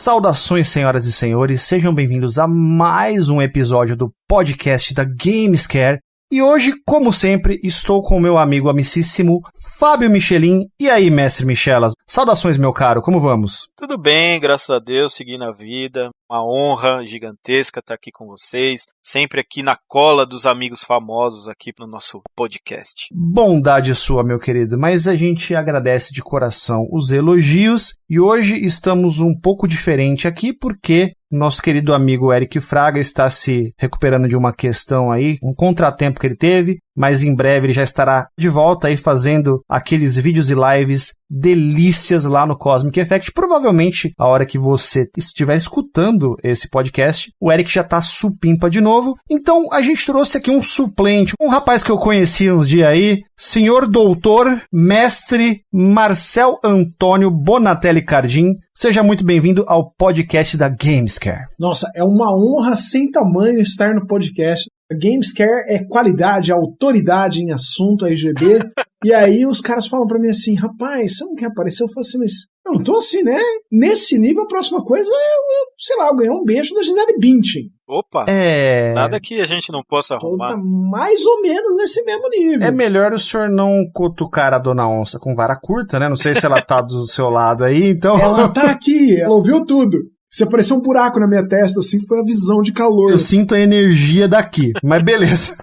Saudações, senhoras e senhores, sejam bem-vindos a mais um episódio do podcast da Gamescare. E hoje, como sempre, estou com o meu amigo amicíssimo Fábio Michelin. E aí, mestre Michelas? Saudações, meu caro, como vamos? Tudo bem, graças a Deus, seguindo a vida. Uma honra gigantesca estar aqui com vocês. Sempre aqui na cola dos amigos famosos aqui no nosso podcast. Bondade sua, meu querido, mas a gente agradece de coração os elogios. E hoje estamos um pouco diferente aqui porque nosso querido amigo Eric Fraga está se recuperando de uma questão aí, um contratempo que ele teve, mas em breve ele já estará de volta aí fazendo aqueles vídeos e lives delícias lá no Cosmic Effect. Provavelmente, a hora que você estiver escutando esse podcast, o Eric já tá supimpa de novo. Então, a gente trouxe aqui um suplente, um rapaz que eu conheci uns dias aí, senhor doutor, mestre Marcel Antônio Bonatelli Cardim. Seja muito bem-vindo ao podcast da Gamescare. Nossa, é uma honra sem tamanho estar no podcast. A Gamescare é qualidade, autoridade em assunto RGB. E aí os caras falam pra mim assim, rapaz, você não quer aparecer? Eu falo assim, mas eu não tô assim, né? Nesse nível, a próxima coisa é, sei lá, eu ganhar um beijo da Gisele Bündchen. Opa, nada que a gente não possa arrumar. Tá mais ou menos nesse mesmo nível. É melhor o senhor não cutucar a Dona Onça com vara curta, né? Não sei se ela tá do seu lado aí, então... Ela tá aqui, ela ouviu tudo. Se apareceu um buraco na minha testa, assim, foi a visão de calor. Eu sinto a energia daqui, mas beleza.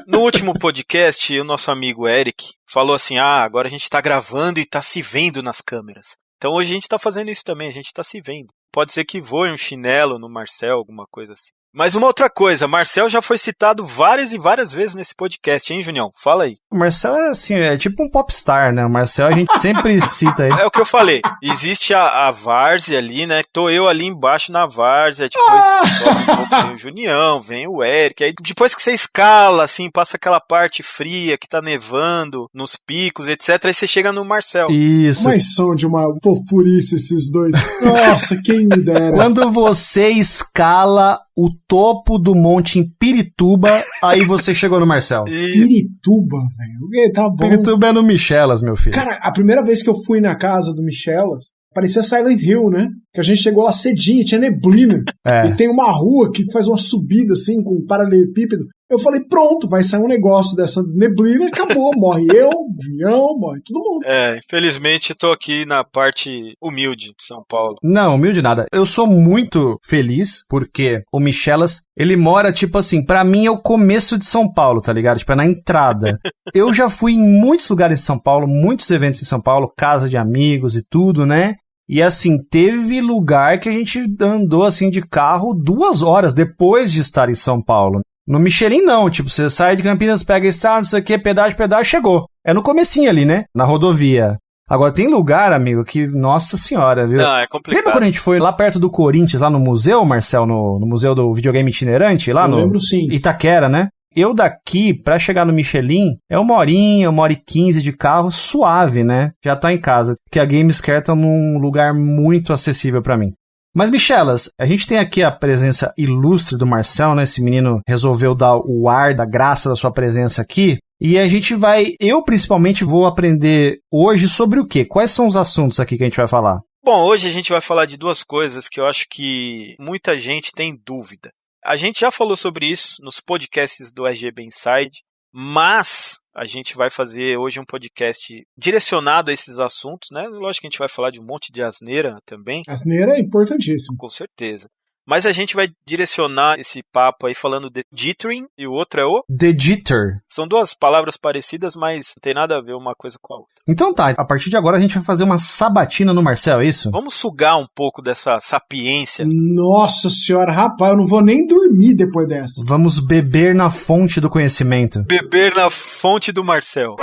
No último podcast, o nosso amigo Eric falou assim, agora a gente tá gravando e tá se vendo nas câmeras. Então hoje a gente tá fazendo isso também, a gente tá se vendo. Pode ser que voe um chinelo no Marcel, alguma coisa assim. Mas uma outra coisa, Marcel já foi citado várias e várias vezes nesse podcast, hein, Junião? Fala aí. O Marcel é assim, é tipo um popstar, né? O Marcel a gente sempre cita ele. É o que eu falei, existe a várzea ali, né? Tô eu ali embaixo na várzea, depois sobe um pouco, vem o Junião, vem o Eric, aí depois que você escala, assim, passa aquela parte fria que tá nevando, nos picos, etc, aí você chega no Marcel. Isso. Mas são de uma fofurice esses dois. Nossa, quem me dera. Quando você escala o topo do monte em Pirituba, aí você chegou no Marcel. Pirituba, velho. Tá bom. Pirituba é no Michelas, meu filho. Cara, a primeira vez que eu fui na casa do Michelas, parecia Silent Hill, né? Que a gente chegou lá cedinho, tinha neblina. E tem uma rua que faz uma subida, assim, com um paralelepípedo. Eu falei, pronto, vai sair um negócio dessa neblina e acabou. Morre eu, Julião, morre todo mundo. Infelizmente tô aqui na parte humilde de São Paulo. Não, humilde nada. Eu sou muito feliz porque o Michelas, ele mora, tipo assim, pra mim é o começo de São Paulo, tá ligado? Tipo, é na entrada. Eu já fui em muitos lugares em São Paulo, muitos eventos em São Paulo, casa de amigos e tudo, né? E assim, teve lugar que a gente andou assim de carro 2 horas depois de estar em São Paulo. No Michelin não, tipo, você sai de Campinas, pega a estrada, não sei o que, pedágio, chegou. É no comecinho ali, né? Na rodovia. Agora tem lugar, amigo, que, nossa senhora, viu? Não, é complicado. Lembra quando a gente foi lá perto do Corinthians, lá no museu, Marcel, no museu do videogame itinerante, lá no lembro, sim. Itaquera, né? Eu daqui, pra chegar no Michelin, é 1h15 de carro, suave, né? Já tá em casa, porque a Gamescare tá num lugar muito acessível pra mim. Mas, Michelas, a gente tem aqui a presença ilustre do Marcel, né? Esse menino resolveu dar o ar da graça da sua presença aqui. E a gente eu principalmente vou aprender hoje sobre o quê? Quais são os assuntos aqui que a gente vai falar? Bom, hoje a gente vai falar de 2 coisas que eu acho que muita gente tem dúvida. A gente já falou sobre isso nos podcasts do RGB Inside, mas a gente vai fazer hoje um podcast direcionado a esses assuntos, né? Lógico que a gente vai falar de um monte de asneira também. Asneira é importantíssimo. Com certeza. Mas a gente vai direcionar esse papo aí falando de jittering e o outro é o... The Jitter. São 2 palavras parecidas, mas não tem nada a ver uma coisa com a outra. Então tá, a partir de agora a gente vai fazer uma sabatina no Marcel, é isso? Vamos sugar um pouco dessa sapiência. Nossa senhora, rapaz, eu não vou nem dormir depois dessa. Vamos beber na fonte do conhecimento. Beber na fonte do Marcel.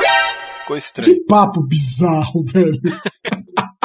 Ficou estranho. Que papo bizarro, velho.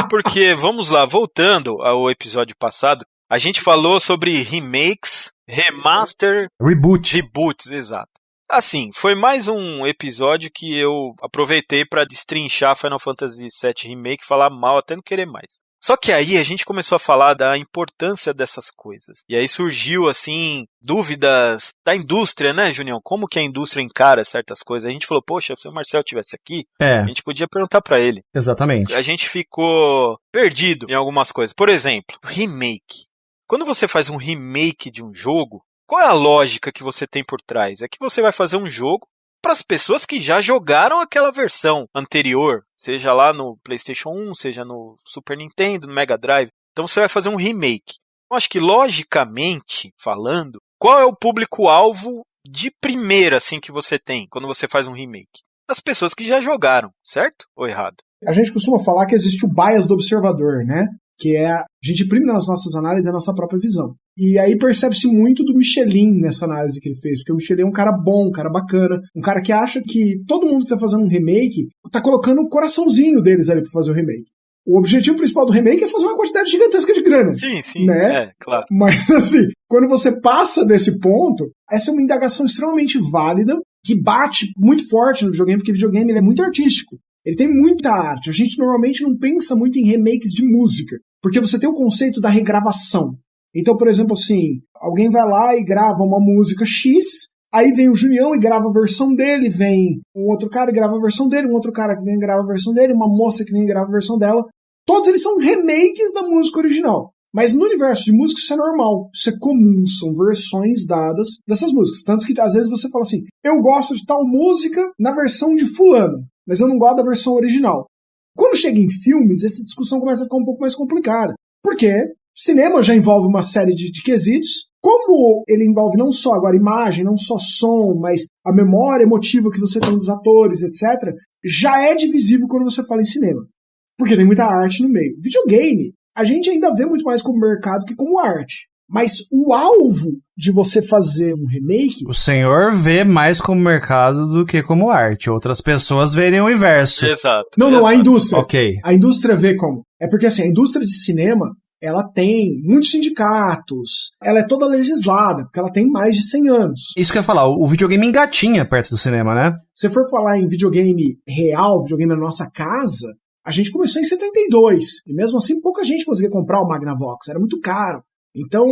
Porque, vamos lá, voltando ao episódio passado, a gente falou sobre remakes, remaster... Reboots, exato. Assim, foi mais um episódio que eu aproveitei para destrinchar Final Fantasy VII Remake e falar mal até não querer mais. Só que aí a gente começou a falar da importância dessas coisas. E aí surgiu, assim, dúvidas da indústria, né, Junião? Como que a indústria encara certas coisas? A gente falou, poxa, se o Marcel estivesse aqui, a gente podia perguntar pra ele. Exatamente. A gente ficou perdido em algumas coisas. Por exemplo, remake. Quando você faz um remake de um jogo, qual é a lógica que você tem por trás? É que você vai fazer um jogo para as pessoas que já jogaram aquela versão anterior, seja lá no PlayStation 1, seja no Super Nintendo, no Mega Drive. Então você vai fazer um remake. Eu acho que, logicamente falando, qual é o público-alvo de primeira assim, que você tem quando você faz um remake? As pessoas que já jogaram, certo ou errado? A gente costuma falar que existe o bias do observador, né? Que é a gente imprime nas nossas análises a nossa própria visão. E aí percebe-se muito do Michelin nessa análise que ele fez, porque o Michelin é um cara bom, um cara bacana, um cara que acha que todo mundo que tá fazendo um remake tá colocando o coraçãozinho deles ali pra fazer o remake. O objetivo principal do remake é fazer uma quantidade gigantesca de grana. Sim, né? Claro. Mas assim, quando você passa desse ponto, essa é uma indagação extremamente válida, que bate muito forte no videogame, porque o videogame ele é muito artístico. Ele tem muita arte. A gente normalmente não pensa muito em remakes de música, porque você tem o conceito da regravação. Então, por exemplo, assim, alguém vai lá e grava uma música X, aí vem o Julião e grava a versão dele, vem um outro cara e grava a versão dele, um outro cara que vem e grava a versão dele, uma moça que vem e grava a versão dela. Todos eles são remakes da música original. Mas no universo de música isso é normal, isso é comum, são versões dadas dessas músicas. Tanto que às vezes você fala assim, eu gosto de tal música na versão de fulano, mas eu não gosto da versão original. Quando chega em filmes, essa discussão começa a ficar um pouco mais complicada. Porque cinema já envolve uma série de quesitos. Como ele envolve não só agora imagem, não só som, mas a memória emotiva que você tem dos atores, etc., já é divisível quando você fala em cinema. Porque tem muita arte no meio. Videogame, a gente ainda vê muito mais como mercado que como arte. Mas o alvo de você fazer um remake... O senhor vê mais como mercado do que como arte. Outras pessoas verem o inverso. Exato. Não, a indústria. Ok. A indústria vê como. É porque assim, a indústria de cinema, ela tem muitos sindicatos, ela é toda legislada, porque ela tem mais de 100 anos. Isso que eu ia falar, o videogame engatinha perto do cinema, né? Se for falar em videogame real, videogame na nossa casa, a gente começou em 72. E mesmo assim, pouca gente conseguia comprar o Magnavox, era muito caro. Então,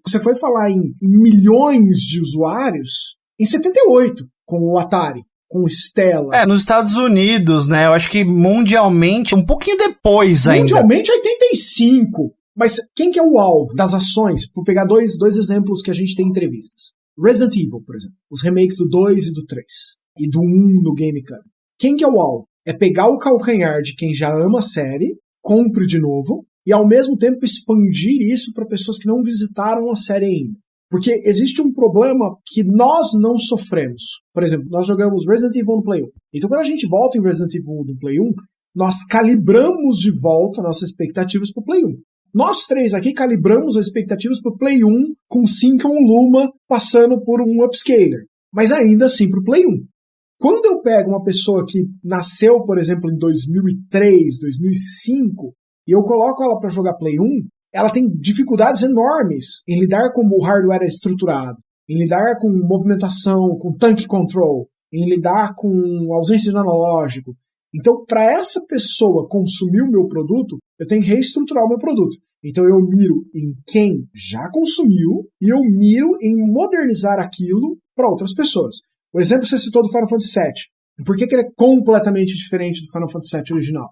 você foi falar em milhões de usuários em 78, com o Atari, com o Stella. Nos Estados Unidos, né? Eu acho que mundialmente, um pouquinho depois ainda. Mundialmente, 85. Mas quem que é o alvo das ações? Vou pegar dois exemplos que a gente tem em entrevistas. Resident Evil, por exemplo. Os remakes do 2 e do 3. E do 1 no GameCube. Quem que é o alvo? É pegar o calcanhar de quem já ama a série, compre de novo, e ao mesmo tempo expandir isso para pessoas que não visitaram a série ainda. Porque existe um problema que nós não sofremos. Por exemplo, nós jogamos Resident Evil no Play 1. Então quando a gente volta em Resident Evil no Play 1, nós calibramos de volta nossas expectativas para o Play 1. Nós três aqui calibramos as expectativas para o Play 1 com Sync on Luma passando por um upscaler. Mas ainda assim para o Play 1. Quando eu pego uma pessoa que nasceu, por exemplo, em 2003, 2005, e eu coloco ela para jogar Play 1, ela tem dificuldades enormes em lidar com o hardware estruturado, em lidar com movimentação, com tank control, em lidar com ausência de analógico. Então, para essa pessoa consumir o meu produto, eu tenho que reestruturar o meu produto. Então, eu miro em quem já consumiu e eu miro em modernizar aquilo para outras pessoas. O exemplo que você citou do Final Fantasy VII. Por que ele é completamente diferente do Final Fantasy VII original?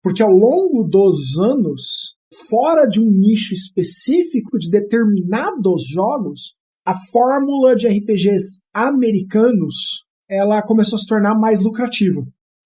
Porque ao longo dos anos, fora de um nicho específico de determinados jogos, a fórmula de RPGs americanos ela começou a se tornar mais lucrativa.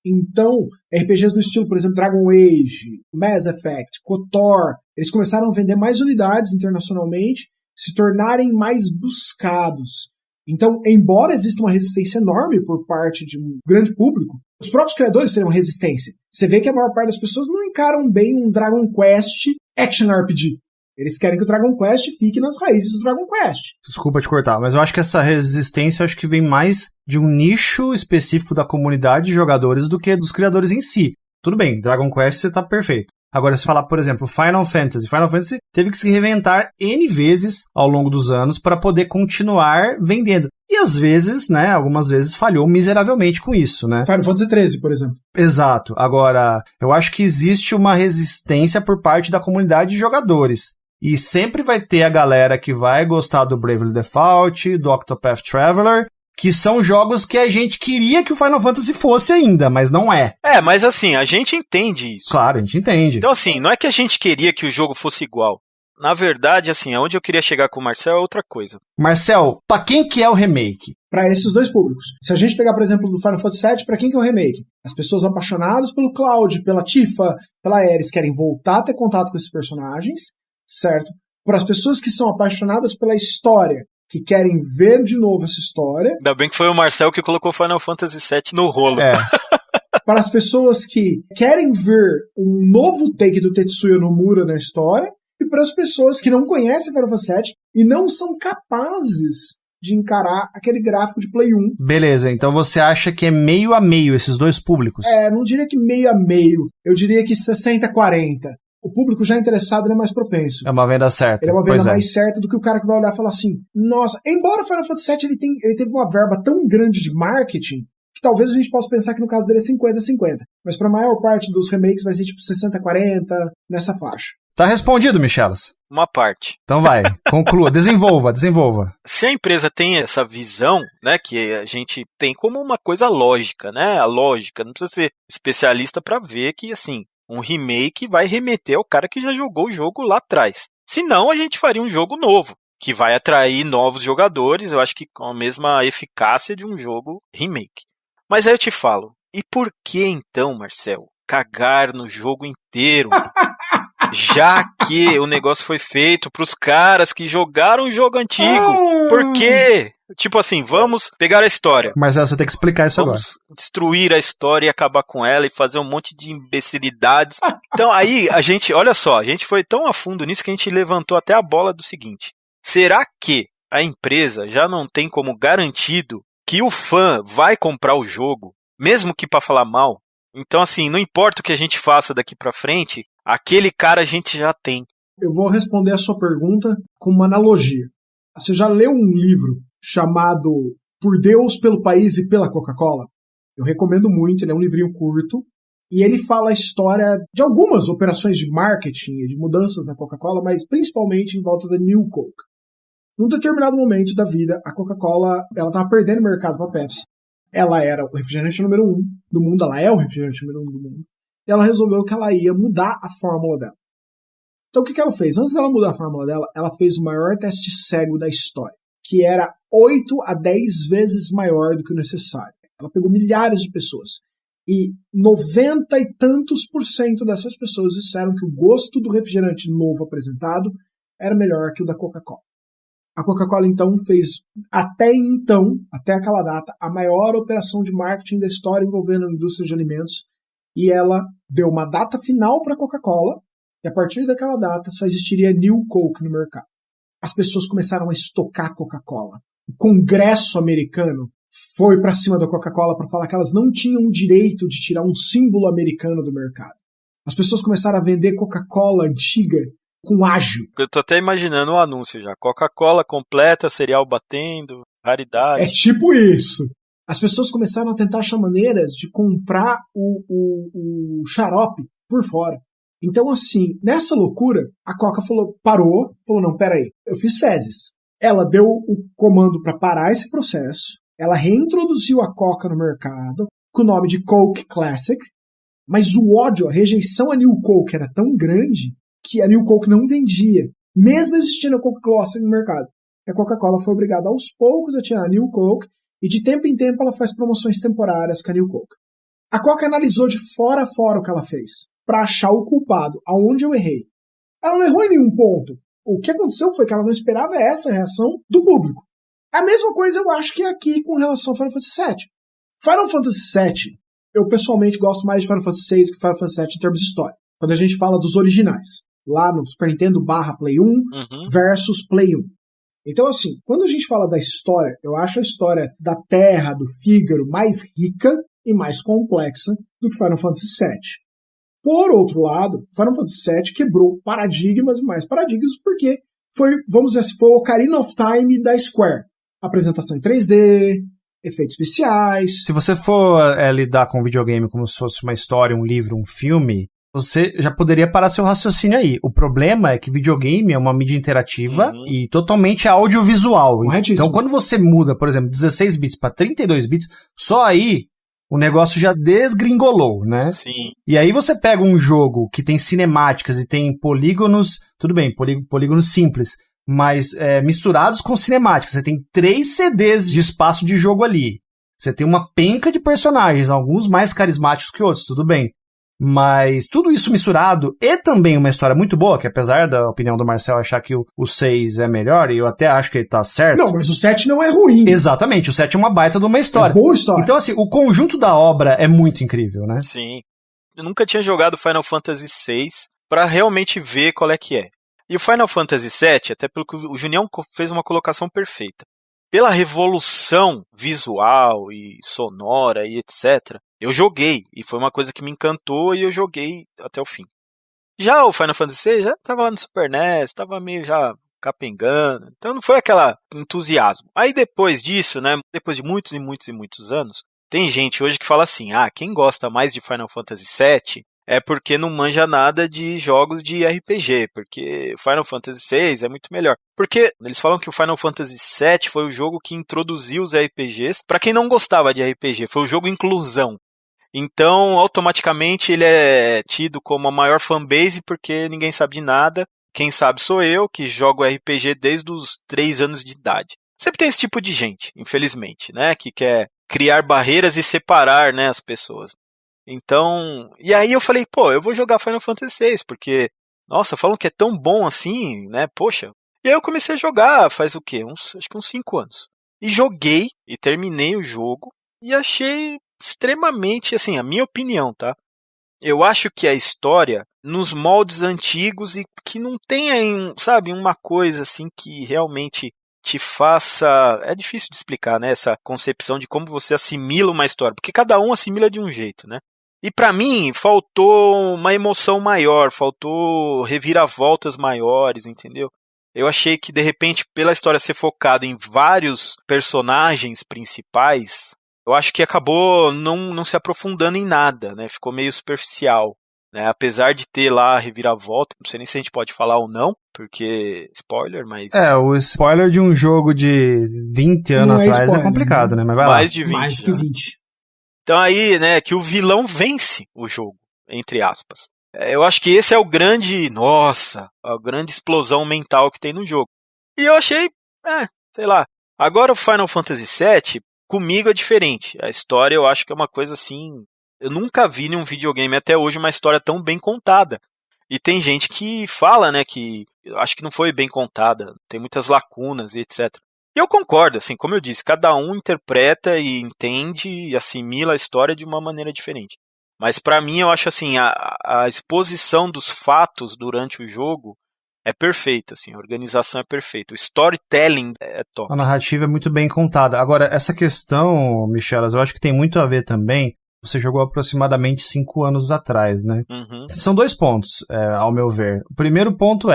Então, RPGs do estilo, por exemplo, Dragon Age, Mass Effect, KOTOR, eles começaram a vender mais unidades internacionalmente, se tornarem mais buscados. Então, embora exista uma resistência enorme por parte de um grande público, os próprios criadores têm uma resistência. Você vê que a maior parte das pessoas não encaram bem um Dragon Quest Action RPG. Eles querem que o Dragon Quest fique nas raízes do Dragon Quest. Desculpa te cortar, mas eu acho que essa resistência acho que vem mais de um nicho específico da comunidade de jogadores do que dos criadores em si. Tudo bem, Dragon Quest você tá perfeito. Agora, se falar, por exemplo, Final Fantasy teve que se reinventar N vezes ao longo dos anos para poder continuar vendendo. e às vezes, né, algumas vezes falhou miseravelmente com isso, né? Final Fantasy XIII, por exemplo. Exato. Agora, eu acho que existe uma resistência por parte da comunidade de jogadores. E sempre vai ter a galera que vai gostar do Bravely Default, do Octopath Traveler, que são jogos que a gente queria que o Final Fantasy fosse ainda, mas não é. Mas assim, a gente entende isso. Claro, a gente entende. Então assim, não é que a gente queria que o jogo fosse igual. Na verdade, assim, aonde eu queria chegar com o Marcel é outra coisa. Marcel, pra quem que é o remake? Para esses dois públicos. Se a gente pegar, por exemplo, do Final Fantasy VII, para quem que é o remake? As pessoas apaixonadas pelo Cloud, pela Tifa, pela Aeris, querem voltar a ter contato com esses personagens, certo? Para as pessoas que são apaixonadas pela história, que querem ver de novo essa história. Ainda bem que foi o Marcel que colocou Final Fantasy VII no rolo. Para as pessoas que querem ver um novo take do Tetsuya Nomura na história. E para as pessoas que não conhecem Final Fantasy VII e não são capazes de encarar aquele gráfico de Play 1. Beleza, então você acha que é meio a meio esses dois públicos? Não diria que meio a meio. Eu diria que 60-40. O público já interessado ele é mais propenso. É uma venda certa. Ele é uma venda mais certa do que o cara que vai olhar e falar assim, nossa, embora o Final Fantasy VII ele teve uma verba tão grande de marketing, que talvez a gente possa pensar que no caso dele é 50-50. Mas para a maior parte dos remakes vai ser tipo 60-40, nessa faixa. Tá respondido, Michelas. Uma parte. Então vai, conclua, desenvolva. Se a empresa tem essa visão, né, que a gente tem como uma coisa lógica, né, a lógica, não precisa ser especialista para ver que, assim, um remake vai remeter ao cara que já jogou o jogo lá atrás. Senão, a gente faria um jogo novo, que vai atrair novos jogadores, eu acho que com a mesma eficácia de um jogo remake. Mas aí eu te falo, e por que então, Marcel, cagar no jogo inteiro? Já que o negócio foi feito pros caras que jogaram o jogo antigo. Por quê? Tipo assim, vamos pegar a história. Marcelo, você tem que explicar isso agora. Vamos destruir a história e acabar com ela e fazer um monte de imbecilidades. Então aí, olha só, a gente foi tão a fundo nisso que a gente levantou até a bola do seguinte. Será que a empresa já não tem como garantido que o fã vai comprar o jogo, mesmo que pra falar mal? Então assim, não importa o que a gente faça daqui pra frente, aquele cara a gente já tem. Eu vou responder a sua pergunta com uma analogia. Você já leu um livro chamado Por Deus, pelo País e pela Coca-Cola? Eu recomendo muito, ele é um livrinho curto. E ele fala a história de algumas operações de marketing e de mudanças na Coca-Cola, mas principalmente em volta da New Coke. Num determinado momento da vida, a Coca-Cola estava perdendo mercado para a Pepsi. Ela era o refrigerante número 1 do mundo, ela é o refrigerante número 1 do mundo. E ela resolveu que ela ia mudar a fórmula dela. Então o que ela fez? Antes dela mudar a fórmula dela, ela fez o maior teste cego da história, que era 8 a 10 vezes maior do que o necessário. Ela pegou milhares de pessoas. E 90 e tantos % dessas pessoas disseram que o gosto do refrigerante novo apresentado era melhor que o da Coca-Cola. A Coca-Cola, então, fez, até aquela data, a maior operação de marketing da história envolvendo a indústria de alimentos. E ela deu uma data final para a Coca-Cola, e a partir daquela data só existiria New Coke no mercado. As pessoas começaram a estocar Coca-Cola. O Congresso americano foi para cima da Coca-Cola para falar que elas não tinham o direito de tirar um símbolo americano do mercado. As pessoas começaram a vender Coca-Cola antiga com ágil. Eu tô até imaginando o anúncio já. Coca-Cola completa, cereal batendo, raridade. É tipo isso. As pessoas começaram a tentar achar maneiras de comprar o xarope por fora. Então, assim, nessa loucura, a Coca parou, não, peraí, eu fiz fezes. Ela deu o comando para parar esse processo, ela reintroduziu a Coca no mercado, com o nome de Coke Classic, mas o ódio, a rejeição à New Coke era tão grande que a New Coke não vendia, mesmo existindo a Coke Classic no mercado. E a Coca-Cola foi obrigada aos poucos a tirar a New Coke, e de tempo em tempo ela faz promoções temporárias com a New Coke. A Coca analisou de fora a fora o que ela fez, para achar o culpado, aonde eu errei. Ela não errou em nenhum ponto. O que aconteceu foi que ela não esperava essa reação do público. A mesma coisa eu acho que é aqui com relação ao Final Fantasy VII. Final Fantasy VII, eu pessoalmente gosto mais de Final Fantasy VI que Final Fantasy VII em termos de história. Quando a gente fala dos originais, lá no Super Nintendo /Play 1 versus Play 1. Então, assim, quando a gente fala da história, eu acho a história da Terra, do Fígaro, mais rica e mais complexa do que Final Fantasy VII. Por outro lado, Final Fantasy VII quebrou paradigmas e mais paradigmas porque foi, vamos dizer assim, foi o Ocarina of Time da Square. apresentação em 3D, efeitos especiais. Se você for lidar com videogame como se fosse uma história, um livro, um filme, você já poderia parar seu raciocínio aí. O problema é que videogame é uma mídia interativa e totalmente audiovisual. Corretíssimo. Então, quando você muda, por exemplo, 16 bits para 32 bits, só aí o negócio já desgringolou, né? Sim. E aí você pega um jogo que tem cinemáticas e tem polígonos, tudo bem, polígonos simples, mas misturados com cinemáticas. Você tem 3 CDs de espaço de jogo ali. Você tem uma penca de personagens, alguns mais carismáticos que outros, tudo bem. Mas tudo isso misturado e também uma história muito boa, que apesar da opinião do Marcel achar que o 6 é melhor, e eu até acho que ele tá certo. Não, mas o 7 não é ruim. Exatamente, o 7 é uma baita de uma história. É boa história. Então, assim, o conjunto da obra é muito incrível, né? Sim. Eu nunca tinha jogado Final Fantasy VI pra realmente ver qual é que é. E o Final Fantasy VII, até pelo que o Junião fez uma colocação perfeita. Pela revolução visual e sonora e etc., eu joguei, e foi uma coisa que me encantou e eu joguei até o fim. Já o Final Fantasy VI já estava lá no Super NES, estava meio já capengando, então não foi aquele entusiasmo. Aí depois disso, né, depois de muitos e muitos e muitos anos, tem gente hoje que fala assim, quem gosta mais de Final Fantasy VII é porque não manja nada de jogos de RPG, porque Final Fantasy VI é muito melhor. Porque eles falam que o Final Fantasy VII foi o jogo que introduziu os RPGs para quem não gostava de RPG, foi o jogo inclusão. Então, automaticamente, ele é tido como a maior fanbase porque ninguém sabe de nada. Quem sabe sou eu, que jogo RPG desde os 3 anos de idade. Sempre tem esse tipo de gente, infelizmente, né? Que quer criar barreiras e separar, né, as pessoas. Então, e aí eu falei, eu vou jogar Final Fantasy VI, porque, nossa, falam que é tão bom assim, né, poxa. E aí eu comecei a jogar faz o quê? Acho que uns 5 anos. E joguei, e terminei o jogo, e achei extremamente, assim, a minha opinião, tá? Eu acho que a história, nos moldes antigos, e que não tenha, sabe, uma coisa assim que realmente te faça... É difícil de explicar, né, essa concepção de como você assimila uma história, porque cada um assimila de um jeito, né? E pra mim, faltou uma emoção maior, faltou reviravoltas maiores, entendeu? Eu achei que, de repente, pela história ser focada em vários personagens principais, eu acho que acabou não se aprofundando em nada, né? Ficou meio superficial, né? Apesar de ter lá a reviravolta, não sei nem se a gente pode falar ou não, porque spoiler, mas... O spoiler de um jogo de 20 anos atrás spoiler, é complicado, né? Mas vai mais lá. De 20, mais que 20. Então aí, né, que o vilão vence o jogo, entre aspas. Eu acho que esse é o grande, a grande explosão mental que tem no jogo. E eu achei, sei lá. Agora o Final Fantasy VII, comigo é diferente. A história eu acho que é uma coisa assim... Eu nunca vi em um videogame até hoje uma história tão bem contada. E tem gente que fala, né, que eu acho que não foi bem contada, tem muitas lacunas e etc. E eu concordo, assim, como eu disse, cada um interpreta e entende e assimila a história de uma maneira diferente. Mas pra mim eu acho assim, a exposição dos fatos durante o jogo é perfeito, assim, a organização é perfeita, o storytelling é top. A narrativa é muito bem contada. Agora, essa questão, Michelas, eu acho que tem muito a ver também. Você jogou aproximadamente 5 anos atrás, né? Uhum. São 2 pontos, ao meu ver. O primeiro ponto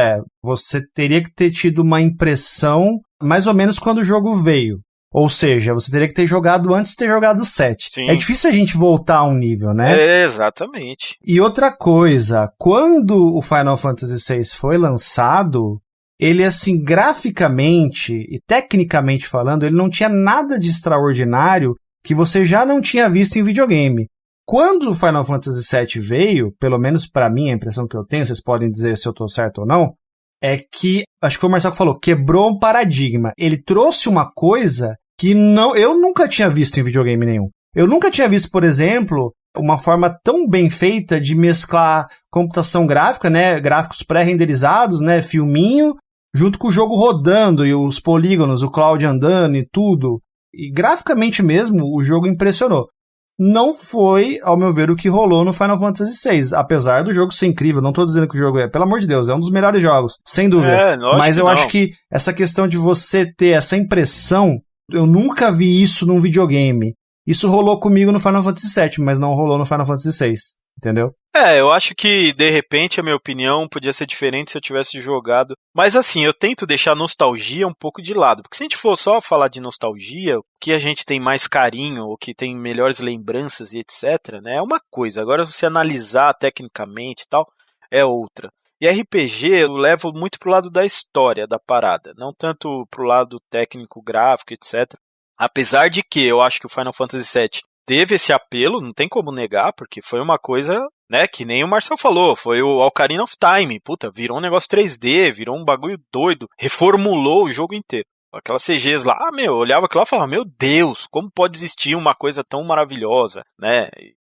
você teria que ter tido uma impressão mais ou menos quando o jogo veio. Ou seja, você teria que ter jogado antes de ter jogado o 7. Sim. É difícil a gente voltar a um nível, né? Exatamente. E outra coisa, quando o Final Fantasy VI foi lançado, ele, assim, graficamente e tecnicamente falando, ele não tinha nada de extraordinário que você já não tinha visto em videogame. Quando o Final Fantasy VII veio, pelo menos pra mim, a impressão que eu tenho, vocês podem dizer se eu tô certo ou não, é que, acho que foi o Marcelo que falou, quebrou um paradigma. Ele trouxe uma coisa que eu nunca tinha visto em videogame nenhum. Eu nunca tinha visto, por exemplo, uma forma tão bem feita de mesclar computação gráfica, né, gráficos pré-renderizados, né, filminho, junto com o jogo rodando e os polígonos, o cloud andando e tudo. E graficamente mesmo, o jogo impressionou. Não foi, ao meu ver, o que rolou no Final Fantasy VI. Apesar do jogo ser incrível, não tô dizendo que o jogo pelo amor de Deus, é um dos melhores jogos, sem dúvida. Mas eu acho que essa questão de você ter essa impressão, eu nunca vi isso num videogame. Isso rolou comigo no Final Fantasy VII, mas não rolou no Final Fantasy VI. entendeu? Eu acho que, de repente, a minha opinião podia ser diferente se eu tivesse jogado. Mas assim, eu tento deixar a nostalgia um pouco de lado. Porque se a gente for só falar de nostalgia, o que a gente tem mais carinho, o que tem melhores lembranças e etc, né, é uma coisa. Agora, se você analisar tecnicamente e tal, é outra. E RPG eu levo muito pro lado da história da parada, não tanto pro lado técnico, gráfico, etc. Apesar de que eu acho que o Final Fantasy VII teve esse apelo, não tem como negar, porque foi uma coisa, né, que nem o Marcel falou, foi o Ocarina of Time, puta, virou um negócio 3D, virou um bagulho doido, reformulou o jogo inteiro. Aquelas CGs lá, eu olhava aquilo lá e falava, meu Deus, como pode existir uma coisa tão maravilhosa, né?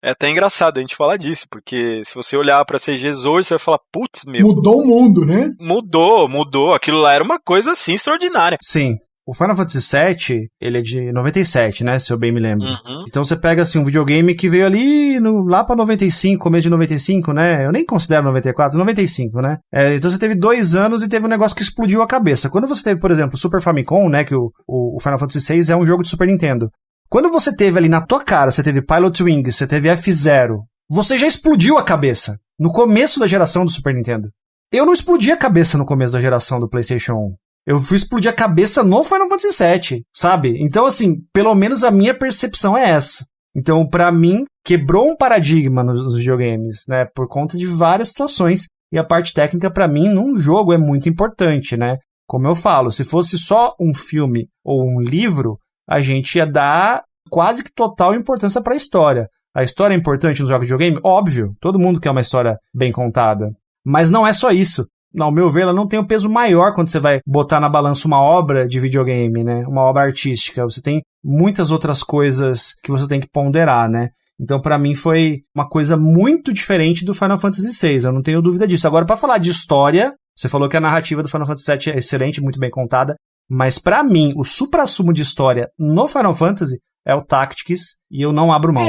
É até engraçado a gente falar disso, porque se você olhar pra CGs hoje, você vai falar, putz, meu... Mudou o mundo, né? Mudou, aquilo lá era uma coisa, assim, extraordinária. Sim. O Final Fantasy VII, ele é de 97, né, se eu bem me lembro. Uhum. Então você pega, assim, um videogame que veio ali lá pra 95, começo de 95, né? Eu nem considero 94, 95, né? Então você teve 2 anos e teve um negócio que explodiu a cabeça. Quando você teve, por exemplo, o Super Famicom, né, que o Final Fantasy VI é um jogo de Super Nintendo. Quando você teve ali na tua cara, você teve Pilot Wings, você teve F-Zero, você já explodiu a cabeça no começo da geração do Super Nintendo. Eu não explodi a cabeça no começo da geração do PlayStation 1. Eu fui explodir a cabeça no Final Fantasy VII, sabe? Então, assim, pelo menos a minha percepção é essa. Então, pra mim, quebrou um paradigma nos videogames, né? Por conta de várias situações. E a parte técnica, pra mim, num jogo é muito importante, né? Como eu falo, se fosse só um filme ou um livro, a gente ia dar quase que total importância pra história. A história é importante nos jogos de videogame? Óbvio, todo mundo quer uma história bem contada. Mas não é só isso. Ao meu ver, ela não tem um peso maior quando você vai botar na balança uma obra de videogame, né? Uma obra artística. Você tem muitas outras coisas que você tem que ponderar, né? Então, pra mim, foi uma coisa muito diferente do Final Fantasy VI. Eu não tenho dúvida disso. Agora, pra falar de história, você falou que a narrativa do Final Fantasy VII é excelente, muito bem contada. Mas, pra mim, o suprassumo de história no Final Fantasy é o Tactics, e eu não abro mão.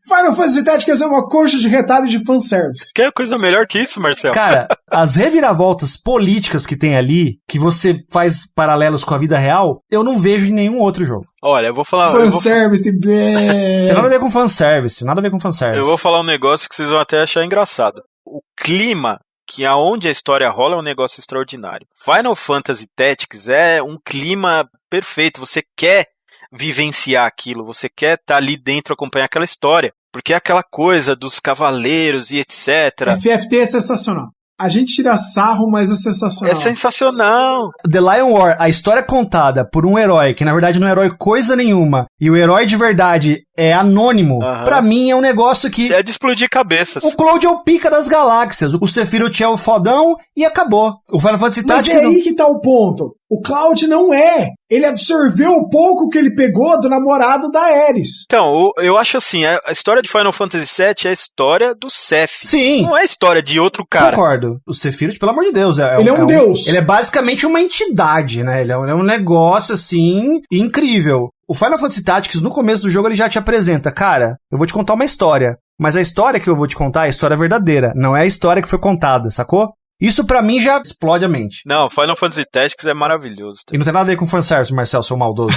Final Fantasy Tactics é uma coxa de retalho de fanservice. Quer coisa melhor que isso, Marcelo? Cara, as reviravoltas políticas que tem ali, que você faz paralelos com a vida real, eu não vejo em nenhum outro jogo. Olha, eu vou falar... Fanservice, Tem nada a ver com fanservice, nada a ver com fanservice. Eu vou falar um negócio que vocês vão até achar engraçado. O clima que aonde a história rola é um negócio extraordinário. Final Fantasy Tactics é um clima perfeito, você quer vivenciar aquilo, você quer estar ali dentro, acompanhar aquela história, porque é aquela coisa dos cavaleiros e etc. FFT é sensacional. A gente tira sarro, mas é sensacional. É sensacional. The Lion War, a história contada por um herói, que na verdade não é herói coisa nenhuma, e o herói de verdade é anônimo, pra mim é um negócio que... É de explodir cabeças. O Cloud é o pica das galáxias, o Sephiroth é o fodão e acabou. O Final Fantasy Tactics... Mas é aí que tá o ponto. O Cloud não é. Ele absorveu o pouco que ele pegou do namorado da Ares. Então, eu acho assim, a história de Final Fantasy VII é a história do Seph. Sim. Não é a história de outro cara. Concordo. O Sephiroth, pelo amor de Deus, ele é um deus. Ele é basicamente uma entidade, né? Ele é um negócio, assim, incrível. O Final Fantasy Tactics, no começo do jogo, ele já te apresenta, cara, eu vou te contar uma história, mas a história que eu vou te contar é a história verdadeira, não é a história que foi contada, sacou? Isso pra mim já explode a mente. Não, Final Fantasy Tactics é maravilhoso. E não tem nada a ver com fanservice, Marcel, seu maldoso.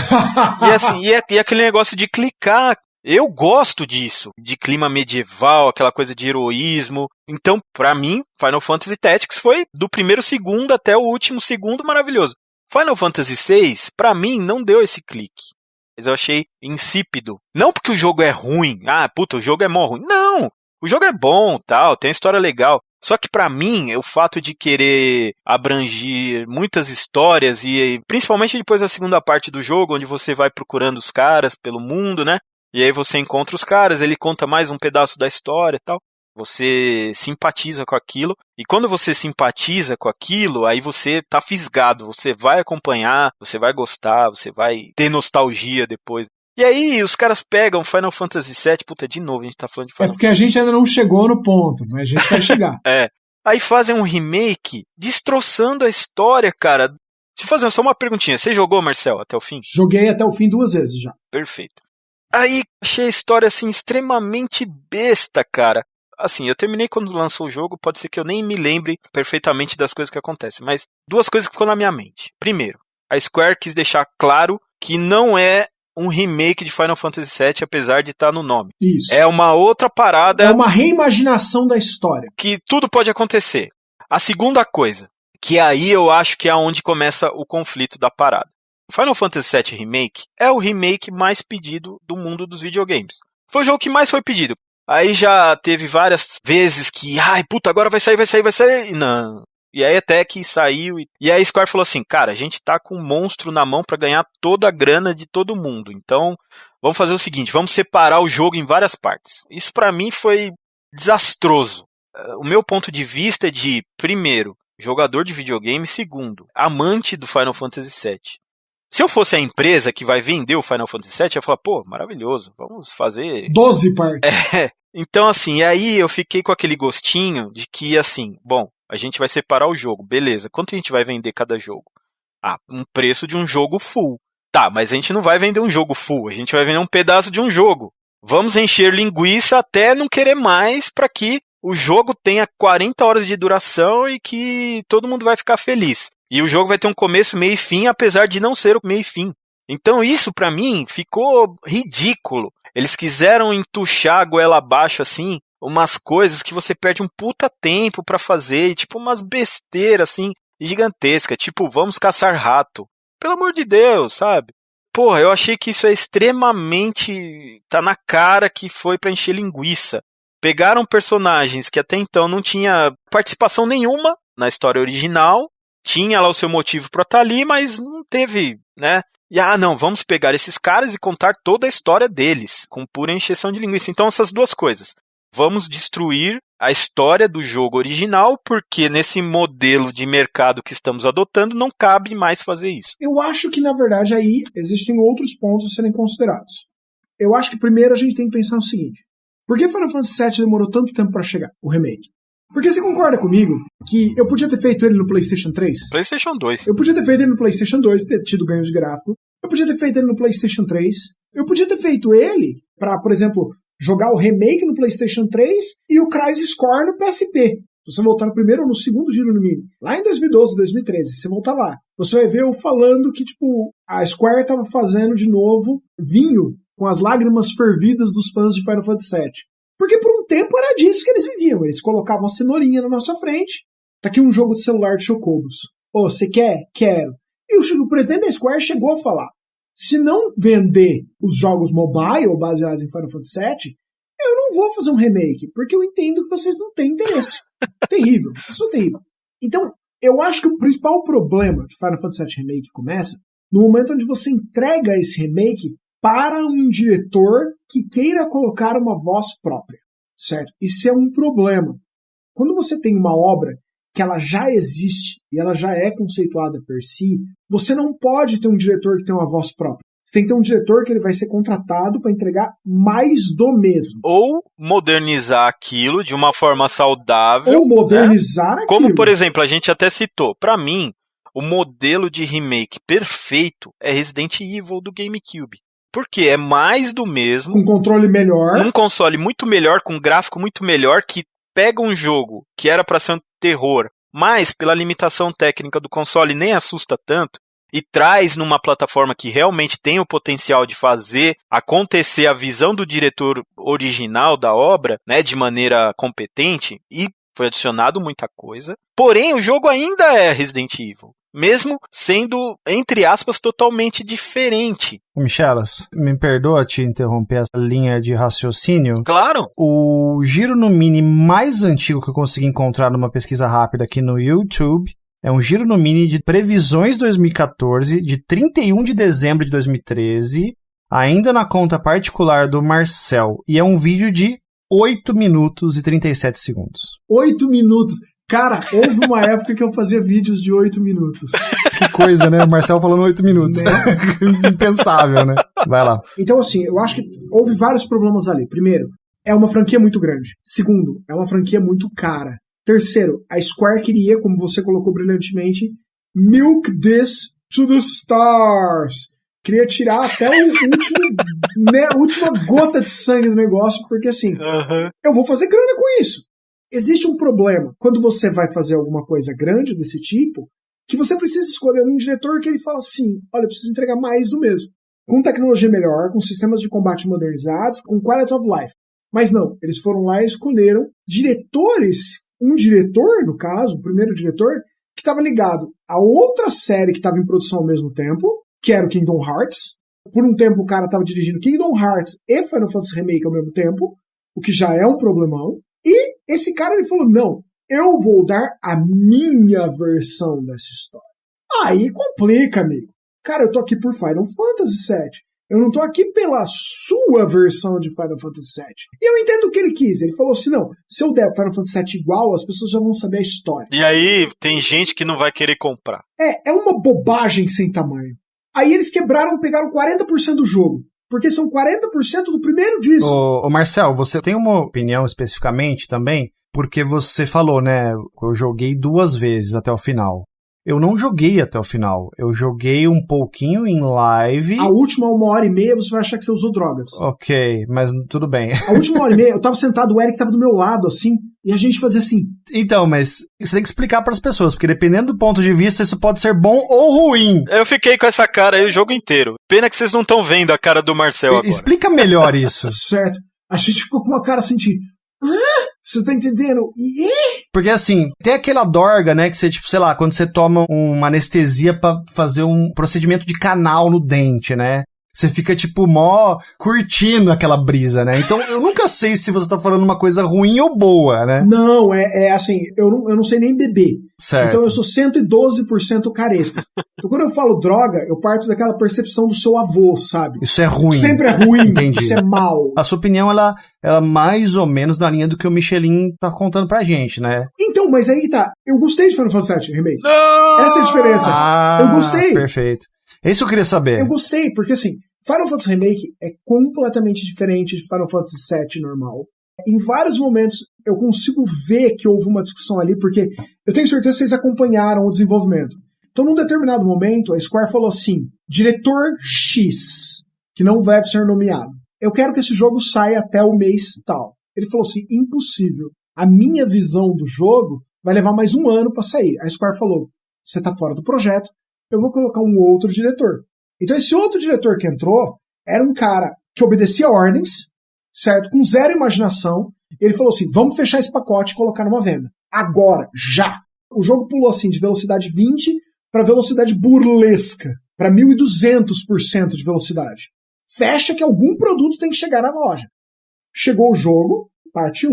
E assim, e aquele negócio de clicar. Eu gosto disso, de clima medieval, aquela coisa de heroísmo. Então, pra mim, Final Fantasy Tactics foi do primeiro segundo até o último segundo maravilhoso. Final Fantasy VI, pra mim, não deu esse clique. Mas eu achei insípido. Não porque o jogo é ruim. Ah, puta, o jogo é mó ruim. Não! O jogo é bom, tal, tem uma história legal. Só que pra mim, o fato de querer abranger muitas histórias e principalmente depois da segunda parte do jogo, onde você vai procurando os caras pelo mundo, né? E aí você encontra os caras, ele conta mais um pedaço da história e tal. Você simpatiza com aquilo. E quando você simpatiza com aquilo, aí você tá fisgado. Você vai acompanhar, você vai gostar, você vai ter nostalgia depois. E aí os caras pegam Final Fantasy VII, puta, de novo a gente tá falando de Final Fantasy. É porque a gente ainda não chegou no ponto, mas a gente vai chegar. Aí fazem um remake destroçando a história, cara. Deixa eu fazer só uma perguntinha. Você jogou, Marcel, até o fim? Joguei até o fim 2 vezes já. Perfeito. Aí achei a história, assim, extremamente besta, cara. Assim, eu terminei quando lançou o jogo, pode ser que eu nem me lembre perfeitamente das coisas que acontecem, mas 2 coisas que ficou na minha mente. Primeiro, a Square quis deixar claro que não é um remake de Final Fantasy VII, apesar de estar no nome. Isso. É uma outra parada. É uma reimaginação da história. Que tudo pode acontecer. A segunda coisa, que aí eu acho que é onde começa o conflito da parada. Final Fantasy VII Remake é o remake mais pedido do mundo dos videogames. Foi o jogo que mais foi pedido. Aí já teve várias vezes que, agora vai sair. Não. E aí até que saiu. E aí a Square falou assim, cara, a gente tá com um monstro na mão pra ganhar toda a grana de todo mundo. Então, vamos fazer o seguinte, vamos separar o jogo em várias partes. Isso pra mim foi desastroso. O meu ponto de vista é de, primeiro, jogador de videogame, segundo, amante do Final Fantasy VII. Se eu fosse a empresa que vai vender o Final Fantasy VII, eu ia falar, pô, maravilhoso, vamos fazer 12 partes. Então, assim, e aí eu fiquei com aquele gostinho de que, assim, bom, a gente vai separar o jogo, beleza, quanto a gente vai vender cada jogo? Um preço de um jogo full. Tá, mas a gente não vai vender um jogo full, a gente vai vender um pedaço de um jogo. Vamos encher linguiça até não querer mais para que o jogo tenha 40 horas de duração e que todo mundo vai ficar feliz. E o jogo vai ter um começo, meio e fim, apesar de não ser o meio e fim. Então isso pra mim ficou ridículo. Eles quiseram entuchar a goela abaixo assim, umas coisas que você perde um puta tempo pra fazer, e, tipo umas besteiras assim, gigantescas, tipo vamos caçar rato. Pelo amor de Deus, sabe? Porra, eu achei que isso é extremamente... tá na cara que foi pra encher linguiça. Pegaram personagens que até então não tinha participação nenhuma na história original, tinha lá o seu motivo pra estar ali, mas não teve, né? E não, vamos pegar esses caras e contar toda a história deles, com pura encheção de linguiça. Então essas duas coisas. Vamos destruir a história do jogo original, porque nesse modelo de mercado que estamos adotando, não cabe mais fazer isso. Eu acho que, na verdade, aí existem outros pontos a serem considerados. Eu acho que primeiro a gente tem que pensar no seguinte. Por que Final Fantasy VII demorou tanto tempo pra chegar, o remake? Porque você concorda comigo que eu podia ter feito ele no PlayStation 3? PlayStation 2. Eu podia ter feito ele no PlayStation 2, ter tido ganhos de gráfico. Eu podia ter feito ele no PlayStation 3. Eu podia ter feito ele pra, por exemplo, jogar o remake no PlayStation 3 e o Crisis Core no PSP. Se você voltar no primeiro ou no segundo giro no mini, lá em 2012, 2013, você voltar lá, você vai ver eu falando que, tipo, a Square tava fazendo de novo vinho com as lágrimas fervidas dos fãs de Final Fantasy VII. Porque por um tempo era disso que eles viviam. Eles colocavam a cenourinha na nossa frente. Tá aqui um jogo de celular de Chocobos. Você quer? Quero. E o presidente da Square chegou a falar, se não vender os jogos mobile baseados em Final Fantasy VII, eu não vou fazer um remake, porque eu entendo que vocês não têm interesse. Terrível. Isso é terrível. Então, eu acho que o principal problema de Final Fantasy VII Remake começa no momento onde você entrega esse remake para um diretor que queira colocar uma voz própria, certo? Isso é um problema. Quando você tem uma obra que ela já existe e ela já é conceituada per si, você não pode ter um diretor que tem uma voz própria. Você tem que ter um diretor que ele vai ser contratado para entregar mais do mesmo. Ou modernizar aquilo de uma forma saudável. Ou modernizar aquilo. Como, por exemplo, a gente até citou, para mim, o modelo de remake perfeito é Resident Evil do GameCube. Porque é mais do mesmo. Com controle melhor. Um console muito melhor, com gráfico muito melhor, que pega um jogo que era para ser um terror, mas pela limitação técnica do console nem assusta tanto, e traz numa plataforma que realmente tem o potencial de fazer acontecer a visão do diretor original da obra, né, de maneira competente, e foi adicionado muita coisa. Porém, o jogo ainda é Resident Evil. Mesmo sendo, entre aspas, totalmente diferente. Michelas, me perdoa te interromper a linha de raciocínio. Claro. O giro no mini mais antigo que eu consegui encontrar numa pesquisa rápida aqui no YouTube é um giro no mini de previsões 2014, de 31 de dezembro de 2013, ainda na conta particular do Marcel. E é um vídeo de 8 minutos e 37 segundos. 8 minutos. Cara, houve uma época que eu fazia vídeos de 8 minutos. Que coisa, né? O Marcel falando 8 minutos. Né? Impensável, né? Vai lá. Então, assim, eu acho que houve vários problemas ali. Primeiro, é uma franquia muito grande. Segundo, é uma franquia muito cara. Terceiro, a Square queria, como você colocou brilhantemente, milk this to the stars. Queria tirar até o último, né, a última gota de sangue do negócio, porque assim, eu vou fazer grana com isso. Existe um problema quando você vai fazer alguma coisa grande desse tipo, que você precisa escolher um diretor que ele fala assim, olha, eu preciso entregar mais do mesmo. com tecnologia melhor, com sistemas de combate modernizados, com quality of life. Mas não, eles foram lá e escolheram diretores, um diretor, no caso, o primeiro diretor, que estava ligado a outra série que estava em produção ao mesmo tempo, que era o Kingdom Hearts. Por um tempo o cara estava dirigindo Kingdom Hearts e Final Fantasy Remake ao mesmo tempo, o que já é um problemão. E esse cara ele falou, não, eu vou dar a minha versão dessa história. Aí complica, amigo. Cara, eu tô aqui por Final Fantasy VII. Eu não tô aqui pela sua versão de Final Fantasy VII. E eu entendo o que ele quis. Ele falou assim, não, se eu der Final Fantasy VII igual, as pessoas já vão saber a história. E aí tem gente que não vai querer comprar. É uma bobagem sem tamanho. Aí eles pegaram 40% do jogo. Porque são 40% do primeiro disco. Ô Marcel, você tem uma opinião especificamente também? Porque você falou, né, eu joguei 2 vezes até o final. Eu não joguei até o final. Eu joguei um pouquinho em live. A última 1h30 você vai achar que você usou drogas. Ok, mas tudo bem. A última 1h30, eu tava sentado, o Eric tava do meu lado, assim, e a gente fazia assim. Então, mas você tem que explicar para as pessoas, porque dependendo do ponto de vista, isso pode ser bom ou ruim. Eu fiquei com essa cara aí o jogo inteiro. Pena que vocês não estão vendo a cara do Marcel agora. Explica melhor isso. Certo. A gente ficou com uma cara assim de... Você tá entendendo? Porque assim, tem aquela dorga, né, que você, tipo, sei lá, quando você toma uma anestesia pra fazer um procedimento de canal no dente, né? Você fica, tipo, mó curtindo aquela brisa, né? Então, eu nunca sei se você tá falando uma coisa ruim ou boa, né? Não, é assim, eu não sei nem beber. Certo. Então, eu sou 112% careta. Então, quando eu falo droga, eu parto daquela percepção do seu avô, sabe? Isso é ruim. Sempre é ruim. Entendi. Isso é mal. A sua opinião, ela mais ou menos na linha do que o Michelin tá contando pra gente, né? Então, mas aí tá. Eu gostei de Final Fantasy VII Remake. Não! Essa é a diferença. Eu gostei. Perfeito. É isso que eu queria saber. Eu gostei, porque assim, Final Fantasy Remake é completamente diferente de Final Fantasy VII normal. Em vários momentos eu consigo ver que houve uma discussão ali, porque eu tenho certeza que vocês acompanharam o desenvolvimento. Então, num determinado momento, a Square falou assim, diretor X, que não deve ser nomeado, eu quero que esse jogo saia até o mês tal. Ele falou assim, impossível. A minha visão do jogo vai levar mais 1 ano pra sair. A Square falou, você tá fora do projeto, eu vou colocar um outro diretor. Então esse outro diretor que entrou era um cara que obedecia ordens, certo? Com zero imaginação. Ele falou assim, vamos fechar esse pacote e colocar numa venda. Agora, já! O jogo pulou assim de velocidade 20 para velocidade burlesca, para 1.200% de velocidade. Fecha que algum produto tem que chegar na loja. Chegou o jogo, parte 1.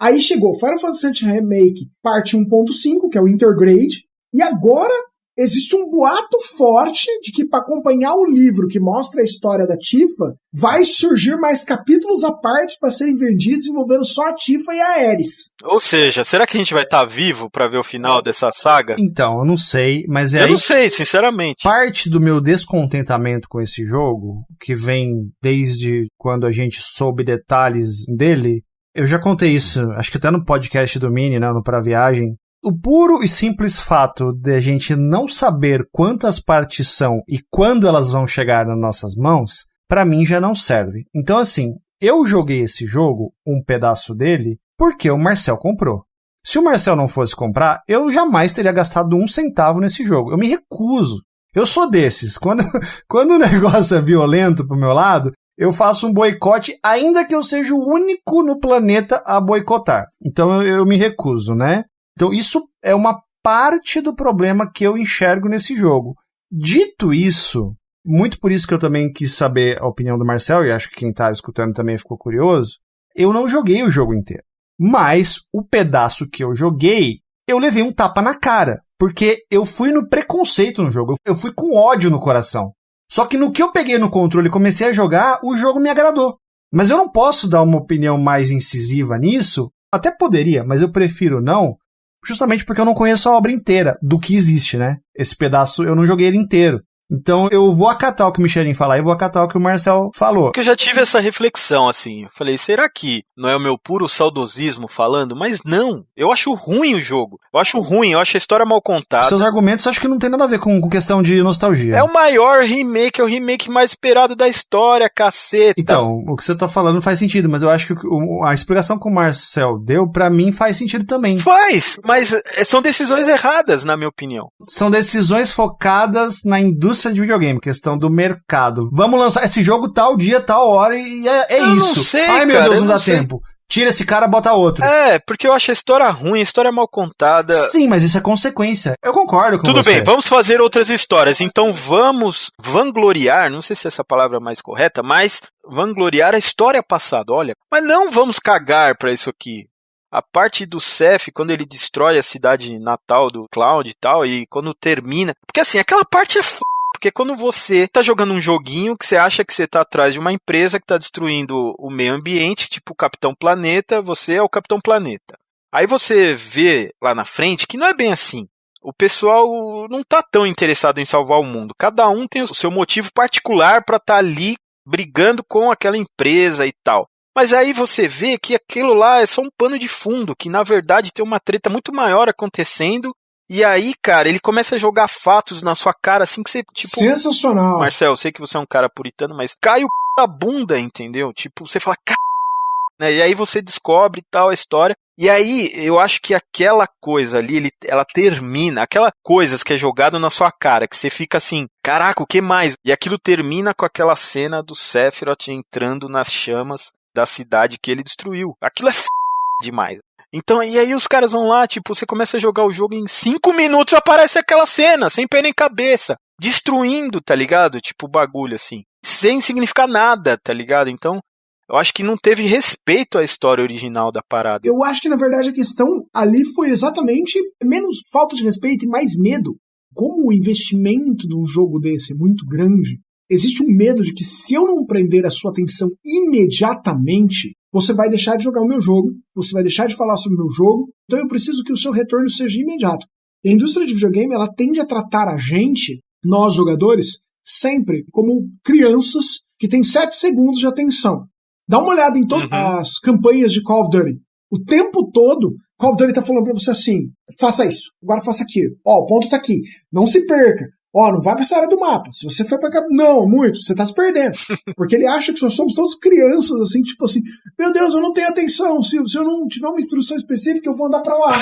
Aí chegou Final Fantasy VII Remake, parte 1.5, que é o Intergrade. E agora existe um boato forte de que para acompanhar o livro que mostra a história da Tifa, vai surgir mais capítulos à parte para serem vendidos envolvendo só a Tifa e a Aeris. Ou seja, será que a gente vai estar vivo para ver o final dessa saga? Então, eu não sei, mas Eu não sei, sinceramente. Parte do meu descontentamento com esse jogo, que vem desde quando a gente soube detalhes dele, eu já contei isso, acho que até no podcast do Mini, né, no Pra Viagem. O puro e simples fato de a gente não saber quantas partes são e quando elas vão chegar nas nossas mãos, pra mim já não serve. Então, assim, eu joguei esse jogo, um pedaço dele, porque o Marcel comprou. Se o Marcel não fosse comprar, eu jamais teria gastado 1 centavo nesse jogo. Eu me recuso. Eu sou desses. Quando o negócio é violento pro meu lado, eu faço um boicote, ainda que eu seja o único no planeta a boicotar. Então eu me recuso, né? Então isso é uma parte do problema que eu enxergo nesse jogo. Dito isso, muito por isso que eu também quis saber a opinião do Marcel, e acho que quem está escutando também ficou curioso, eu não joguei o jogo inteiro. Mas o pedaço que eu joguei, eu levei um tapa na cara, porque eu fui no preconceito no jogo, eu fui com ódio no coração. Só que no que eu peguei no controle e comecei a jogar, o jogo me agradou. Mas eu não posso dar uma opinião mais incisiva nisso, até poderia, mas eu prefiro não, justamente porque eu não conheço a obra inteira do que existe, né? Esse pedaço eu não joguei ele inteiro. Então eu vou acatar o que o Michelin falar e vou acatar o que o Marcel falou. Porque eu já tive essa reflexão, assim. Eu falei, será que não é o meu puro saudosismo falando? Mas não. Eu acho ruim o jogo. Eu acho a história mal contada. Seus argumentos eu acho que não tem nada a ver com questão de nostalgia. É o maior remake, é o remake mais esperado da história, caceta. Então, o que você tá falando faz sentido, mas eu acho que a explicação que o Marcel deu, pra mim, faz sentido também. Faz, mas são decisões erradas, na minha opinião. São decisões focadas na indústria indústria de videogame, questão do mercado. Vamos lançar esse jogo tal dia, tal hora, e é Eu isso. não sei, Ai, meu cara, Deus, eu não não dá sei. tempo. Tira esse cara, bota outro. Porque eu acho a história ruim, a história mal contada. Sim, mas isso é consequência. Eu concordo com Tudo você. bem, vamos fazer outras histórias. Então vamos vangloriar, não sei se essa palavra é mais correta, mas vangloriar a história passada, olha. Mas não vamos cagar pra isso aqui. A parte do Seth, quando ele destrói a cidade natal do Cloud e tal, e quando termina... Porque assim, aquela parte é porque quando você tá jogando um joguinho que você acha que você tá atrás de uma empresa que tá destruindo o meio ambiente, tipo o Capitão Planeta, você é o Capitão Planeta. Aí você vê lá na frente que não é bem assim. O pessoal não tá tão interessado em salvar o mundo. Cada um tem o seu motivo particular pra estar ali brigando com aquela empresa e tal. Mas aí você vê que aquilo lá é só um pano de fundo, que na verdade tem uma treta muito maior acontecendo. E aí, cara, ele começa a jogar fatos na sua cara, assim que você, tipo... Sensacional. Marcel, eu sei que você é um cara puritano, mas cai o da bunda, entendeu? Tipo, você fala, né? E aí você descobre tal a história. E aí, eu acho que aquela coisa ali, ela termina, aquela coisas que é jogado na sua cara, que você fica assim, caraca, o que mais? E aquilo termina com aquela cena do Sephiroth entrando nas chamas da cidade que ele destruiu. Aquilo é demais. Então, e aí os caras vão lá, tipo, você começa a jogar o jogo em 5 minutos aparece aquela cena, sem pé nem cabeça, destruindo, tá ligado? Tipo, o bagulho, assim, sem significar nada, tá ligado? Então, eu acho que não teve respeito à história original da parada. Eu acho que, na verdade, a questão ali foi exatamente menos falta de respeito e mais medo. Como o investimento de um jogo desse é muito grande, existe um medo de que se eu não prender a sua atenção imediatamente, você vai deixar de jogar o meu jogo, você vai deixar de falar sobre o meu jogo, então eu preciso que o seu retorno seja imediato. E a indústria de videogame, ela tende a tratar a gente, nós jogadores, sempre como crianças que têm 7 segundos de atenção. Dá uma olhada em todas as campanhas de Call of Duty. O tempo todo, Call of Duty tá falando pra você assim, faça isso, agora faça aquilo. Ó, o ponto tá aqui, não se perca. Ó, não vai pra essa área do mapa. Se você for pra cá... Não, muito. Você tá se perdendo. Porque ele acha que nós somos todos crianças, assim, tipo assim... Meu Deus, eu não tenho atenção. Se eu não tiver uma instrução específica, eu vou andar pra lá.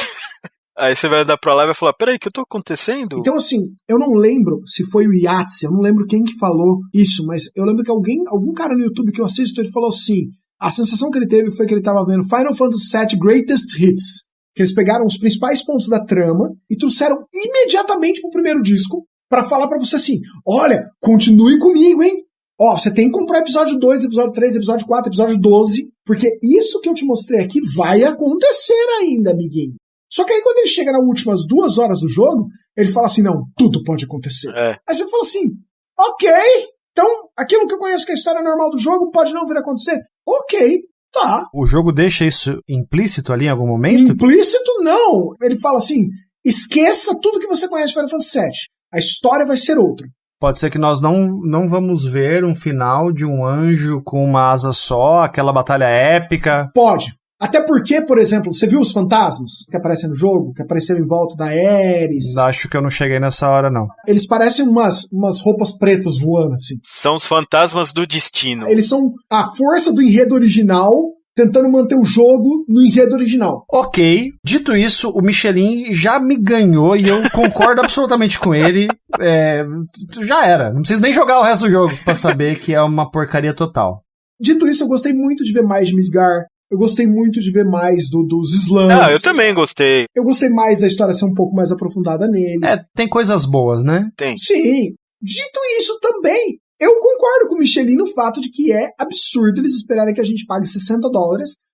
Aí você vai andar pra lá e vai falar, peraí, o que tá acontecendo? Então, assim, eu não lembro se foi o Yahtzee, eu não lembro quem que falou isso, mas eu lembro que algum cara no YouTube que eu assisto, ele falou assim... A sensação que ele teve foi que ele tava vendo Final Fantasy VII Greatest Hits. Que eles pegaram os principais pontos da trama e trouxeram imediatamente pro primeiro disco pra falar pra você assim, olha, continue comigo, hein? Ó, você tem que comprar episódio 2, episódio 3, episódio 4, episódio 12, porque isso que eu te mostrei aqui vai acontecer ainda, amiguinho. Só que aí quando ele chega nas últimas 2 horas do jogo, ele fala assim, não, tudo pode acontecer. Aí você fala assim, ok, então aquilo que eu conheço que é a história normal do jogo pode não vir a acontecer? Ok, tá. O jogo deixa isso implícito ali em algum momento? Implícito não. Ele fala assim, esqueça tudo que você conhece de Final Fantasy VII. A história vai ser outra. Pode ser que nós não vamos ver um final de um anjo com uma asa só, aquela batalha épica. Pode. Até porque, por exemplo, você viu os fantasmas que aparecem no jogo, que apareceram em volta da Ares? Acho que eu não cheguei nessa hora, não. Eles parecem umas roupas pretas voando, assim. São os fantasmas do destino. Eles são a força do enredo original tentando manter o jogo no enredo original. Ok, dito isso, o Michelin já me ganhou e eu concordo absolutamente com ele. Já era, não preciso nem jogar o resto do jogo pra saber que é uma porcaria total. Dito isso, eu gostei muito de ver mais de Midgar. Eu gostei muito de ver mais dos slams. Ah, eu também gostei. Eu gostei mais da história ser um pouco mais aprofundada neles. Tem coisas boas, né? Tem. Sim. Dito isso também, eu concordo com o Michelin no fato de que é absurdo eles esperarem que a gente pague $60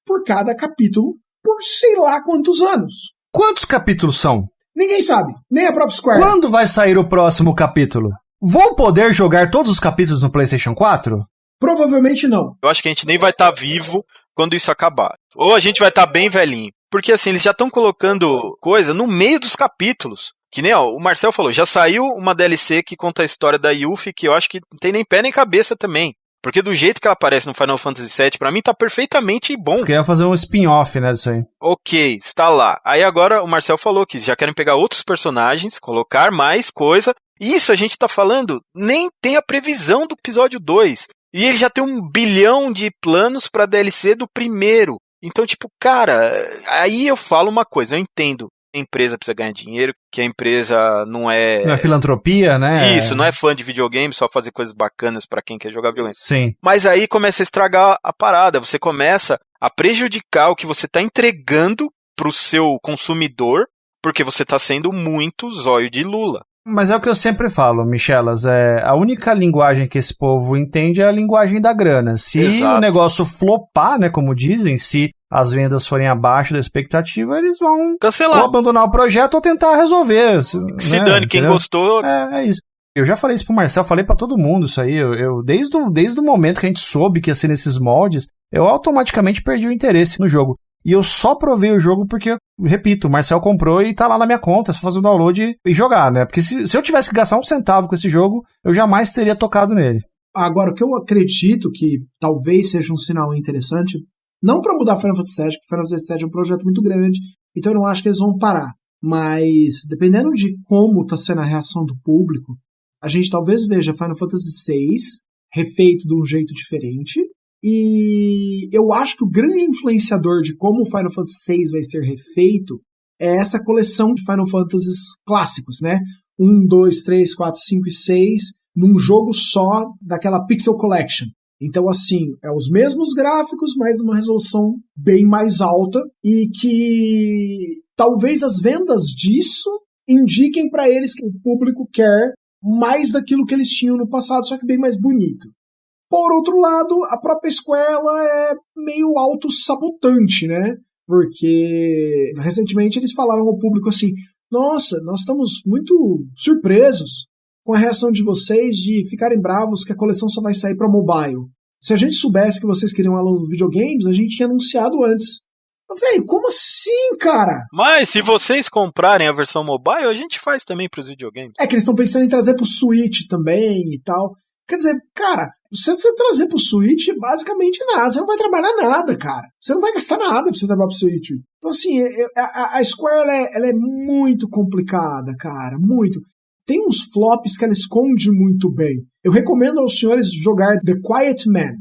por cada capítulo por sei lá quantos anos. Quantos capítulos são? Ninguém sabe, nem a própria Square. Quando vai sair o próximo capítulo? Vou poder jogar todos os capítulos no PlayStation 4? Provavelmente não. Eu acho que a gente nem vai estar vivo quando isso acabar. Ou a gente vai estar bem velhinho. Porque assim, eles já estão colocando coisa no meio dos capítulos. Que nem, o Marcel falou, já saiu uma DLC que conta a história da Yuffie, que eu acho que não tem nem pé nem cabeça também. Porque do jeito que ela aparece no Final Fantasy VII, pra mim tá perfeitamente bom. Você queria fazer um spin-off, né, disso aí. Ok, está lá. Aí agora o Marcel falou que já querem pegar outros personagens, colocar mais coisa. Isso a gente tá falando, nem tem a previsão do episódio 2. E ele já tem 1 bilhão de planos pra DLC do primeiro. Então, tipo, cara, aí eu falo uma coisa, eu entendo. a empresa precisa ganhar dinheiro, que a empresa não é... Não é filantropia, né? Isso, não é fã de videogame, só fazer coisas bacanas pra quem quer jogar videogame. Sim. Mas aí começa a estragar a parada, você começa a prejudicar o que você tá entregando pro seu consumidor, porque você tá sendo muito zóio de Lula. Mas é o que eu sempre falo, Michelas, a única linguagem que esse povo entende é a linguagem da grana. Se Exato. o negócio flopar, né, como dizem, se as vendas forem abaixo da expectativa, eles vão cancelar, ou abandonar o projeto ou tentar resolver. Se né, dane, quem entendeu? gostou... É isso. Eu já falei isso pro Marcel, falei pra todo mundo isso aí. Eu desde o momento que a gente soube que ia ser nesses moldes, eu automaticamente perdi o interesse no jogo. E eu só provei o jogo porque, repito, o Marcel comprou e tá lá na minha conta, é só fazer o download e jogar, né? Porque se eu tivesse que gastar um centavo com esse jogo, eu jamais teria tocado nele. Agora, o que eu acredito que talvez seja um sinal interessante, não para mudar Final Fantasy VII, porque Final Fantasy VII é um projeto muito grande, então eu não acho que eles vão parar. Mas, dependendo de como tá sendo a reação do público, a gente talvez veja Final Fantasy VI refeito de um jeito diferente. E eu acho que o grande influenciador de como o Final Fantasy VI vai ser refeito é essa coleção de Final Fantasies clássicos, né? 1, 2, 3, 4, 5 e 6 num jogo só daquela Pixel Collection. Então, assim, é os mesmos gráficos, mas numa resolução bem mais alta e que talvez as vendas disso indiquem para eles que o público quer mais daquilo que eles tinham no passado, só que bem mais bonito. Por outro lado, a própria Square ela é meio autossabotante, né? Porque recentemente eles falaram ao público assim: nossa, nós estamos muito surpresos com a reação de vocês de ficarem bravos que a coleção só vai sair para mobile. Se a gente soubesse que vocês queriam aluno de videogames, a gente tinha anunciado antes. Véi, como assim, cara? Mas se vocês comprarem a versão mobile, a gente faz também pros videogames. É que eles estão pensando em trazer pro Switch também e tal. Quer dizer, cara, se você trazer pro Switch, basicamente nada. Você não vai trabalhar nada, cara. Você não vai gastar nada pra você trabalhar pro Switch. Então, assim, a Square, ela é muito complicada, cara. Muito. Tem uns flops que ela esconde muito bem. Eu recomendo aos senhores jogar The Quiet Man.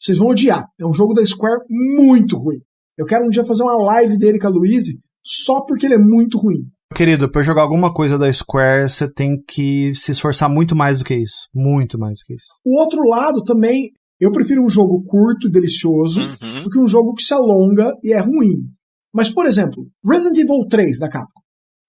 Vocês vão odiar. É um jogo da Square muito ruim. Eu quero um dia fazer uma live dele com a Louise só porque ele é muito ruim. Querido, pra jogar alguma coisa da Square, você tem que se esforçar muito mais do que isso. Muito mais do que isso. O outro lado também, eu prefiro um jogo curto e delicioso do que um jogo que se alonga e é ruim. Mas, por exemplo, Resident Evil 3 da Capcom.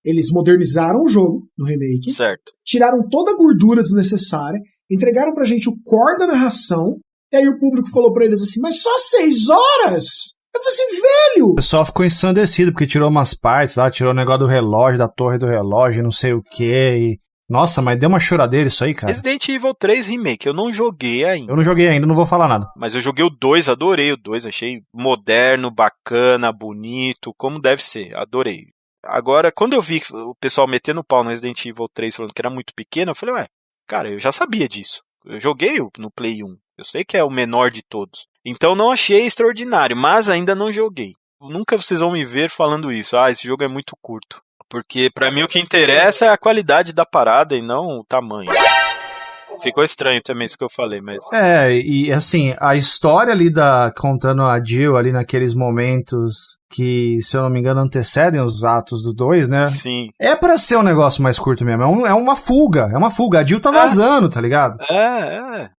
Eles modernizaram o jogo no remake, certo, tiraram toda a gordura desnecessária, entregaram pra gente o core da narração, e aí o público falou pra eles assim, mas só 6 horas? Eu falei assim, velho! O pessoal ficou ensandecido, porque tirou umas partes lá, tirou o negócio do relógio, da torre do relógio, não sei o que. E... Nossa, mas deu uma choradeira isso aí, cara. Resident Evil 3 Remake, eu não joguei ainda. Eu não joguei ainda, não vou falar nada. Mas eu joguei o 2, adorei o 2, achei moderno, bacana, bonito, como deve ser, adorei. Agora, quando eu vi o pessoal metendo o pau no Resident Evil 3 falando que era muito pequeno, eu falei, ué, cara, eu já sabia disso. Eu joguei no Play 1, eu sei que é o menor de todos. Então não achei extraordinário, mas ainda não joguei. Nunca vocês vão me ver falando isso. Ah, esse jogo é muito curto. Porque pra mim o que interessa é a qualidade da parada e não o tamanho. Ficou estranho também isso que eu falei, mas... E assim, a história ali contando a Jill ali naqueles momentos que, se eu não me engano, antecedem os atos do 2, né? Sim. É pra ser um negócio mais curto mesmo, é uma fuga. A Jill tá vazando, tá ligado?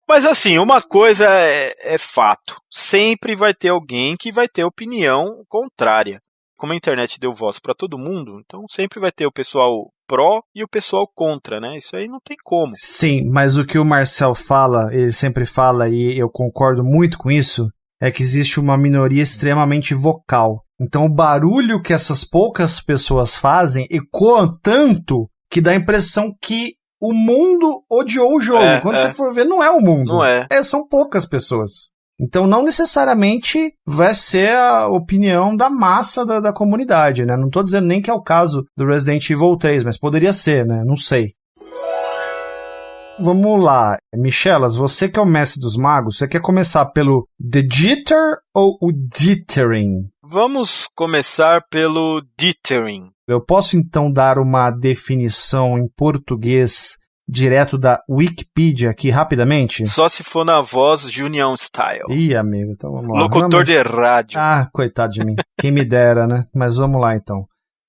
Mas assim, uma coisa é fato. Sempre vai ter alguém que vai ter opinião contrária. Como a internet deu voz pra todo mundo, então sempre vai ter o pessoal pró e o pessoal contra, né? Isso aí não tem como. Sim, mas o que o Marcel fala, ele sempre fala, e eu concordo muito com isso, é que existe uma minoria extremamente vocal. Então o barulho que essas poucas pessoas fazem ecoa tanto que dá a impressão que o mundo odiou o jogo. Quando você for ver, não é o mundo. Não é. São poucas pessoas. Então não necessariamente vai ser a opinião da massa da comunidade, né? Não tô dizendo nem que é o caso do Resident Evil 3, mas poderia ser, né? Não sei. Vamos lá. Michelas, você que é o mestre dos magos, você quer começar pelo The Jitter ou o Dithering? Vamos começar pelo Dithering. Eu posso então dar uma definição em português direto da Wikipedia aqui rapidamente? Só se for na voz Junião Style. Ih, amigo, então vamos lá. Locutor de rádio. Ah, coitado de mim. Quem me dera, né? Mas vamos lá então.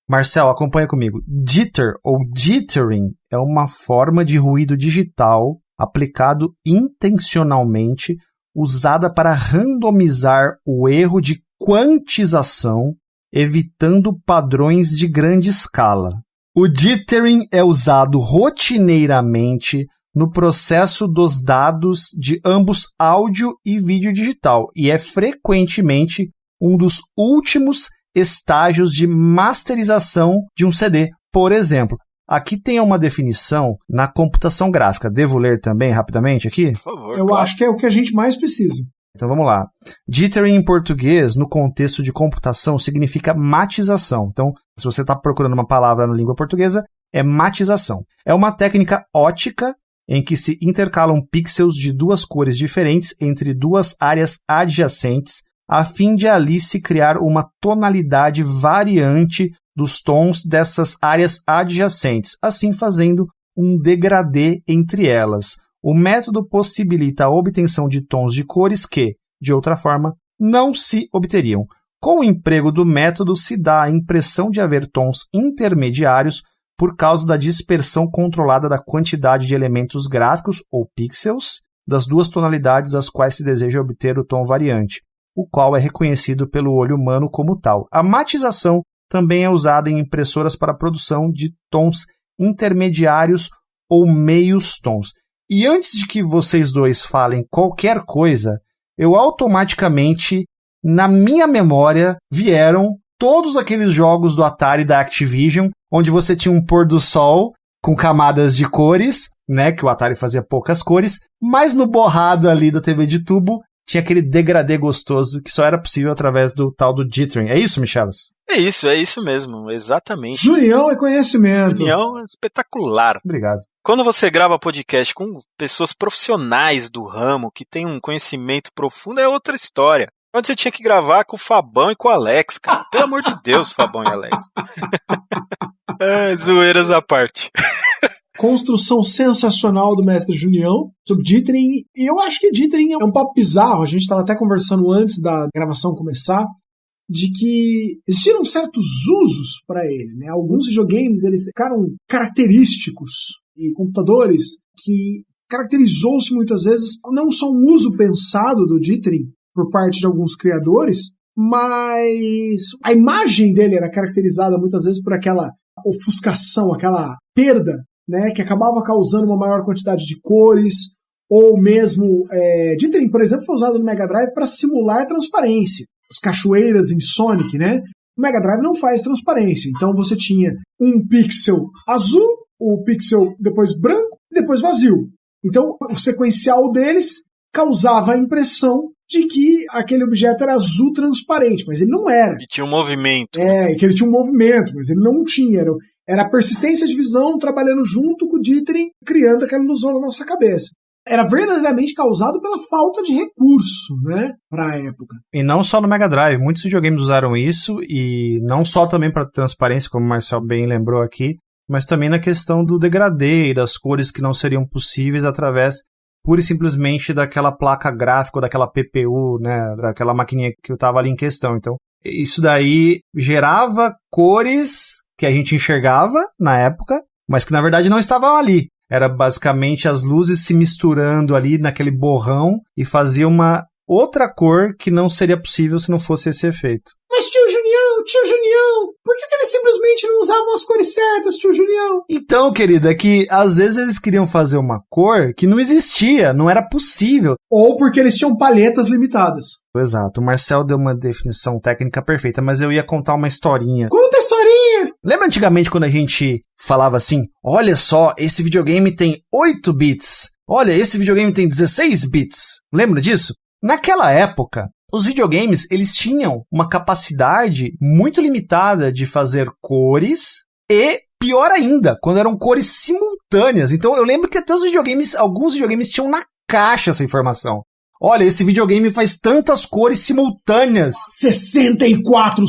Marcel, acompanha comigo. Jitter ou jittering é uma forma de ruído digital aplicado intencionalmente, usada para randomizar o erro de quantização, evitando padrões de grande escala. O jittering é usado rotineiramente no processo dos dados de ambos áudio e vídeo digital e é frequentemente um dos últimos estágios de masterização de um CD. Por exemplo, aqui tem uma definição na computação gráfica. Devo ler também rapidamente aqui? Por favor. Eu acho que é o que a gente mais precisa. Então vamos lá. Jittering em português, no contexto de computação, significa matização. Então, se você está procurando uma palavra na língua portuguesa, é matização. É uma técnica ótica em que se intercalam pixels de duas cores diferentes entre duas áreas adjacentes, a fim de ali se criar uma tonalidade variante dos tons dessas áreas adjacentes, assim fazendo um degradê entre elas. O método possibilita a obtenção de tons de cores que, de outra forma, não se obteriam. Com o emprego do método, se dá a impressão de haver tons intermediários por causa da dispersão controlada da quantidade de elementos gráficos, ou pixels, das duas tonalidades às quais se deseja obter o tom variante, o qual é reconhecido pelo olho humano como tal. A matização também é usada em impressoras para a produção de tons intermediários ou meios tons. E antes de que vocês dois falem qualquer coisa, eu automaticamente, na minha memória, vieram todos aqueles jogos do Atari e da Activision, onde você tinha um pôr do sol com camadas de cores, né, que o Atari fazia poucas cores, mas no borrado ali da TV de tubo tinha aquele degradê gostoso que só era possível através do tal do jittering. É isso, Michelas? É isso mesmo, exatamente. Junião é conhecimento. Junião é espetacular. Obrigado. Quando você grava podcast com pessoas profissionais do ramo, que tem um conhecimento profundo, é outra história. Onde você tinha que gravar com o Fabão e com o Alex, cara. Pelo amor de Deus, Fabão e Alex. Zoeiras à parte. Construção sensacional do mestre Junião sobre jittering. E eu acho que jittering é um papo bizarro. A gente estava até conversando antes da gravação começar, de que existiram certos usos para ele, né? Alguns videogames eles ficaram característicos e computadores que caracterizou-se muitas vezes não só um uso pensado do jittering por parte de alguns criadores, mas a imagem dele era caracterizada muitas vezes por aquela ofuscação, aquela perda, né, que acabava causando uma maior quantidade de cores, ou mesmo jittering, por exemplo, foi usado no Mega Drive para simular transparência. As cachoeiras em Sonic, né? O Mega Drive não faz transparência, então você tinha um pixel azul, o pixel depois branco e depois vazio. Então o sequencial deles causava a impressão de que aquele objeto era azul transparente, mas ele não era. E tinha um movimento. E que ele tinha um movimento, mas ele não tinha. Era a persistência de visão trabalhando junto com o jittering, criando aquela ilusão na nossa cabeça. Era verdadeiramente causado pela falta de recurso, né, para a época. E não só no Mega Drive, muitos videogames usaram isso, e não só também para transparência, como o Marcel bem lembrou aqui, mas também na questão do degradê e das cores que não seriam possíveis através pura e simplesmente daquela placa gráfica, ou daquela PPU, né, daquela maquininha que estava ali em questão. Então, isso daí gerava cores que a gente enxergava na época, mas que na verdade não estavam ali. Era basicamente as luzes se misturando ali naquele borrão e fazia uma outra cor que não seria possível se não fosse esse efeito. Mas tio Junião, por que eles simplesmente não usavam as cores certas, tio Junião? Então, querido, é que às vezes eles queriam fazer uma cor que não existia, não era possível. Ou porque eles tinham palhetas limitadas. Exato, o Marcel deu uma definição técnica perfeita, mas eu ia contar uma historinha. Conta a historinha! Lembra antigamente quando a gente falava assim, olha só, esse videogame tem 8 bits, olha, esse videogame tem 16 bits. Lembra disso? Naquela época, os videogames eles tinham uma capacidade muito limitada de fazer cores e, pior ainda, quando eram cores simultâneas. Então eu lembro que até alguns videogames tinham na caixa essa informação. Olha, esse videogame faz tantas cores simultâneas. 64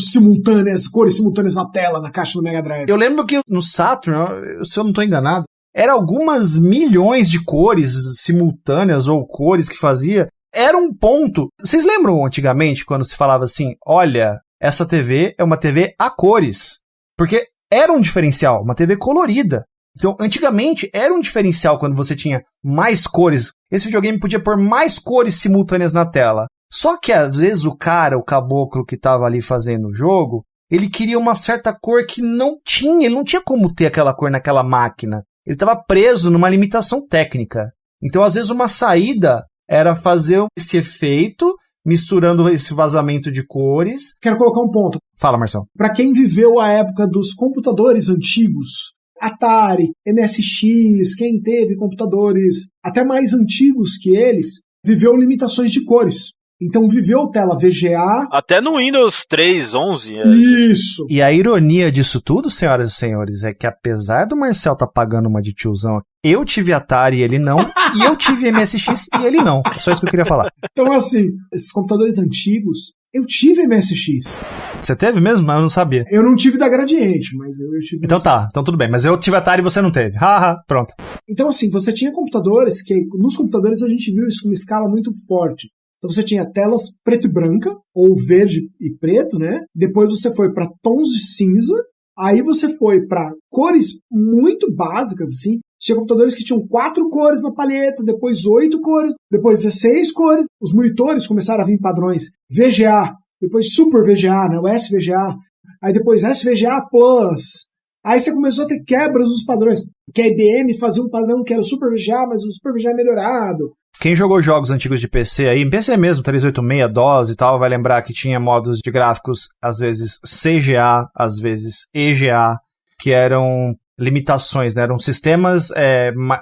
cores simultâneas na tela, na caixa do Mega Drive. Eu lembro que no Saturn, se eu não estou enganado, era algumas milhões de cores simultâneas ou cores que fazia. Era um ponto. Vocês lembram antigamente quando se falava assim, olha, essa TV é uma TV a cores. Porque era um diferencial, uma TV colorida. Então, antigamente, era um diferencial quando você tinha mais cores. Esse videogame podia pôr mais cores simultâneas na tela. Só que, às vezes, o caboclo que estava ali fazendo o jogo, ele queria uma certa cor que não tinha. Ele não tinha como ter aquela cor naquela máquina. Ele estava preso numa limitação técnica. Então, às vezes, uma saída era fazer esse efeito, misturando esse vazamento de cores. Quero colocar um ponto. Fala, Marcelo. Para quem viveu a época dos computadores antigos, Atari, MSX, quem teve computadores até mais antigos que eles, viveu limitações de cores. Então viveu tela VGA. Até no Windows 3.11. Isso. E a ironia disso tudo, senhoras e senhores, é que apesar do Marcel tá pagando uma de tiozão, eu tive Atari e ele não, e eu tive MSX e ele não. É só isso que eu queria falar. Então assim, esses computadores antigos, eu tive MSX. Você teve mesmo? Eu não sabia. Eu não tive da Gradiente, mas eu tive. Então tá, então tudo bem. Mas eu tive Atari e você não teve. Haha, pronto. Então assim, você tinha computadores que, nos computadores a gente viu isso com uma escala muito forte. Então você tinha telas preto e branca, ou verde e preto, né? Depois você foi para tons de cinza. Aí você foi para cores muito básicas, assim. Tinha computadores que tinham 4 cores na paleta, depois 8 cores, depois 16 cores. Os monitores começaram a vir padrões VGA, depois Super VGA, né? O SVGA. Aí depois SVGA Plus. Aí você começou a ter quebras nos padrões. Que a IBM fazia um padrão que era o Super VGA, mas o Super VGA é melhorado. Quem jogou jogos antigos de PC aí, em PC mesmo, 386, DOS e tal, vai lembrar que tinha modos de gráficos, às vezes CGA, às vezes EGA, que eram limitações, né? Eram sistemas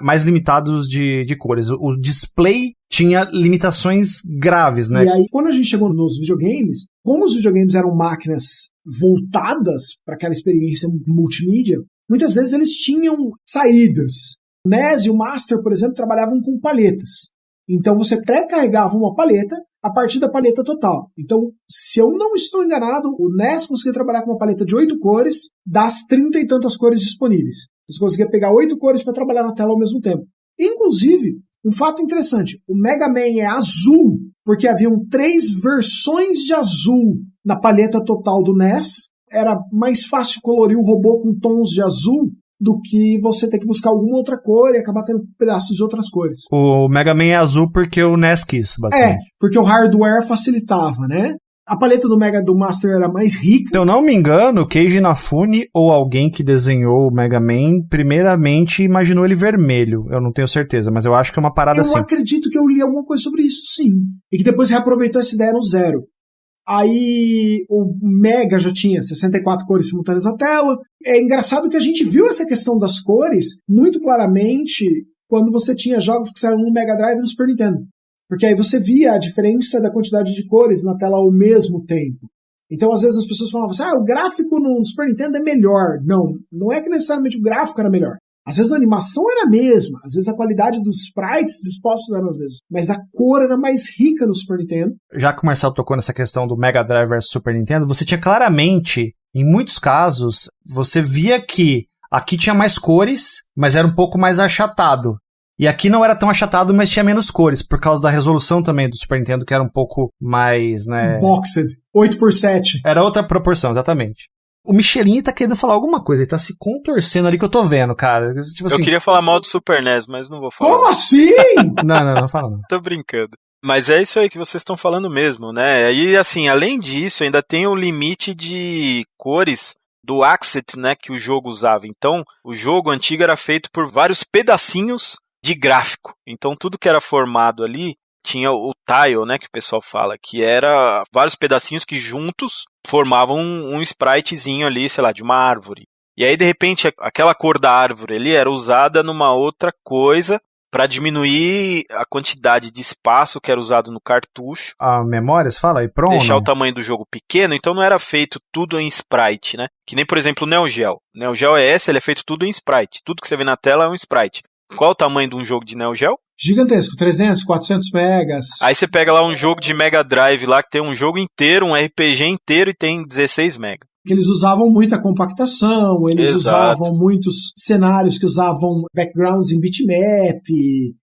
mais limitados de cores. O display tinha limitações graves, né? E aí, quando a gente chegou nos videogames, como os videogames eram máquinas voltadas para aquela experiência multimídia, muitas vezes eles tinham saídas. O NES e o Master, por exemplo, trabalhavam com paletas. Então você pré-carregava uma paleta a partir da paleta total. Então, se eu não estou enganado, o NES conseguia trabalhar com uma paleta de 8 cores das 30 e tantas cores disponíveis. Você conseguia pegar 8 cores para trabalhar na tela ao mesmo tempo. Inclusive, um fato interessante, o Mega Man é azul, porque haviam 3 versões de azul na paleta total do NES. Era mais fácil colorir o robô com tons de azul do que você ter que buscar alguma outra cor e acabar tendo pedaços de outras cores. O Mega Man é azul porque o NES quis, basicamente. Porque o hardware facilitava, né? A paleta do Mega do Master era mais rica. Se eu não me engano, Keiji Inafune ou alguém que desenhou o Mega Man, primeiramente imaginou ele vermelho. Eu não tenho certeza, mas eu acho que é uma parada assim. Eu acredito que eu li alguma coisa sobre isso, sim. E que depois reaproveitou essa ideia no Zero. Aí o Mega já tinha 64 cores simultâneas na tela. É engraçado que a gente viu essa questão das cores muito claramente quando você tinha jogos que saíram no Mega Drive e no Super Nintendo. Porque aí você via a diferença da quantidade de cores na tela ao mesmo tempo. Então às vezes as pessoas falavam assim, o gráfico no Super Nintendo é melhor. Não é que necessariamente o gráfico era melhor. Às vezes a animação era a mesma, às vezes a qualidade dos sprites dispostos eram as mesmas, mas a cor era mais rica no Super Nintendo. Já que o Marcelo tocou nessa questão do Mega Drive versus Super Nintendo, você tinha claramente, em muitos casos, você via que aqui tinha mais cores, mas era um pouco mais achatado. E aqui não era tão achatado, mas tinha menos cores, por causa da resolução também do Super Nintendo, que era um pouco mais, né... Boxed, 8x7. Era outra proporção, exatamente. O Michelin tá querendo falar alguma coisa, ele tá se contorcendo ali que eu tô vendo, cara. Tipo assim, eu queria falar mal do Super NES, mas não vou falar. Como assim? Não fala não. Tô brincando. Mas é isso aí que vocês estão falando mesmo, né? E assim, além disso, ainda tem o limite de cores do asset, né, que o jogo usava. Então, o jogo antigo era feito por vários pedacinhos de gráfico. Então, tudo que era formado ali tinha o tile, né, que o pessoal fala, que era vários pedacinhos que juntos formavam um spritezinho ali, sei lá, de uma árvore. E aí, de repente, aquela cor da árvore ali era usada numa outra coisa para diminuir a quantidade de espaço que era usado no cartucho. A memória, você fala aí, pronto. Deixar o tamanho do jogo pequeno, então não era feito tudo em sprite, né? Que nem, por exemplo, o Neo Geo. O Neo Geo ES, ele é feito tudo em sprite. Tudo que você vê na tela é um sprite. Qual o tamanho de um jogo de Neo Geo? Gigantesco, 300, 400 megas. Aí você pega lá um jogo de Mega Drive lá, que tem um jogo inteiro, um RPG inteiro e tem 16 megas. Eles usavam muita compactação, eles Exato. usavam muitos cenários que usavam backgrounds em bitmap,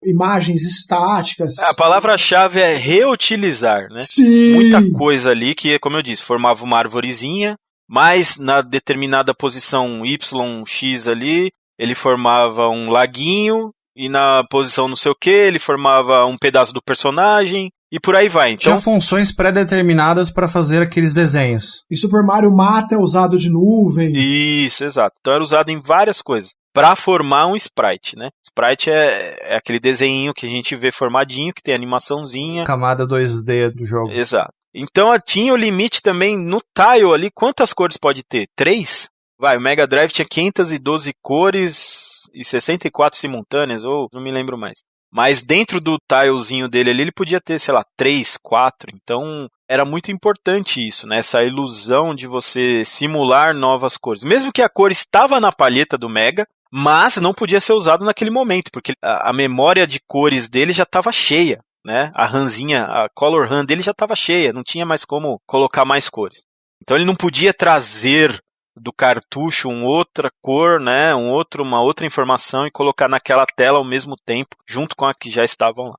imagens estáticas. A palavra-chave é reutilizar, né? Sim! Muita coisa ali que, como eu disse, formava uma arvorezinha, mas na determinada posição Y, X ali, ele formava um laguinho, e na posição não sei o que, ele formava um pedaço do personagem, e por aí vai. Então, tinha funções pré-determinadas para fazer aqueles desenhos. E Super Mario Mata é usado de nuvem. Isso, exato. Então era usado em várias coisas para formar um sprite, né? Sprite é aquele desenho que a gente vê formadinho, que tem animaçãozinha. Camada 2D do jogo. Exato. Então tinha o limite também no tile ali, quantas cores pode ter? 3? Vai, o Mega Drive tinha 512 cores e 64 simultâneas, ou não me lembro mais. Mas dentro do tilezinho dele ali, ele podia ter, sei lá, 3, 4. Então era muito importante isso, né? Essa ilusão de você simular novas cores. Mesmo que a cor estava na palheta do Mega, mas não podia ser usado naquele momento, porque a memória de cores dele já estava cheia, né? A RAMzinha, a Color RAM dele já estava cheia, não tinha mais como colocar mais cores. Então ele não podia trazer do cartucho uma outra cor, né? Uma outra informação e colocar naquela tela ao mesmo tempo, junto com a que já estavam lá.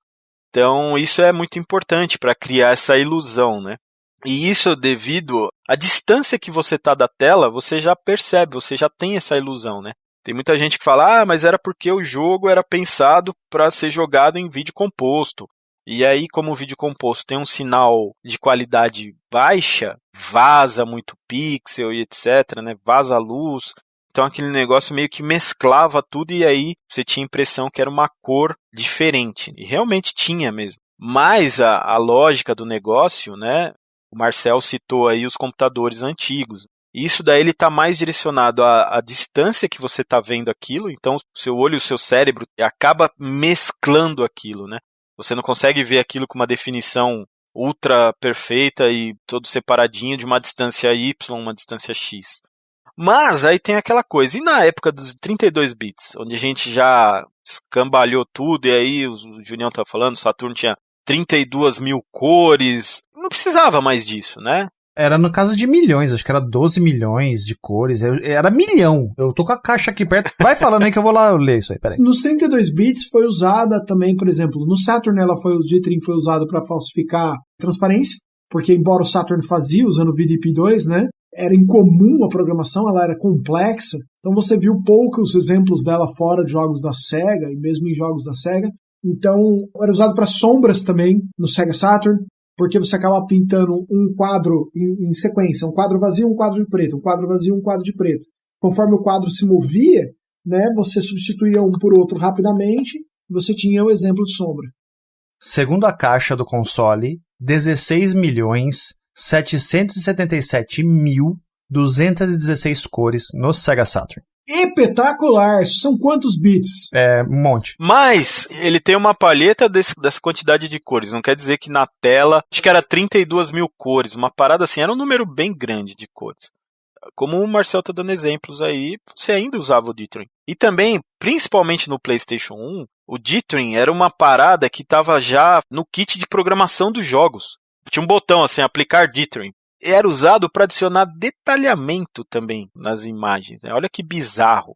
Então isso é muito importante para criar essa ilusão, né? E isso devido à distância que você está da tela, você já percebe, você já tem essa ilusão, né? Tem muita gente que fala, mas era porque o jogo era pensado para ser jogado em vídeo composto. E aí, como o vídeo composto tem um sinal de qualidade baixa, vaza muito pixel e etc, né? Vaza luz. Então aquele negócio meio que mesclava tudo e aí você tinha a impressão que era uma cor diferente. E realmente tinha mesmo. Mas a lógica do negócio, né? O Marcel citou aí os computadores antigos. Isso daí ele está mais direcionado à distância que você está vendo aquilo, então o seu olho e o seu cérebro acaba mesclando aquilo, né? Você não consegue ver aquilo com uma definição ultra perfeita e todo separadinho de uma distância Y, uma distância X. Mas aí tem aquela coisa, e na época dos 32 bits, onde a gente já escambalhou tudo, e aí o Julião estava falando, o Saturno tinha 32 mil cores, não precisava mais disso, né? Era no caso de milhões, acho que era 12 milhões de cores, era milhão. Eu tô com a caixa aqui perto, vai falando aí que eu vou lá ler isso aí, peraí. Nos 32 bits foi usada também, por exemplo, no Saturn o dithering foi usado para falsificar transparência, porque embora o Saturn fazia usando o VDP2, né, era incomum a programação, ela era complexa, então você viu poucos exemplos dela fora de jogos da Sega, e mesmo em jogos da Sega. Então era usado para sombras também no Sega Saturn, porque você acaba pintando um quadro em sequência, um quadro vazio, um quadro de preto, um quadro vazio, um quadro de preto. Conforme o quadro se movia, né, você substituía um por outro rapidamente, e você tinha o exemplo de sombra. Segundo a caixa do console, 16.777.216 cores no Sega Saturn. Espetacular! Isso são quantos bits? É, um monte. Mas ele tem uma palheta dessa quantidade de cores. Não quer dizer que na tela, acho que era 32 mil cores. Uma parada assim, era um número bem grande de cores. Como o Marcel tá dando exemplos aí, você ainda usava o dithering. E também, principalmente no PlayStation 1, o dithering era uma parada que estava já no kit de programação dos jogos. Tinha um botão assim, aplicar dithering. Era usado para adicionar detalhamento também nas imagens, né? Olha que bizarro,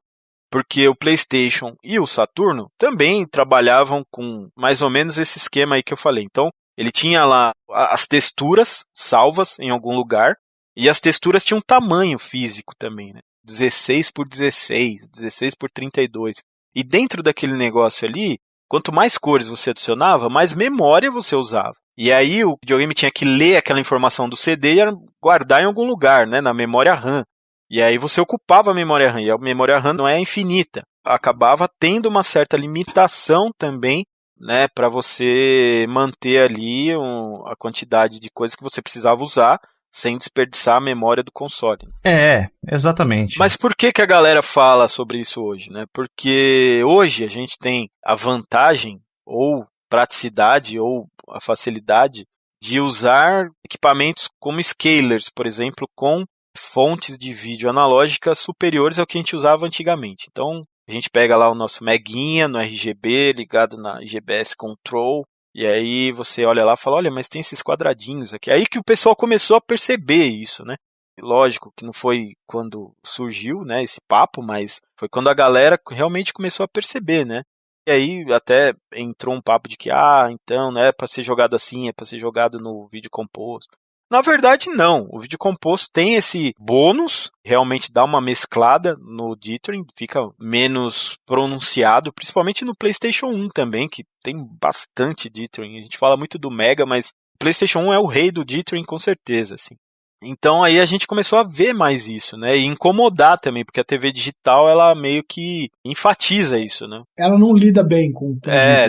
porque o PlayStation e o Saturno também trabalhavam com mais ou menos esse esquema aí que eu falei. Então, ele tinha lá as texturas salvas em algum lugar, e as texturas tinham tamanho físico também, né? 16 por 16, 16 por 32. E dentro daquele negócio ali, quanto mais cores você adicionava, mais memória você usava. E aí o videogame tinha que ler aquela informação do CD e guardar em algum lugar, né, na memória RAM. E aí você ocupava a memória RAM, e a memória RAM não é infinita. Acabava tendo uma certa limitação também, né, para você manter ali a quantidade de coisas que você precisava usar sem desperdiçar a memória do console. É, exatamente. Mas por que a galera fala sobre isso hoje, né? Porque hoje a gente tem a vantagem ou praticidade ou a facilidade de usar equipamentos como scalers, por exemplo, com fontes de vídeo analógicas superiores ao que a gente usava antigamente. Então, a gente pega lá o nosso Meguinha no RGB, ligado na GBS Control, e aí você olha lá e fala, olha, mas tem esses quadradinhos aqui. Aí que o pessoal começou a perceber isso, né? Lógico que não foi quando surgiu, né, esse papo, mas foi quando a galera realmente começou a perceber, né? E aí até entrou um papo de que, então, não é para ser jogado assim, é para ser jogado no vídeo composto. Na verdade, não. O vídeo composto tem esse bônus, realmente dá uma mesclada no dithering, fica menos pronunciado, principalmente no PlayStation 1 também, que tem bastante dithering. A gente fala muito do Mega, mas o PlayStation 1 é o rei do dithering com certeza, assim. Então aí a gente começou a ver mais isso, né? E incomodar também, porque a TV digital, ela meio que enfatiza isso, né? Ela não lida bem com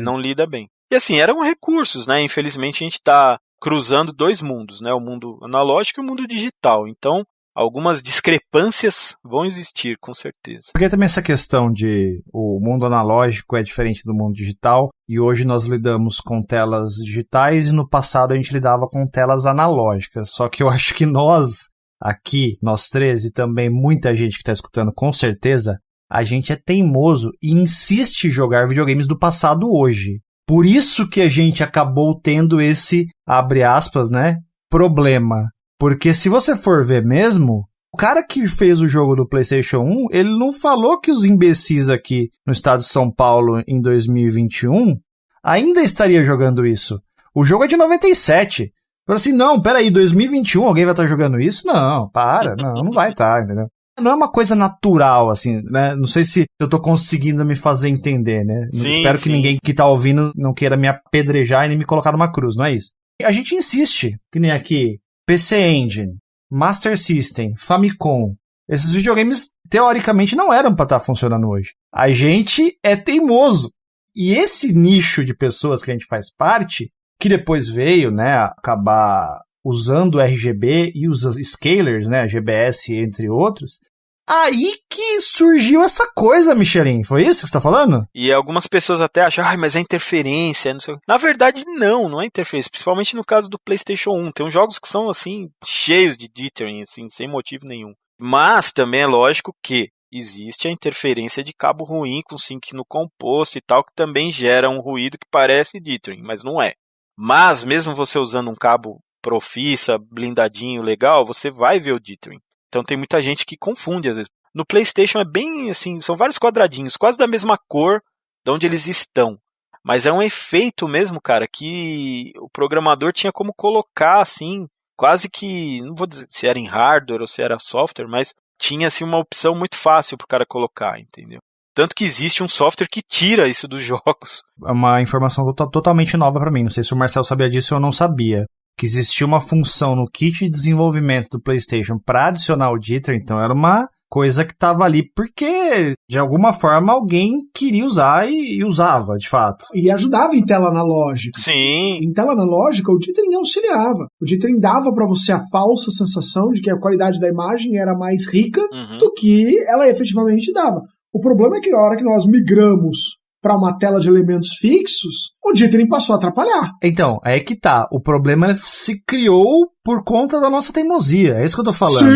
não lida bem. E assim, eram recursos, né? Infelizmente a gente tá cruzando dois mundos, né? O mundo analógico e o mundo digital. Então, algumas discrepâncias vão existir, com certeza. Porque também essa questão de o mundo analógico é diferente do mundo digital, e hoje nós lidamos com telas digitais, e no passado a gente lidava com telas analógicas. Só que eu acho que nós, aqui, nós três, e também muita gente que está escutando, com certeza, a gente é teimoso e insiste em jogar videogames do passado hoje. Por isso que a gente acabou tendo esse, abre aspas, né, problema. Porque se você for ver mesmo, o cara que fez o jogo do PlayStation 1, ele não falou que os imbecis aqui no estado de São Paulo em 2021 ainda estaria jogando isso. O jogo é de 97. Falou assim, não, peraí, 2021 alguém vai estar jogando isso? Não, não vai estar, entendeu? Não é uma coisa natural, assim, né? Não sei se eu tô conseguindo me fazer entender, né? Sim, Espero que ninguém que tá ouvindo não queira me apedrejar e nem me colocar numa cruz, não é isso? A gente insiste, que nem aqui, PC Engine, Master System, Famicom. Esses videogames, teoricamente, não eram pra estar funcionando hoje. A gente é teimoso. E esse nicho de pessoas que a gente faz parte, que depois veio, né, acabar usando o RGB e os scalers, né, GBS entre outros, aí que surgiu essa coisa, Michelin. Foi isso que você tá falando? E algumas pessoas até acham, mas é interferência, não sei. Na verdade, não é interferência, principalmente no caso do PlayStation 1. Tem uns jogos que são, assim, cheios de dithering, assim, sem motivo nenhum. Mas também é lógico que existe a interferência de cabo ruim com sync no composto e tal, que também gera um ruído que parece dithering, mas não é. Mas mesmo você usando um cabo profissa, blindadinho, legal, você vai ver o dithering. Então tem muita gente que confunde às vezes. No PlayStation é bem assim, são vários quadradinhos, quase da mesma cor de onde eles estão. Mas é um efeito mesmo, cara, que o programador tinha como colocar assim, quase que, não vou dizer se era em hardware ou se era software, mas tinha assim uma opção muito fácil pro cara colocar, entendeu? Tanto que existe um software que tira isso dos jogos. É uma informação totalmente nova pra mim. Não sei se o Marcel sabia disso ou eu não sabia. Que existia uma função no kit de desenvolvimento do PlayStation para adicionar o dithering, então era uma coisa que estava ali porque, de alguma forma, alguém queria usar e usava, de fato. E ajudava em tela analógica. Sim. Em tela analógica, o dithering auxiliava. O dithering dava para você a falsa sensação de que a qualidade da imagem era mais rica do que ela efetivamente dava. O problema é que a hora que nós migramos para uma tela de elementos fixos, o dithering passou a atrapalhar. Então, é que tá. O problema se criou por conta da nossa teimosia. É isso que eu tô falando.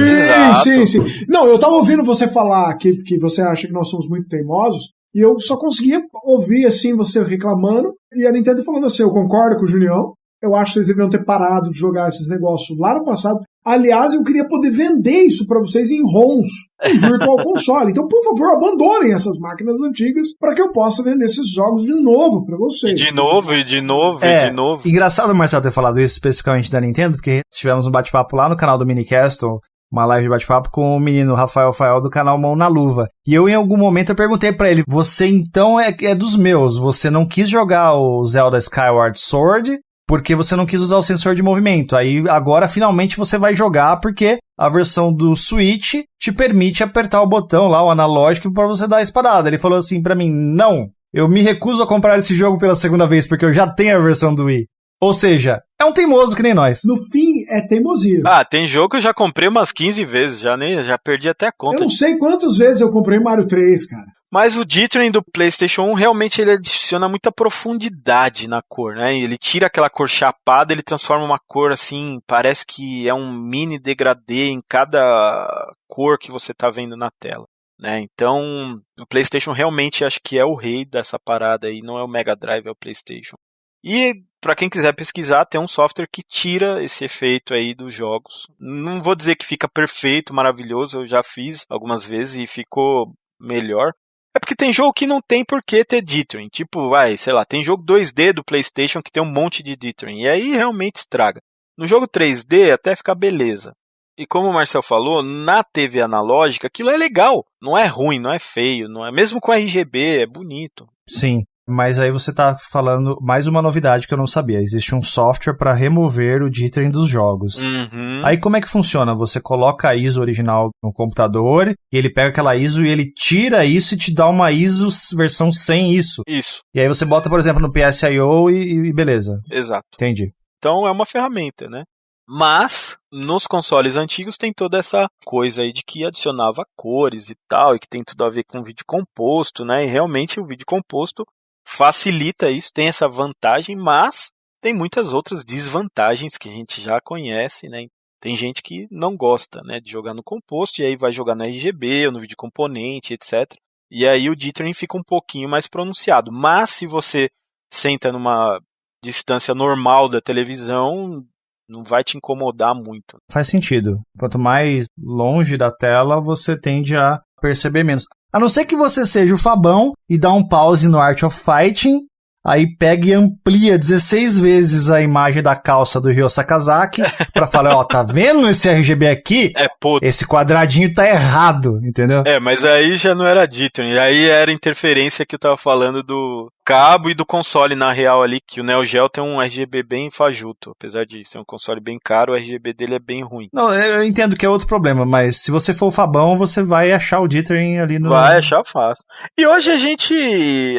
Sim. Não, eu tava ouvindo você falar que você acha que nós somos muito teimosos, e eu só conseguia ouvir, assim, você reclamando, e a Nintendo falando assim, eu concordo com o Junião, eu acho que vocês deviam ter parado de jogar esses negócios lá no passado. Aliás, eu queria poder vender isso para vocês em ROMs, em Virtual Console. Então, por favor, abandonem essas máquinas antigas para que eu possa vender esses jogos de novo para vocês. E de novo. Engraçado o Marcelo ter falado isso especificamente da Nintendo, porque tivemos um bate-papo lá no canal do Minicastle, uma live de bate-papo com o menino Rafael Fael do canal Mão na Luva. E eu, em algum momento, eu perguntei pra ele, você então é dos meus, você não quis jogar o Zelda Skyward Sword porque você não quis usar o sensor de movimento. Aí agora finalmente você vai jogar porque a versão do Switch te permite apertar o botão lá, o analógico, pra você dar a espadada. Ele falou assim pra mim, não, eu me recuso a comprar esse jogo pela segunda vez porque eu já tenho a versão do Wii. Ou seja, é um teimoso que nem nós. No fim, é teimosia. Tem jogo que eu já comprei umas 15 vezes, já perdi até a conta. Eu não sei quantas vezes eu comprei Mario 3, cara. Mas o dithering do PlayStation 1 realmente ele adiciona muita profundidade na cor, né? Ele tira aquela cor chapada, ele transforma uma cor assim, parece que é um mini degradê em cada cor que você tá vendo na tela, né? Então, o PlayStation realmente acho que é o rei dessa parada aí, não é o Mega Drive, é o PlayStation. E para quem quiser pesquisar, tem um software que tira esse efeito aí dos jogos. Não vou dizer que fica perfeito, maravilhoso, eu já fiz algumas vezes e ficou melhor. É porque tem jogo que não tem por que ter dithering. Tipo, sei lá, tem jogo 2D do PlayStation que tem um monte de dithering. E aí realmente estraga. No jogo 3D até fica beleza. E como o Marcel falou, na TV analógica aquilo é legal. Não é ruim, não é feio. Não é... Mesmo com RGB, é bonito. Sim, mas aí você tá falando mais uma novidade que eu não sabia. Existe um software para remover o jittering dos jogos. Uhum. Aí como é que funciona? Você coloca a ISO original no computador e ele pega aquela ISO e ele tira isso e te dá uma ISO versão sem isso. Isso. E aí você bota, por exemplo, no PSIO e beleza. Exato. Entendi. Então é uma ferramenta, né? Mas nos consoles antigos tem toda essa coisa aí de que adicionava cores e tal, e que tem tudo a ver com vídeo composto, né? E realmente o vídeo composto facilita isso, tem essa vantagem, mas tem muitas outras desvantagens que a gente já conhece, né? Tem gente que não gosta, né, de jogar no composto e aí vai jogar no RGB ou no vídeo componente, etc. E aí o jittering fica um pouquinho mais pronunciado. Mas se você senta numa distância normal da televisão, não vai te incomodar muito. Faz sentido. Quanto mais longe da tela, você tende a perceber menos. A não ser que você seja o Fabão e dá um pause no Art of Fighting, aí pega e amplia 16 vezes a imagem da calça do Ryo Sakazaki pra falar, ó, tá vendo esse RGB aqui? Esse quadradinho tá errado, entendeu? Mas aí já não era jittering, aí era interferência que eu tava falando do cabo e do console na real ali, que o Neo Geo tem um RGB bem fajuto, apesar de ser um console bem caro, o RGB dele é bem ruim. Não, eu entendo que é outro problema, mas se você for o Fabão, você vai achar o jittering ali no... Vai achar fácil. E hoje a gente,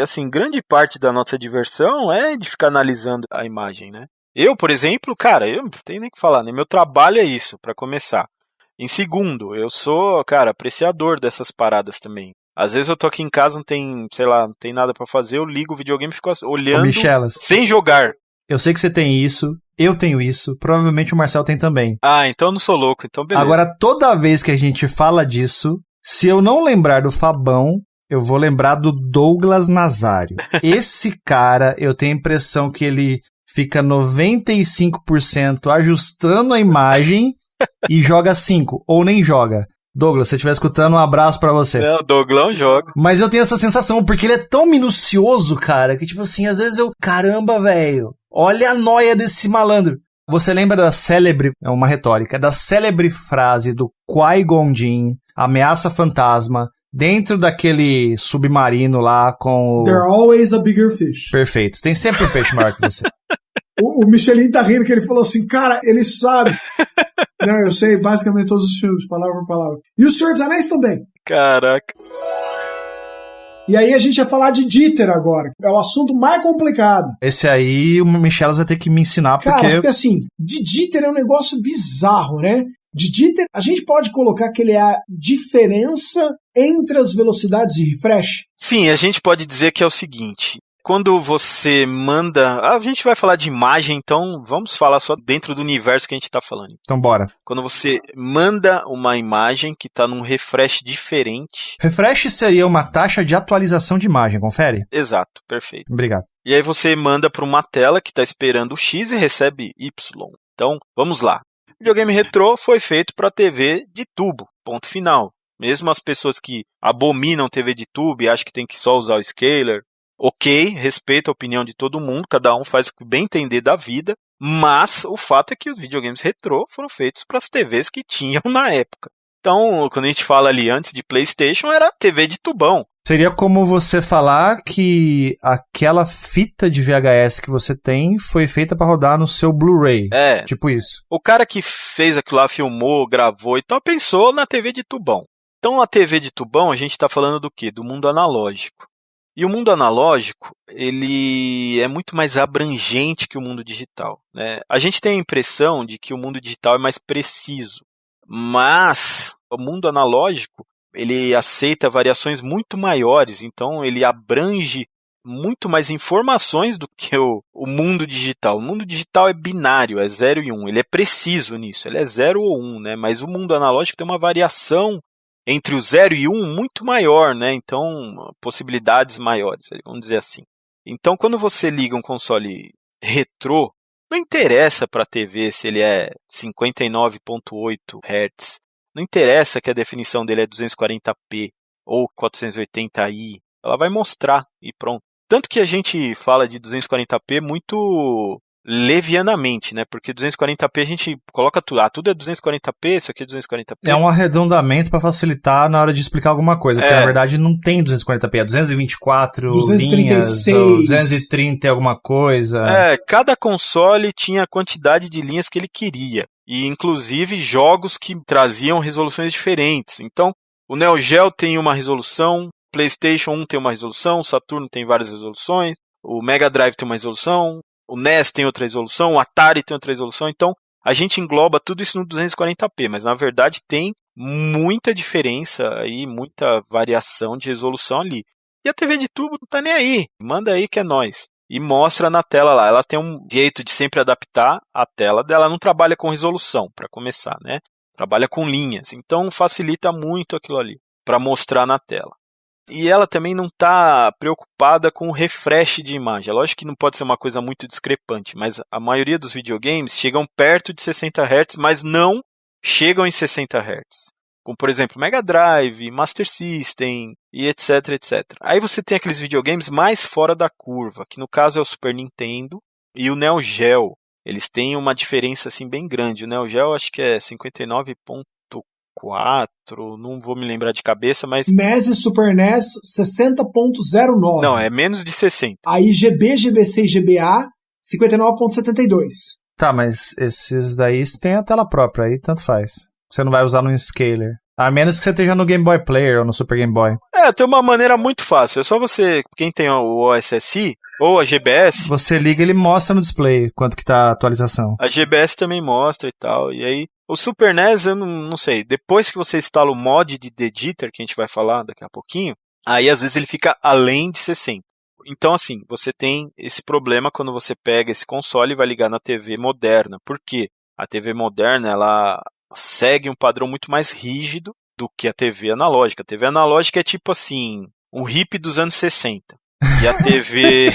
assim, grande parte da nossa diversão é de ficar analisando a imagem, né? Eu, por exemplo, cara, eu não tenho nem o que falar, né? Meu trabalho é isso, pra começar. Em segundo, eu sou, cara, apreciador dessas paradas também. Às vezes eu tô aqui em casa, não tem, sei lá, não tem nada pra fazer, eu ligo o videogame e fico olhando sem jogar. Eu sei que você tem isso, eu tenho isso, provavelmente o Marcel tem também. Ah, então eu não sou louco, então beleza. Agora, toda vez que a gente fala disso, se eu não lembrar do Fabão, eu vou lembrar do Douglas Nazário. Esse cara, eu tenho a impressão que ele fica 95% ajustando a imagem e joga 5%, ou nem joga. Douglas, se você estiver escutando, um abraço pra você. Não, o Douglão joga. Mas eu tenho essa sensação, porque ele é tão minucioso, cara, que tipo assim, às vezes eu... Caramba, velho, olha a noia desse malandro. Você lembra da célebre... É uma retórica. Da célebre frase do Qui-Gon Jinn, Ameaça Fantasma, dentro daquele submarino lá com o... There's always a bigger fish. Perfeito. Tem sempre um peixe maior que você. O Michelin tá rindo que ele falou assim, cara, ele sabe... Não, eu sei basicamente todos os filmes, palavra por palavra. E o Senhor dos Anéis também. Caraca. E aí a gente vai falar de jitter agora. É o assunto mais complicado. Esse aí o Michelas vai ter que me ensinar, porque... Cara, porque assim, de jitter é um negócio bizarro, né? De jitter, a gente pode colocar que ele é a diferença entre as velocidades de refresh? Sim, a gente pode dizer que é o seguinte... Quando você manda... a gente vai falar de imagem, então vamos falar só dentro do universo que a gente está falando. Então bora. Quando você manda uma imagem que está num refresh diferente... Refresh seria uma taxa de atualização de imagem, confere? Exato, perfeito. Obrigado. E aí você manda para uma tela que está esperando X e recebe Y. Então, vamos lá. O videogame retrô foi feito para TV de tubo, ponto final. Mesmo as pessoas que abominam TV de tubo e acham que tem que só usar o scaler... Ok, respeito a opinião de todo mundo, cada um faz o que bem entender da vida, mas o fato é que os videogames retrô foram feitos para as TVs que tinham na época. Então, quando a gente fala ali antes de PlayStation, era TV de tubão. Seria como você falar que aquela fita de VHS que você tem foi feita para rodar no seu Blu-ray. É. Tipo isso. O cara que fez aquilo lá, filmou, gravou e tal, pensou na TV de tubão. Então, a TV de tubão, a gente está falando do quê? Do mundo analógico. E o mundo analógico, ele é muito mais abrangente que o mundo digital, né? A gente tem a impressão de que o mundo digital é mais preciso, mas o mundo analógico, ele aceita variações muito maiores, então ele abrange muito mais informações do que o mundo digital. O mundo digital é binário, é 0 e 1, ele é preciso nisso, ele é 0 ou 1, né? Mas o mundo analógico tem uma variação entre o 0 e 1 muito maior, né? Então, possibilidades maiores, vamos dizer assim. Então, quando você liga um console retrô, não interessa para a TV se ele é 59.8 Hz, não interessa que a definição dele é 240p ou 480i, ela vai mostrar e pronto. Tanto que a gente fala de 240p muito levianamente, né? Porque 240p a gente coloca tudo. Tudo é 240p, isso aqui é 240p. É um arredondamento para facilitar na hora de explicar alguma coisa, porque na verdade não tem 240p, é 224 linhas, ou 230 alguma coisa. Cada console tinha a quantidade de linhas que ele queria. E inclusive jogos que traziam resoluções diferentes. Então, o Neo Geo tem uma resolução, o PlayStation 1 tem uma resolução, o Saturno tem várias resoluções, o Mega Drive tem uma resolução, o NES tem outra resolução, o Atari tem outra resolução. Então, a gente engloba tudo isso no 240p, mas na verdade tem muita diferença aí, muita variação de resolução ali. E a TV de tubo não tá nem aí, manda aí que é nóis. E mostra na tela lá, ela tem um jeito de sempre adaptar a tela dela, não trabalha com resolução, para começar, né? Trabalha com linhas, então facilita muito aquilo ali, para mostrar na tela. E ela também não está preocupada com o refresh de imagem. É lógico que não pode ser uma coisa muito discrepante, mas a maioria dos videogames chegam perto de 60 Hz, mas não chegam em 60 Hz. Como, por exemplo, Mega Drive, Master System e etc, etc. Aí você tem aqueles videogames mais fora da curva, que no caso é o Super Nintendo e o Neo Geo. Eles têm uma diferença assim bem grande. O Neo Geo acho que é 59.4, não vou me lembrar de cabeça, mas... NES e Super NES 60.09. Não, é menos de 60. Aí GB, GBC e GBA 59.72. Tá, mas esses daí tem a tela própria, aí tanto faz. Você não vai usar no scaler. A menos que você esteja no Game Boy Player ou no Super Game Boy. Tem uma maneira muito fácil. É só você, quem tem o OSSI ou a GBS... Você liga e ele mostra no display quanto que tá a atualização. A GBS também mostra e tal. E aí, o Super NES, eu não sei. Depois que você instala o mod de The Editor, que a gente vai falar daqui a pouquinho, aí às vezes ele fica além de 60. Então, assim, você tem esse problema quando você pega esse console e vai ligar na TV moderna. Por quê? A TV moderna, ela segue um padrão muito mais rígido do que a TV analógica. A TV analógica é tipo assim, um hippie dos anos 60. E a TV...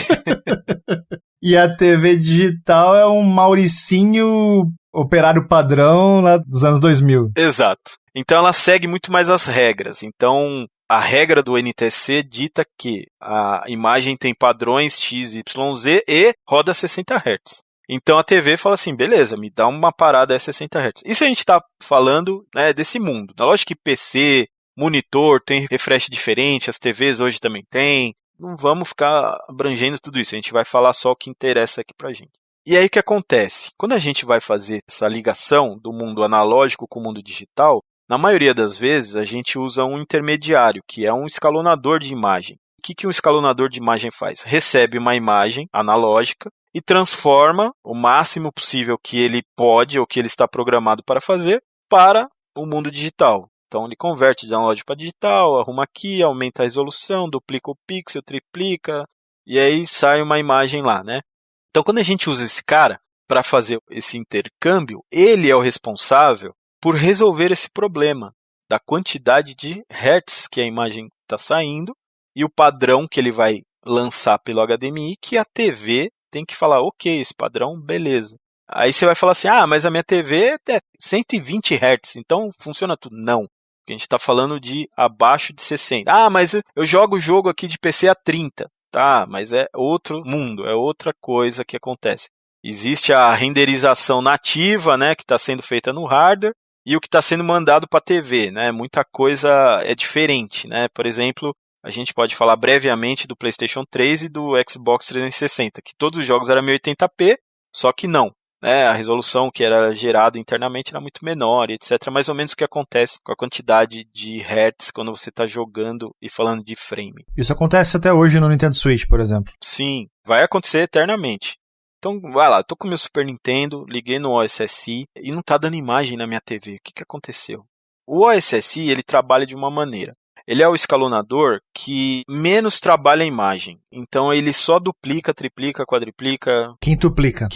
E a TV digital é um Mauricinho operário padrão lá dos anos 2000. Exato. Então ela segue muito mais as regras. Então a regra do NTSC dita que a imagem tem padrões X, Y, Z e roda 60 Hz. Então a TV fala assim, beleza, me dá uma parada a 60 Hz. Isso a gente está falando, né, desse mundo. Lógico que PC, monitor, tem refresh diferente, as TVs hoje também tem. Não vamos ficar abrangendo tudo isso, a gente vai falar só o que interessa aqui pra gente. E aí o que acontece? Quando a gente vai fazer essa ligação do mundo analógico com o mundo digital, na maioria das vezes a gente usa um intermediário, que é um escalonador de imagem. O que um escalonador de imagem faz? Recebe uma imagem analógica e transforma o máximo possível que ele pode ou que ele está programado para fazer para o mundo digital. Então ele converte de analógico para digital, arruma aqui, aumenta a resolução, duplica o pixel, triplica, e aí sai uma imagem lá, né? Então quando a gente usa esse cara para fazer esse intercâmbio, ele é o responsável por resolver esse problema da quantidade de hertz que a imagem está saindo e o padrão que ele vai lançar pelo HDMI, que a TV tem que falar, ok, esse padrão, beleza. Aí você vai falar assim, mas a minha TV é 120 Hz, então funciona tudo. Não, porque a gente está falando de abaixo de 60. Mas eu jogo o jogo aqui de PC a 30. Tá, mas é outro mundo, é outra coisa que acontece. Existe a renderização nativa, né, que está sendo feita no hardware, e o que está sendo mandado para a TV, né? Muita coisa é diferente, né? Por exemplo, a gente pode falar brevemente do PlayStation 3 e do Xbox 360, que todos os jogos eram 1080p, só que não. A resolução que era gerada internamente era muito menor, etc. Mais ou menos o que acontece com a quantidade de hertz quando você está jogando e falando de frame. Isso acontece até hoje no Nintendo Switch, por exemplo. Sim, vai acontecer eternamente. Então, vai lá, eu tô com o meu Super Nintendo, liguei no OSSI e não tá dando imagem na minha TV. O que aconteceu? O OSSI, ele trabalha de uma maneira. Ele é o escalonador que menos trabalha a imagem. Então, ele só duplica, triplica, quadriplica... Quintuplica.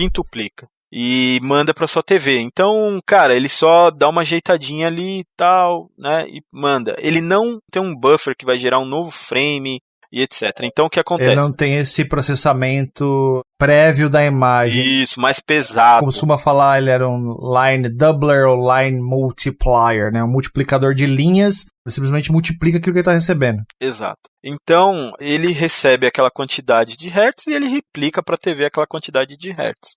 E manda para sua TV. Então, cara, ele só dá uma ajeitadinha ali e tal, né? E manda. Ele não tem um buffer que vai gerar um novo frame e etc. Então, o que acontece? Ele não tem esse processamento prévio da imagem. Isso, mais pesado. Como costuma falar, ele era um line doubler ou line multiplier, né? Um multiplicador de linhas. Ele simplesmente multiplica aquilo que ele está recebendo. Exato. Então, ele recebe aquela quantidade de hertz e ele replica para a TV aquela quantidade de hertz.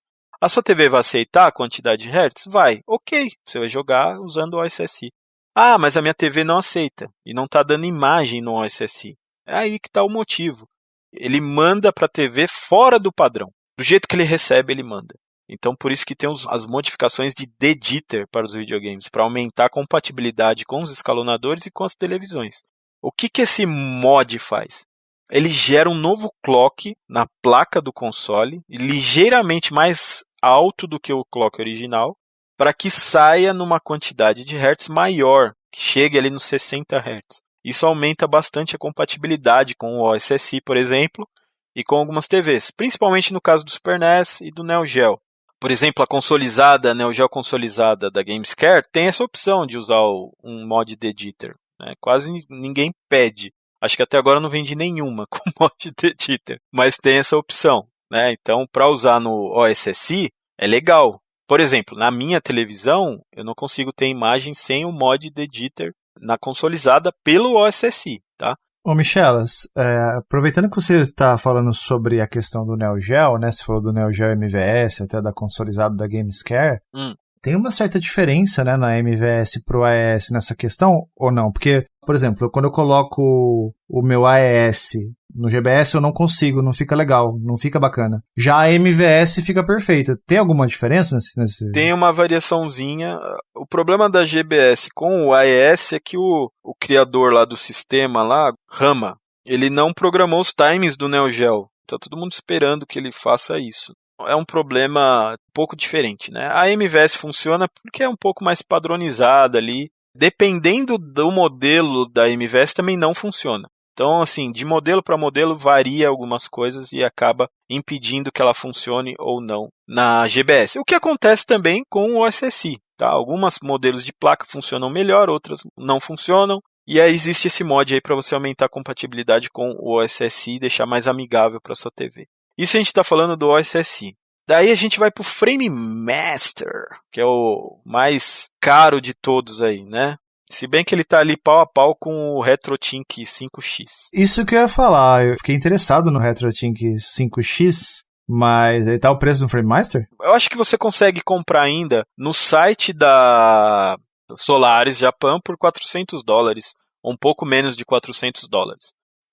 A sua TV vai aceitar a quantidade de hertz? Vai. Ok, você vai jogar usando o OSSI. Ah, mas a minha TV não aceita e não está dando imagem no OSSI. É aí que está o motivo. Ele manda para a TV fora do padrão. Do jeito que ele recebe, ele manda. Então, por isso que tem as modificações de de-jitter para os videogames, para aumentar a compatibilidade com os escalonadores e com as televisões. O que esse mod faz? Ele gera um novo clock na placa do console, ligeiramente mais alto do que o clock original, para que saia numa quantidade de hertz maior, que chegue ali nos 60 hertz. Isso aumenta bastante a compatibilidade com o OSSI, por exemplo, e com algumas TVs, principalmente no caso do Super NES e do Neo Geo. Por exemplo, a consolizada, Neo Geo consolizada da Gamescare tem essa opção de usar um mod de-jitter. Né? Quase ninguém pede. Acho que até agora não vendi nenhuma com mod de-jitter, mas tem essa opção. Né? Então, para usar no OSSI, é legal. Por exemplo, na minha televisão, eu não consigo ter imagem sem o mod de-jitter na consolizada pelo OSSI. Tá? Ô, Michelas, aproveitando que você está falando sobre a questão do Neo Geo, né? Você falou do Neo Geo MVS, até da consolidada da Gamescare. Tem uma certa diferença, né, na MVS pro AES nessa questão, ou não? Porque, por exemplo, quando eu coloco o meu AES no GBS, eu não consigo, não fica legal, não fica bacana. Já a MVS fica perfeita. Tem alguma diferença nesse... Tem uma variaçãozinha. O problema da GBS com o AES é que o criador lá do sistema, lá, Rama, ele não programou os times do Neo Geo. Tá todo mundo esperando que ele faça isso. É um problema um pouco diferente, né? A MVS funciona porque é um pouco mais padronizada ali. Dependendo do modelo da MVS também não funciona. Então, assim, de modelo para modelo varia algumas coisas e acaba impedindo que ela funcione ou não na GBS. O que acontece também com o OSSI, tá? Alguns modelos de placa funcionam melhor, outras não funcionam. E aí existe esse mod aí para você aumentar a compatibilidade com o OSSI e deixar mais amigável para sua TV. Isso a gente está falando do OSSI. Daí a gente vai para o Frame Master, que é o mais caro de todos aí, né? Se bem que ele tá ali pau a pau com o RetroTink 5X. Isso que eu ia falar, eu fiquei interessado no RetroTink 5X, mas aí tá o preço do Frame Master? Eu acho que você consegue comprar ainda no site da Solaris Japan por $400, ou um pouco menos de $400.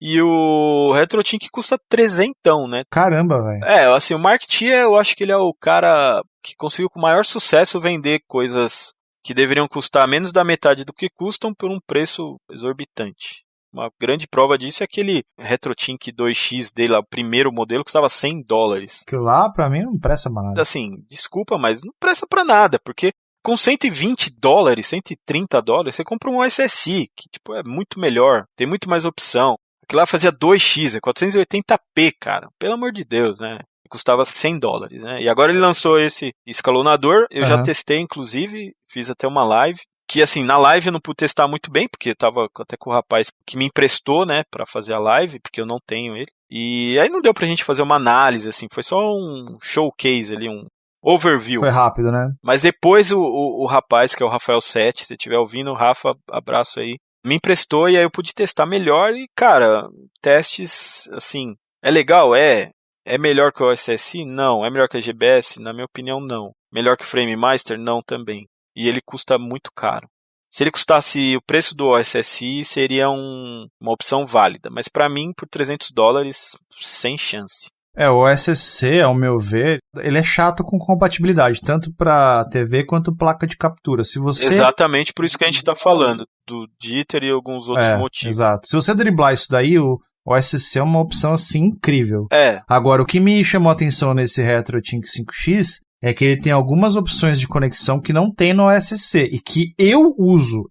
E o RetroTink custa $300, né? Caramba, velho. Assim, o Mark T, eu acho que ele é o cara que conseguiu com maior sucesso vender coisas que deveriam custar menos da metade do que custam por um preço exorbitante. Uma grande prova disso é aquele RetroTink 2X dele, lá, o primeiro modelo, custava $100. Aquilo lá, pra mim, não presta pra nada. Assim, desculpa, mas não presta pra nada, porque com $120, $130, você compra um OSSI, que tipo, é muito melhor, tem muito mais opção. Aquilo lá fazia 2X, é 480p, cara. Pelo amor de Deus, né? Custava $100, né? E agora ele lançou esse escalonador. Eu já testei, inclusive, fiz até uma live. Que, assim, na live eu não pude testar muito bem, porque eu tava até com o rapaz que me emprestou, né, pra fazer a live, porque eu não tenho ele. E aí não deu pra gente fazer uma análise, assim, foi só um showcase ali, um overview. Foi rápido, né? Mas depois o rapaz, que é o Rafael Sete, se estiver ouvindo, Rafa, abraço aí, me emprestou e aí eu pude testar melhor e, cara, testes, assim, é legal? É melhor que o OSSI? Não. É melhor que a GBS? Na minha opinião, não. Melhor que o Frame Master? Não, também. E ele custa muito caro. Se ele custasse o preço do OSSI, seria uma opção válida. Mas para mim, por $300, sem chance. O OSSC, ao meu ver, ele é chato com compatibilidade, tanto para TV quanto placa de captura. Se você... Exatamente por isso que a gente está falando, do jitter e alguns outros motivos. Exato. Se você driblar isso daí, o OSSC é uma opção, assim, incrível. É. Agora, o que me chamou a atenção nesse RetroTink 5X é que ele tem algumas opções de conexão que não tem no OSSC e que eu uso,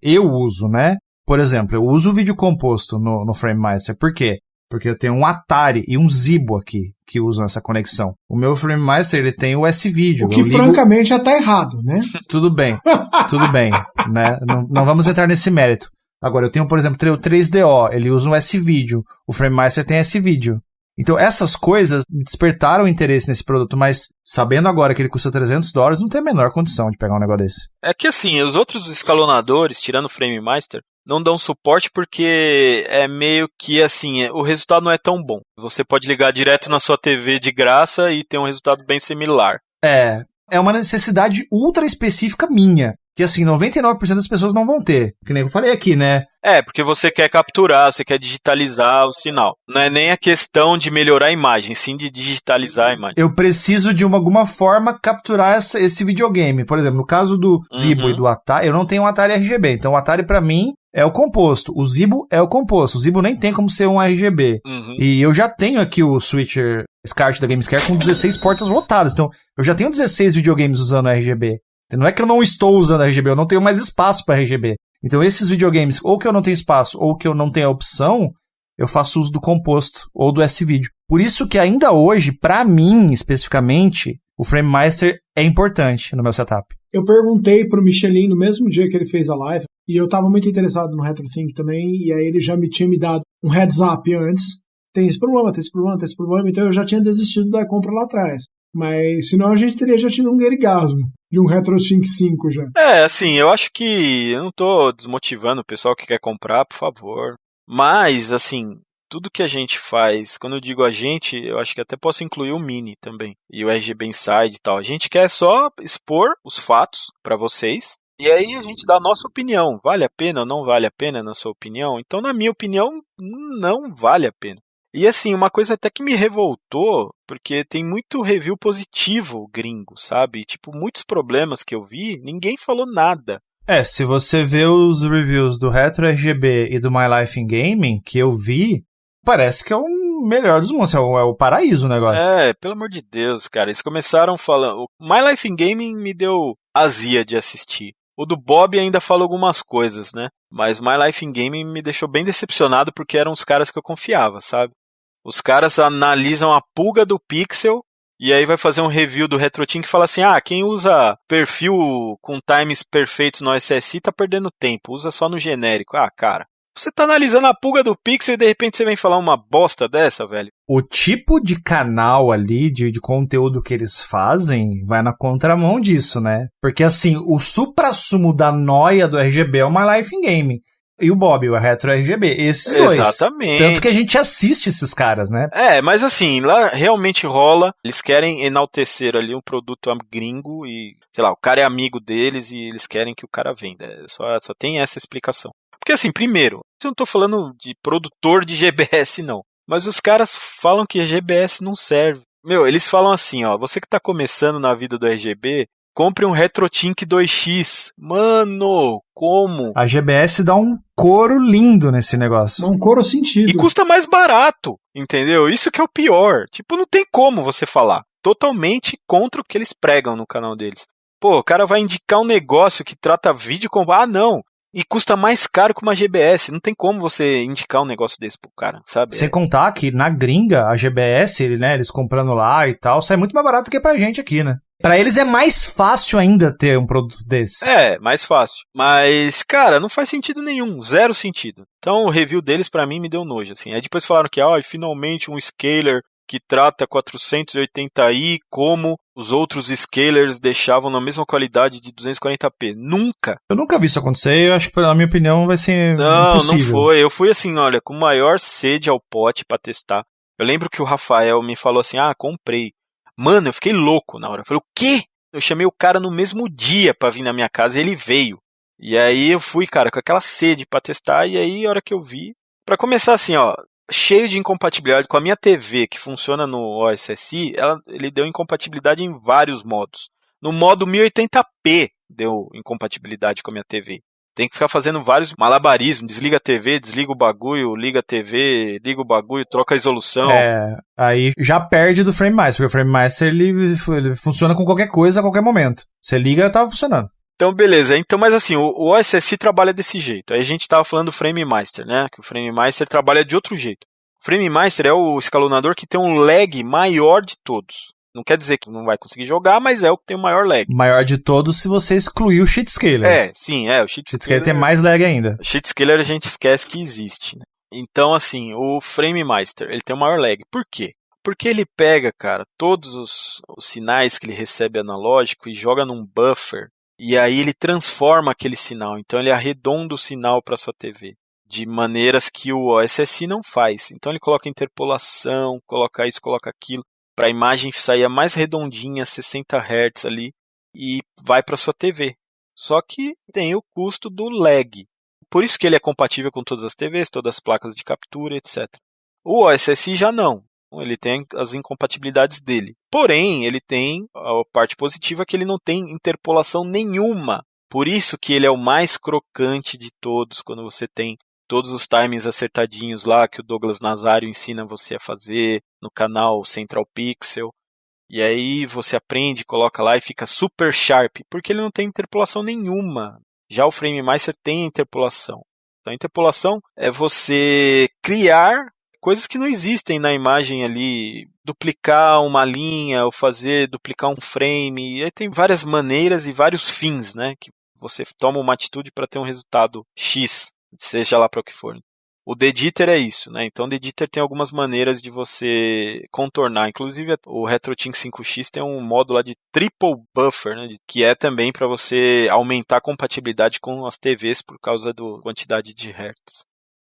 né? Por exemplo, eu uso o vídeo composto no Frame Master. Por quê? Porque eu tenho um Atari e um Zibo aqui que usam essa conexão. O meu Frame Master, ele tem o S-Video. O que, francamente, já tá errado, né? Tudo bem, né? Não vamos entrar nesse mérito. Agora, eu tenho, por exemplo, o 3DO, ele usa um S-Video. O Frame Master tem S-Video. Então, essas coisas despertaram interesse nesse produto, mas sabendo agora que ele custa $300, não tem a menor condição de pegar um negócio desse. É que assim, os outros escalonadores, tirando o Frame Master, não dão suporte porque é meio que assim, o resultado não é tão bom. Você pode ligar direto na sua TV de graça e ter um resultado bem similar. É uma necessidade ultra específica minha. Que assim, 99% das pessoas não vão ter. Que nem eu falei aqui, né? Porque você quer capturar, você quer digitalizar o sinal. Não é nem a questão de melhorar a imagem, sim de digitalizar a imagem. Eu preciso de alguma forma capturar esse videogame. Por exemplo, no caso do Zibo e do Atari, eu não tenho um Atari RGB. Então o Atari pra mim é o composto. O Zibo é o composto. O Zibo nem tem como ser um RGB. E eu já tenho aqui o switcher SCART da Gamescare com 16 portas lotadas. Então eu já tenho 16 videogames usando RGB. Não é que eu não estou usando RGB, eu não tenho mais espaço para RGB. Então esses videogames, ou que eu não tenho espaço, ou que eu não tenho a opção, eu faço uso do composto ou do S-Video. Por isso que ainda hoje, para mim, especificamente, o FrameMaster é importante no meu setup. Eu perguntei pro Michelin no mesmo dia que ele fez a live, e eu tava muito interessado no RetroThink também, e aí ele já tinha me dado um heads up antes. Tem esse problema, então eu já tinha desistido da compra lá atrás. Mas senão a gente teria já tido um guerigasmo de um RetroThink 5 já. Assim, eu acho que eu não tô desmotivando o pessoal que quer comprar, por favor. Mas, assim, tudo que a gente faz, quando eu digo a gente, eu acho que até posso incluir o Mini também. E o RGB Inside e tal. A gente quer só expor os fatos para vocês. E aí a gente dá a nossa opinião. Vale a pena ou não vale a pena na sua opinião? Então, na minha opinião, não vale a pena. E assim, uma coisa até que me revoltou, porque tem muito review positivo gringo, sabe? Tipo, muitos problemas que eu vi, ninguém falou nada. Se você vê os reviews do Retro RGB e do My Life in Gaming, que eu vi, parece que é o melhor dos mundos, é o paraíso o negócio. Pelo amor de Deus, cara. Eles começaram falando... O My Life in Gaming me deu azia de assistir. O do Bob ainda falou algumas coisas, né? Mas My Life in Gaming me deixou bem decepcionado porque eram os caras que eu confiava, sabe? Os caras analisam a pulga do pixel e aí vai fazer um review do RetroThink que fala assim, quem usa perfil com times perfeitos no SSI tá perdendo tempo, usa só no genérico. Cara, você tá analisando a pulga do pixel e de repente você vem falar uma bosta dessa, velho? O tipo de canal ali, de conteúdo que eles fazem, vai na contramão disso, né? Porque assim, o suprassumo da noia do RGB é o My Life in Gaming. E o Bob, o Retro RGB, esses dois. Exatamente. Tanto que a gente assiste esses caras, né? Mas assim, lá realmente rola, eles querem enaltecer ali um produto gringo e, sei lá, o cara é amigo deles e eles querem que o cara venda. Só tem essa explicação. Porque assim, primeiro, eu não tô falando de produtor de GBS não, mas os caras falam que a GBS não serve. Eles falam assim, você que tá começando na vida do RGB, compre um RetroThink 2X. Mano, como? A GBS dá um couro lindo nesse negócio. Um couro sentido. E custa mais barato, entendeu? Isso que é o pior. Tipo, não tem como você falar. Totalmente contra o que eles pregam no canal deles. Pô, o cara vai indicar um negócio que trata vídeo como... não. E custa mais caro que uma GBS. Não tem como você indicar um negócio desse pro cara, sabe? Sem contar que na gringa, a GBS, eles comprando lá e tal, sai muito mais barato do que pra gente aqui, né? Pra eles é mais fácil ainda ter um produto desse. Mais fácil. Mas, cara, não faz sentido nenhum. Zero sentido. Então, o review deles, pra mim, me deu nojo, assim. Aí depois falaram que, finalmente um scaler que trata 480i como os outros scalers deixavam na mesma qualidade de 240p. Nunca! Eu nunca vi isso acontecer, eu acho que, na minha opinião, vai ser impossível. Não foi. Eu fui assim, olha, com maior sede ao pote pra testar. Eu lembro que o Rafael me falou assim, comprei. Mano, eu fiquei louco na hora. Eu falei, o quê? Eu chamei o cara no mesmo dia pra vir na minha casa e ele veio. E aí eu fui, cara, com aquela sede pra testar. E aí, a hora que eu vi... Pra começar assim, cheio de incompatibilidade com a minha TV, que funciona no OSSI, ele deu incompatibilidade em vários modos. No modo 1080p deu incompatibilidade com a minha TV. Tem que ficar fazendo vários malabarismos. Desliga a TV, desliga o bagulho, liga a TV, liga o bagulho, troca a resolução. Aí já perde do FrameMaster, porque o FrameMaster ele funciona com qualquer coisa a qualquer momento. Você liga e tá funcionando. Então, beleza. Mas assim, o OSSI trabalha desse jeito. Aí a gente tava falando do FrameMaster, né? Que o FrameMaster trabalha de outro jeito. O FrameMaster é o escalonador que tem um lag maior de todos. Não quer dizer que não vai conseguir jogar, mas é o que tem o maior lag. Maior de todos se você excluir o Cheat Scaler. O Cheat Scaler tem mais lag ainda. O Cheat Scaler a gente esquece que existe, né? Então, assim, o FrameMaster, ele tem o maior lag. Por quê? Porque ele pega, cara, todos os sinais que ele recebe analógico e joga num buffer. E aí ele transforma aquele sinal. Então ele arredonda o sinal para sua TV. De maneiras que o OSSI não faz. Então ele coloca interpolação, coloca isso, coloca aquilo. para a imagem sair mais redondinha, 60 Hz ali, e vai para sua TV. Só que tem o custo do lag. Por isso que ele é compatível com todas as TVs, todas as placas de captura, etc. O OSSI já não. Ele tem as incompatibilidades dele. Porém, ele tem a parte positiva que ele não tem interpolação nenhuma. Por isso que ele é o mais crocante de todos, quando você tem todos os timings acertadinhos lá que o Douglas Nazário ensina você a fazer no canal Central Pixel. E aí você aprende, coloca lá e fica super sharp, porque ele não tem interpolação nenhuma. Já o FrameMaster tem interpolação. Então a interpolação é você criar coisas que não existem na imagem ali, duplicar uma linha ou duplicar um frame. E aí tem várias maneiras e vários fins, né? Que você toma uma atitude para ter um resultado X, seja lá para o que for. O Deditor é isso, né? Então o Deditor tem algumas maneiras de você contornar. Inclusive o RetroTink 5X tem um módulo lá de triple buffer, né? Que é também para você aumentar a compatibilidade com as TVs por causa da quantidade de hertz.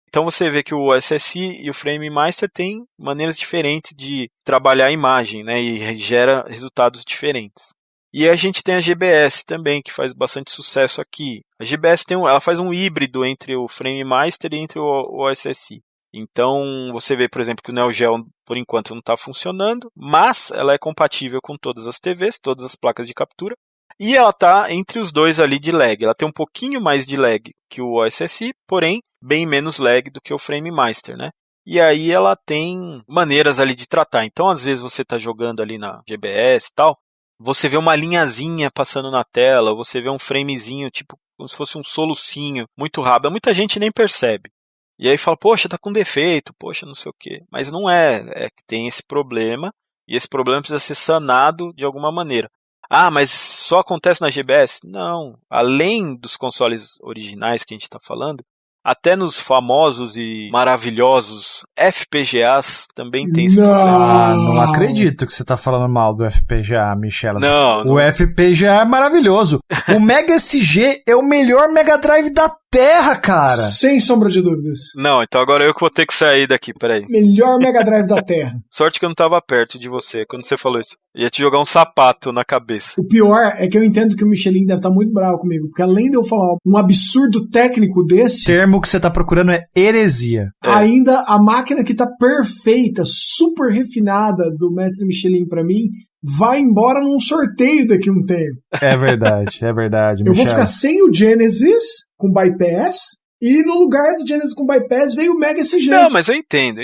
Então você vê que o OSSI e o FrameMaster têm maneiras diferentes de trabalhar a imagem, né? E gera resultados diferentes. E a gente tem a GBS também, que faz bastante sucesso aqui. A GBS ela faz um híbrido entre o FrameMaster e entre o OSSI. Então você vê, por exemplo, que o Neo Geo por enquanto não está funcionando, mas ela é compatível com todas as TVs, todas as placas de captura. E ela está entre os dois ali de lag. Ela tem um pouquinho mais de lag que o OSSI, porém bem menos lag do que o FrameMaster, né? E aí ela tem maneiras ali de tratar. Então às vezes você está jogando ali na GBS e tal, você vê uma linhazinha passando na tela, você vê um framezinho, tipo, como se fosse um solucinho, muito rápido. Muita gente nem percebe. E aí fala, poxa, tá com defeito, poxa, não sei o quê. Mas não é que tem esse problema, e esse problema precisa ser sanado de alguma maneira. Ah, mas só acontece na GBS? Não. Além dos consoles originais que a gente está falando, até nos famosos e maravilhosos FPGAs também tem esse problema. Ah, não acredito que você tá falando mal do FPGA, Michela. Não. O FPGA é maravilhoso. O Mega SG é o melhor Mega Drive da Terra, cara. Sem sombra de dúvidas. Não, então agora eu que vou ter que sair daqui, peraí. Melhor Mega Drive da Terra. Sorte que eu não tava perto de você quando você falou isso. Ia te jogar um sapato na cabeça. O pior é que eu entendo que o Michelin deve estar muito bravo comigo, porque além de eu falar um absurdo técnico desse... O termo que você tá procurando é heresia. Ainda a máquina que tá perfeita, super refinada do mestre Michelin pra mim, vai embora num sorteio daqui a um tempo. É verdade, Eu vou ficar sem o Genesis com bypass, e no lugar do Genesis com bypass veio o Mega SG. Não, mas eu entendo.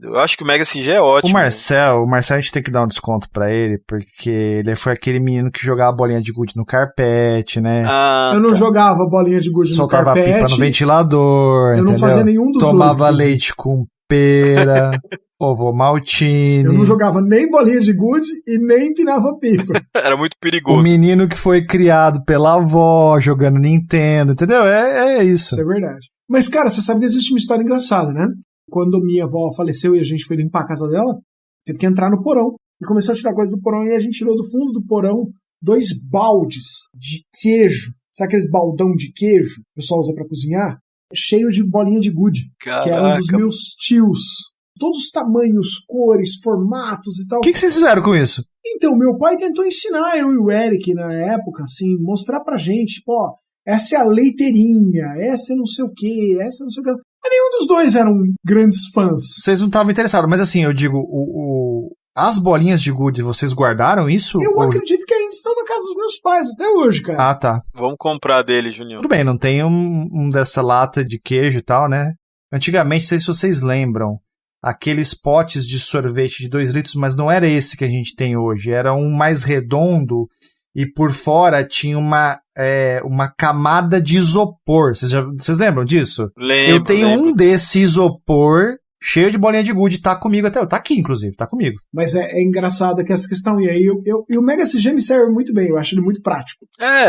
Eu acho que o Mega SG é ótimo. O Marcel a gente tem que dar um desconto pra ele, porque ele foi aquele menino que jogava bolinha de gude no carpete, né? Eu não jogava bolinha de gude no carpete. Soltava pipa no ventilador, eu entendeu? não fazia nenhum dos Tomava dois. Tomava leite com pera, ovo maltine. Eu não jogava nem bolinha de gude e nem empinava pipa. Era muito perigoso. O menino que foi criado pela avó, jogando Nintendo, entendeu? É isso. Isso é verdade. Mas, cara, você sabe que existe uma história engraçada, né? Quando minha avó faleceu e a gente foi limpar a casa dela, teve que entrar no porão. E começou a tirar coisa do porão e a gente tirou do fundo do porão 2 baldes de queijo. Sabe aqueles baldão de queijo que o pessoal usa pra cozinhar? Cheio de bolinha de gude. Caraca. Que era um dos meus tios. Todos os tamanhos, cores, formatos e tal. O que vocês fizeram com isso? Então, meu pai tentou ensinar eu e o Eric na época, assim, mostrar pra gente, tipo, ó, essa é a leiteirinha, essa é não sei o que, essa é não sei o que. Mas nenhum dos dois eram grandes fãs. Vocês não estavam interessados, mas assim, eu digo, as bolinhas de gude, vocês guardaram isso? Eu acredito que ainda estão na casa dos meus pais até hoje, cara. Ah, tá. Vamos comprar dele, Junião. Tudo bem, não tem um dessa lata de queijo e tal, né? Antigamente, não sei se vocês lembram, aqueles potes de sorvete de 2 litros, mas não era esse que a gente tem hoje. Era um mais redondo e por fora tinha uma camada de isopor. Vocês lembram disso? Lembro. Eu tenho um desse isopor cheio de bolinha de gude, tá comigo até. Tá aqui, inclusive, tá comigo. Mas é engraçado que essa questão. E aí, e o Mega SG me serve muito bem, eu acho ele muito prático.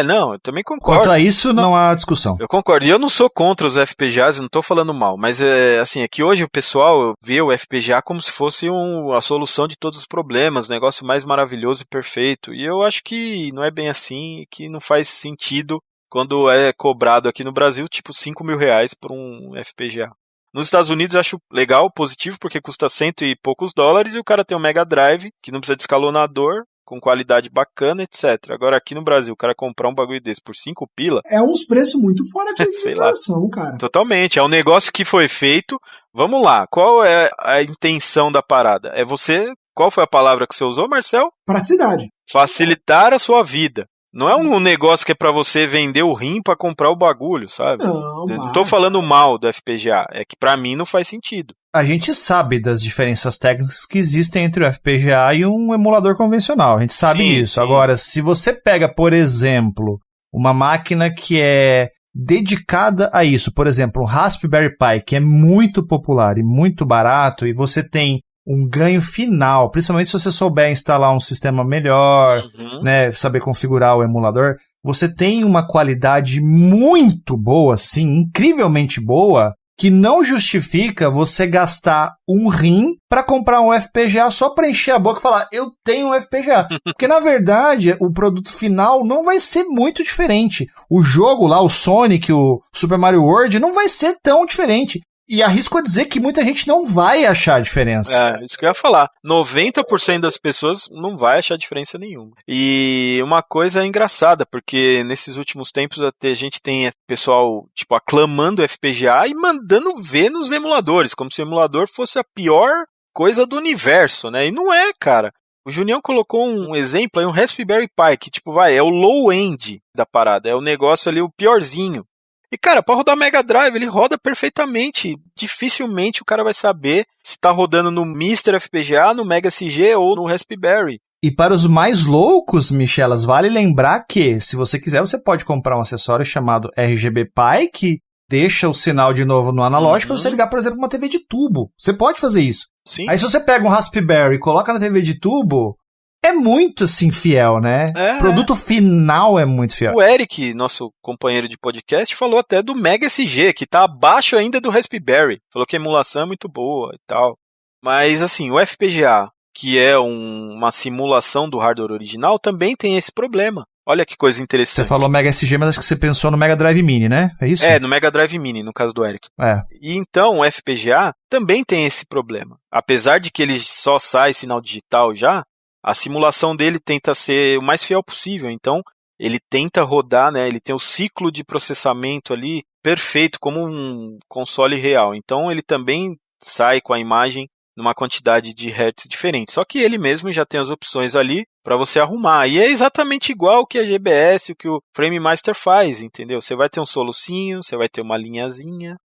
Não, eu também concordo. Quanto a isso, não há discussão. Eu concordo. E eu não sou contra os FPGAs, eu não tô falando mal, mas assim, é que hoje o pessoal vê o FPGA como se fosse a solução de todos os problemas, o negócio mais maravilhoso e perfeito. E eu acho que não é bem assim, que não faz sentido quando é cobrado aqui no Brasil, tipo R$5.000 por um FPGA. Nos Estados Unidos eu acho legal, positivo, porque custa $100 e poucos e o cara tem um Mega Drive, que não precisa de escalonador, com qualidade bacana, etc. Agora aqui no Brasil, o cara comprar um bagulho desse por 5 pila... É uns preços muito fora de sei proporção, lá. cara. Totalmente, é um negócio que foi feito. Vamos lá, qual é a intenção da parada? É você... Qual foi a palavra que você usou, Marcel? Praticidade. Facilitar a sua vida. Não é um negócio que é pra você vender o rim pra comprar o bagulho, sabe? Não tô falando mal do FPGA, é que pra mim não faz sentido. A gente sabe das diferenças técnicas que existem entre o FPGA e um emulador convencional, a gente sabe isso. Sim. Agora, se você pega, por exemplo, uma máquina que é dedicada a isso, por exemplo, um Raspberry Pi, que é muito popular e muito barato, e você tem um ganho final, principalmente se você souber instalar um sistema melhor, né, saber configurar o emulador, você tem uma qualidade muito boa, sim, incrivelmente boa, que não justifica você gastar um rim para comprar um FPGA só para encher a boca e falar, eu tenho um FPGA. Porque, na verdade, o produto final não vai ser muito diferente. O jogo lá, o Sonic, o Super Mario World, não vai ser tão diferente. E arrisco a dizer que muita gente não vai achar a diferença. É, isso que eu ia falar. 90% das pessoas não vai achar diferença nenhuma. E uma coisa engraçada, porque nesses últimos tempos a gente tem pessoal, tipo, aclamando o FPGA e mandando ver nos emuladores, como se o emulador fosse a pior coisa do universo, né? E não é, cara. O Junião colocou um exemplo aí, um Raspberry Pi, que, tipo, é o low-end da parada, é o negócio ali, o piorzinho. E, cara, para rodar Mega Drive, ele roda perfeitamente. Dificilmente o cara vai saber se tá rodando no Mr. FPGA, no Mega SG ou no Raspberry. E para os mais loucos, Michelas, vale lembrar que, se você quiser, você pode comprar um acessório chamado RGB Pi, que deixa o sinal de novo no analógico para você ligar, por exemplo, uma TV de tubo. Você pode fazer isso. Sim. Aí se você pega um Raspberry e coloca na TV de tubo... É muito, assim, fiel, né? O produto final é muito fiel. O Eric, nosso companheiro de podcast, falou até do Mega SG, que tá abaixo ainda do Raspberry. Falou que a emulação é muito boa e tal. Mas, assim, o FPGA, que é uma simulação do hardware original, também tem esse problema. Olha que coisa interessante. Você falou Mega SG, mas acho que você pensou no Mega Drive Mini, né? É isso? É, no Mega Drive Mini, no caso do Eric. É. E então, o FPGA também tem esse problema. Apesar de que ele só sai sinal digital já, a simulação dele tenta ser o mais fiel possível, então ele tenta rodar, né? Ele tem o ciclo de processamento ali perfeito, como um console real. Então ele também sai com a imagem numa quantidade de hertz diferente. Só que ele mesmo já tem as opções ali para você arrumar. E é exatamente igual que a GBS, o que o Frame Master faz, entendeu? Você vai ter um solucinho, você vai ter uma linhazinha,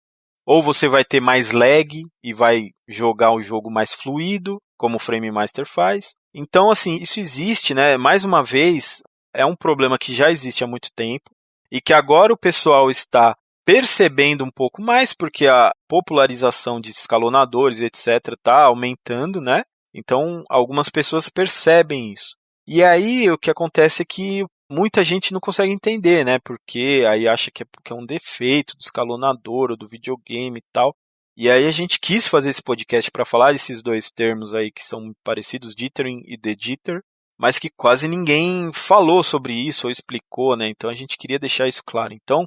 ou você vai ter mais lag e vai jogar o jogo mais fluido, como o Frame Master faz. Então, assim, isso existe, né? Mais uma vez, é um problema que já existe há muito tempo e que agora o pessoal está percebendo um pouco mais, porque a popularização de escalonadores, etc., está aumentando, né? Então, algumas pessoas percebem isso. E aí, o que acontece é que muita gente não consegue entender, né? Porque aí acha que é um defeito do escalonador ou do videogame e tal. E aí a gente quis fazer esse podcast para falar desses dois termos aí que são parecidos, dithering e de-jitter, mas que quase ninguém falou sobre isso ou explicou, né? Então a gente queria deixar isso claro. Então,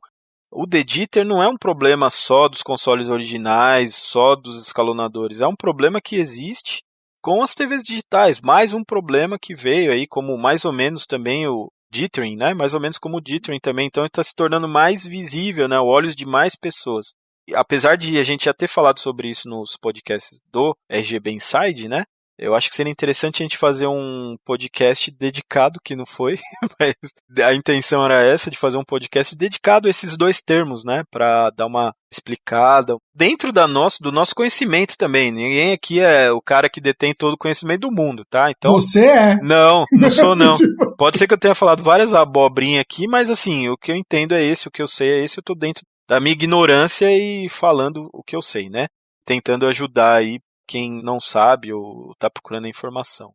o de-jitter não é um problema só dos consoles originais, só dos escalonadores. É um problema que existe com as TVs digitais. Mais um problema que veio aí, como mais ou menos também o dithering, né? Mais ou menos como o dithering também. Então está se tornando mais visível, né? Aos olhos de mais pessoas. Apesar de a gente já ter falado sobre isso nos podcasts do RGB Inside, né? Eu acho que seria interessante a gente fazer um podcast dedicado, que não foi, mas a intenção era essa, de fazer um podcast dedicado a esses dois termos, né? Para dar uma explicada. Dentro do nosso conhecimento também. Ninguém aqui é o cara que detém todo o conhecimento do mundo, tá? Então, você é? Não sou não. Pode ser que eu tenha falado várias abobrinhas aqui, mas assim, o que eu entendo é esse, o que eu sei é esse, eu tô dentro da minha ignorância e falando o que eu sei, né? Tentando ajudar aí quem não sabe ou está procurando a informação.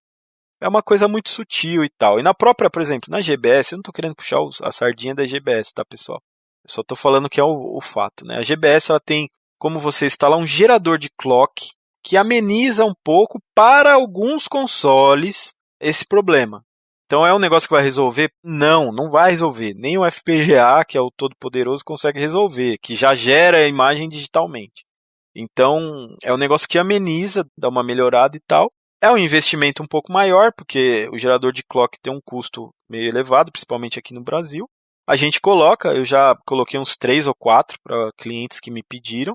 É uma coisa muito sutil e tal. E na própria, por exemplo, na GBS, eu não estou querendo puxar a sardinha da GBS, tá, pessoal? Eu só estou falando que é o fato, né? A GBS ela tem como você instalar um gerador de clock que ameniza um pouco para alguns consoles esse problema. Então é um negócio que vai resolver? Não vai resolver. Nem o FPGA, que é o todo-poderoso, consegue resolver, que já gera a imagem digitalmente. Então, é um negócio que ameniza, dá uma melhorada e tal. É um investimento um pouco maior, porque o gerador de clock tem um custo meio elevado, principalmente aqui no Brasil. A gente coloca, eu já coloquei uns 3 ou 4 para clientes que me pediram.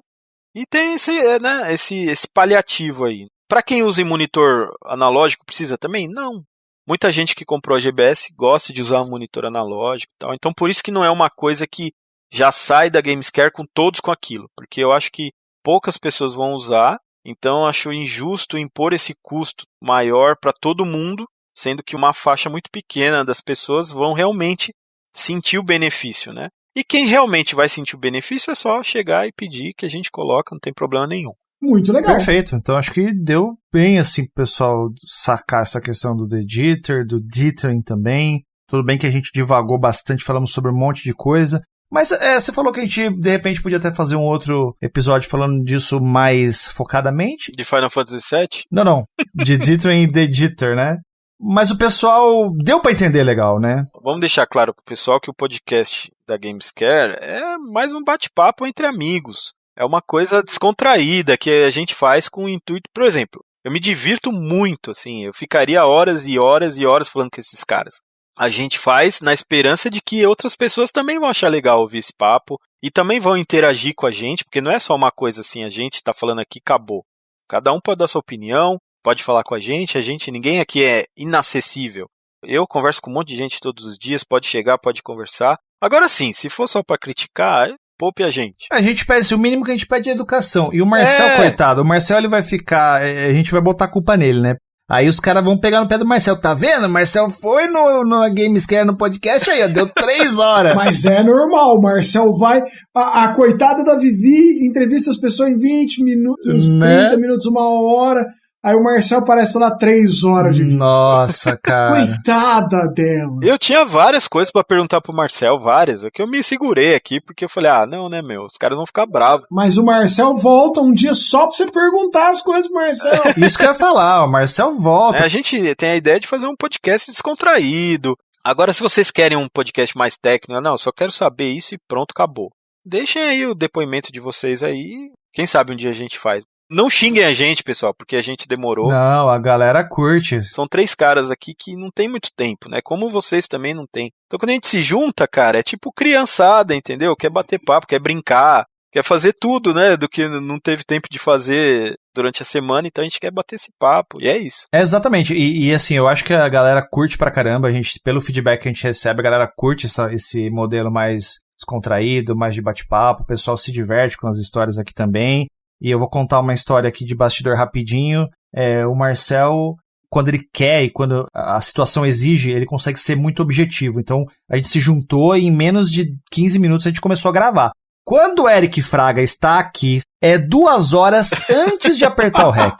E tem esse paliativo aí. Para quem usa em monitor analógico, precisa também? Não. Muita gente que comprou a GBS gosta de usar um monitor analógico e tal. Então, por isso que não é uma coisa que já sai da Gamescare com todos com aquilo. Porque eu acho que poucas pessoas vão usar. Então, eu acho injusto impor esse custo maior para todo mundo, sendo que uma faixa muito pequena das pessoas vão realmente sentir o benefício, né? E quem realmente vai sentir o benefício é só chegar e pedir que a gente coloca, não tem problema nenhum. Muito legal. Perfeito. Então acho que deu bem assim pro pessoal sacar essa questão do The Jitter, do dithering também. Tudo bem que a gente divagou bastante, falamos sobre um monte de coisa. Mas você falou que a gente, de repente, podia até fazer um outro episódio falando disso mais focadamente. De Final Fantasy VII? Não. De dithering e The Jitter, né? Mas o pessoal deu pra entender legal, né? Vamos deixar claro pro pessoal que o podcast da Gamescare é mais um bate-papo entre amigos. É uma coisa descontraída que a gente faz com o intuito, por exemplo, eu me divirto muito, assim, eu ficaria horas e horas e horas falando com esses caras. A gente faz na esperança de que outras pessoas também vão achar legal ouvir esse papo e também vão interagir com a gente, porque não é só uma coisa assim, a gente tá falando aqui, acabou. Cada um pode dar sua opinião, pode falar com a gente, ninguém aqui é inacessível. Eu converso com um monte de gente todos os dias, pode chegar, pode conversar. Agora sim, se for só pra criticar, poupe a gente. A gente pede, o mínimo que a gente pede é educação. E o Marcel, coitado, o Marcel ele vai ficar, a gente vai botar a culpa nele, né? Aí os caras vão pegar no pé do Marcel, tá vendo? O Marcel foi no Gamescare no podcast, aí deu 3 horas. Mas é normal, o Marcel vai... A coitada da Vivi entrevista as pessoas em 20 minutos, né? 30 minutos, 1 hora... Aí o Marcel aparece lá 3 horas de vídeo. Nossa, cara. Coitada dela. Eu tinha várias coisas pra perguntar pro Marcel, várias. É que eu me segurei aqui, porque eu falei, não, né, meu? Os caras vão ficar bravos. Mas o Marcel volta um dia só pra você perguntar as coisas pro Marcel. Isso que eu ia falar, o Marcel volta. A gente tem a ideia de fazer um podcast descontraído. Agora, se vocês querem um podcast mais técnico, não, só quero saber isso e pronto, acabou. Deixem aí o depoimento de vocês aí. Quem sabe um dia a gente faz. Não xinguem a gente, pessoal, porque a gente demorou. Não, a galera curte. São 3 caras aqui que não tem muito tempo, né? Como vocês também não tem. Então quando a gente se junta, cara, é tipo criançada, entendeu? Quer bater papo, quer brincar, quer fazer tudo, né? Do que não teve tempo de fazer durante a semana, então a gente quer bater esse papo, e é isso. É exatamente, e assim, eu acho que a galera curte pra caramba, a gente, pelo feedback que a gente recebe, a galera curte esse modelo mais descontraído, mais de bate-papo, o pessoal se diverte com as histórias aqui também. E eu vou contar uma história aqui de bastidor rapidinho. O Marcel, quando ele quer e quando a situação exige, ele consegue ser muito objetivo. Então, a gente se juntou e em menos de 15 minutos a gente começou a gravar. Quando o Eric Fraga está aqui, é 2 horas antes de apertar o REC.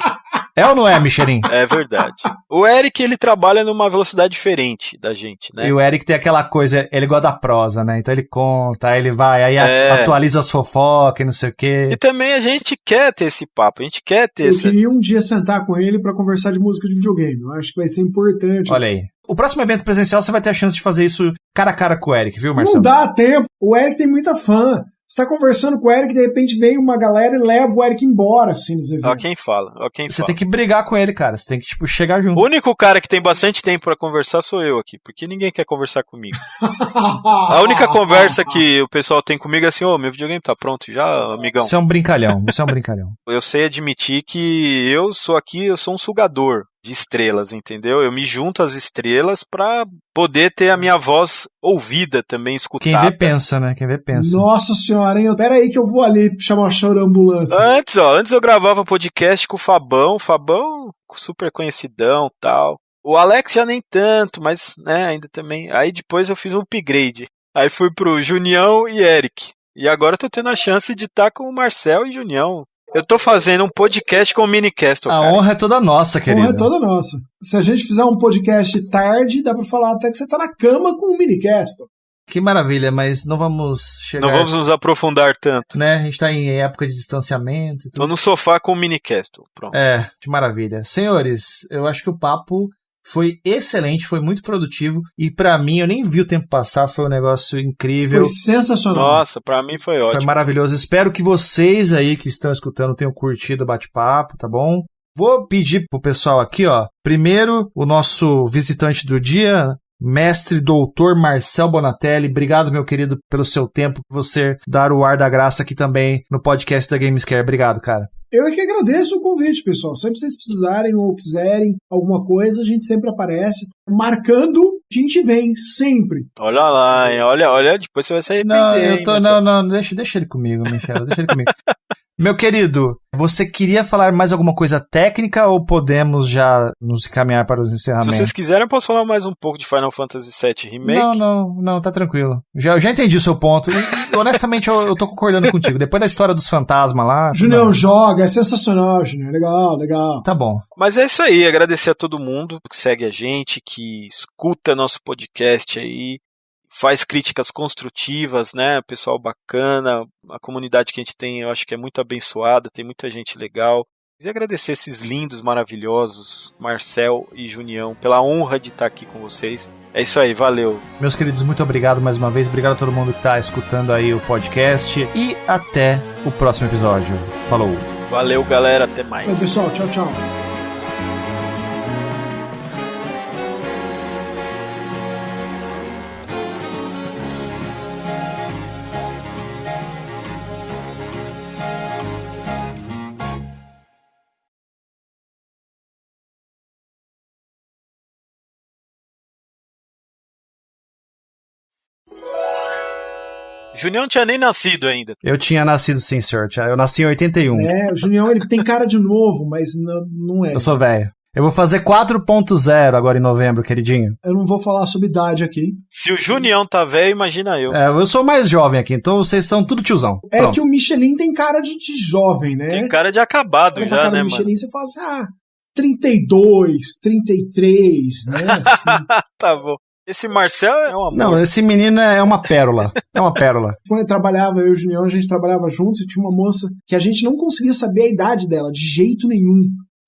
É ou não é, Michelin? É verdade. O Eric, ele trabalha numa velocidade diferente da gente, né? E o Eric tem aquela coisa, ele gosta da prosa, né? Então ele conta, aí ele vai, aí atualiza as fofocas e não sei o quê. E também a gente quer ter esse papo, a gente quer ter Eu queria um dia sentar com ele pra conversar de música de videogame. Eu acho que vai ser importante. Olha aí. O próximo evento presencial você vai ter a chance de fazer isso cara a cara com o Eric, viu, Marcelo? Não dá tempo. O Eric tem muita fã. Você tá conversando com o Eric, de repente vem uma galera e leva o Eric embora, assim, nos eventos. Ó quem fala. Você tem que brigar com ele, cara. Você tem que, chegar junto. O único cara que tem bastante tempo pra conversar sou eu aqui, porque ninguém quer conversar comigo. A única conversa que o pessoal tem comigo é assim, meu videogame tá pronto já, amigão? Você é um brincalhão, Eu sei admitir que eu sou um sugador de estrelas, entendeu? Eu me junto às estrelas pra poder ter a minha voz ouvida também, escutada. Quem vê pensa, né? Nossa senhora, hein? Pera aí que eu vou ali chamar a ambulância. Antes eu gravava podcast com o Fabão super conhecidão, tal. O Alex já nem tanto, mas, né, ainda também. Aí depois eu fiz um upgrade. Aí fui pro Junião e Eric. E agora eu tô tendo a chance de estar com o Marcel e Junião. Eu tô fazendo um podcast com o Minicast. A honra é toda nossa, querido. A honra é toda nossa. Se a gente fizer um podcast tarde, dá pra falar até que você tá na cama com o Minicast. Que maravilha, mas não vamos chegar... Não vamos nos aprofundar tanto. Né? A gente tá em época de distanciamento e tudo. Tô no sofá com o Minicast. Pronto. Que maravilha. Senhores, eu acho que o papo Foi excelente, foi muito produtivo. E pra mim, eu nem vi o tempo passar, foi um negócio incrível. Foi sensacional. Nossa, pra mim foi ótimo. Foi maravilhoso. Espero que vocês aí que estão escutando tenham curtido o bate-papo, tá bom? Vou pedir pro pessoal aqui, ó. Primeiro, o nosso visitante do dia, mestre doutor Marcel Bonatelli. Obrigado, meu querido, pelo seu tempo, por você dar o ar da graça aqui também no podcast da Gamescare. Obrigado, cara. Eu é que agradeço o convite, pessoal. Sempre que vocês precisarem ou quiserem alguma coisa, a gente sempre aparece. Marcando, a gente vem, sempre. Olha lá, hein? Olha, depois você vai se arrepender. Não, deixa ele comigo, Michel, deixa ele comigo. Meu querido, você queria falar mais alguma coisa técnica ou podemos já nos encaminhar para os encerramentos? Se vocês quiserem, eu posso falar mais um pouco de Final Fantasy VII Remake? Não, tá tranquilo. Já entendi o seu ponto. E, honestamente, eu tô concordando contigo. Depois da história dos fantasmas lá... Junião, joga, é sensacional, Junião. Legal. Tá bom. Mas é isso aí, agradecer a todo mundo que segue a gente, que escuta nosso podcast aí, faz críticas construtivas, né? Pessoal bacana, a comunidade que a gente tem, eu acho que é muito abençoada, tem muita gente legal. E agradecer esses lindos, maravilhosos, Marcel e Junião, pela honra de estar aqui com vocês. É isso aí, valeu. Meus queridos, muito obrigado mais uma vez. Obrigado a todo mundo que está escutando aí o podcast. E até o próximo episódio. Falou. Valeu, galera. Até mais. Oi, pessoal. Tchau. Junião não tinha nem nascido ainda. Eu tinha nascido sim, senhor. Eu nasci em 81. O Junião, ele tem cara de novo, mas não é. Eu sou velho. Eu vou fazer 4.0 agora em novembro, queridinho. Eu não vou falar sobre idade aqui. Se o Junião tá velho, imagina eu. Eu sou mais jovem aqui, então vocês são tudo tiozão. Pronto. Que o Michelin tem cara de jovem, né? Tem cara de acabado já, cara né, mano? Michelin, você fala assim, 32, 33, né? Assim. Tá bom. Esse Marcel é um amor. Não, esse menino é uma pérola. É uma pérola. Quando eu trabalhava, eu e o Junião, a gente trabalhava juntos e tinha uma moça que a gente não conseguia saber a idade dela, de jeito nenhum.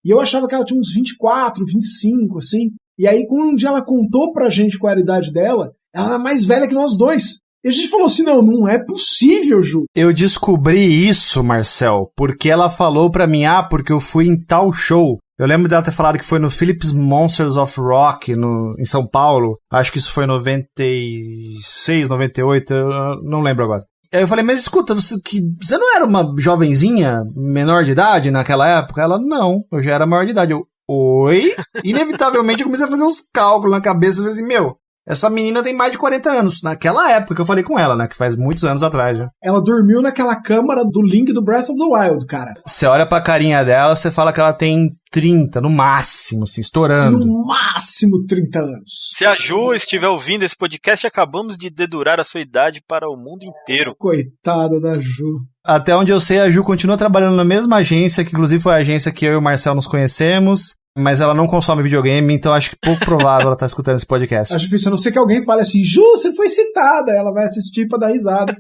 E eu achava que ela tinha uns 24, 25, assim. E aí, quando um dia ela contou pra gente qual era a idade dela, ela era mais velha que nós dois. E a gente falou assim, não é possível, Ju. Eu descobri isso, Marcel, porque ela falou pra mim, porque eu fui em tal show. Eu lembro dela ter falado que foi no Philips Monsters of Rock, em São Paulo. Acho que isso foi em 96, 98, eu não lembro agora. Aí eu falei, mas escuta, você não era uma jovenzinha, menor de idade naquela época? Ela, não, eu já era maior de idade. Eu, oi? Inevitavelmente eu comecei a fazer uns cálculos na cabeça, eu falei assim, essa menina tem mais de 40 anos. Naquela época que eu falei com ela, né? Que faz muitos anos atrás já. Ela dormiu naquela câmara do Link do Breath of the Wild, cara. Você olha pra carinha dela, você fala que ela tem 30, no máximo, assim, estourando. No máximo 30 anos. Se a Ju estiver ouvindo esse podcast, acabamos de dedurar a sua idade para o mundo inteiro. Coitada da Ju. Até onde eu sei, a Ju continua trabalhando na mesma agência, que inclusive foi a agência que eu e o Marcel nos conhecemos. Mas ela não consome videogame, então acho que pouco provável ela tá escutando esse podcast. Acho difícil, a não ser que alguém fale assim, Ju, você foi citada. Ela vai assistir pra dar risada.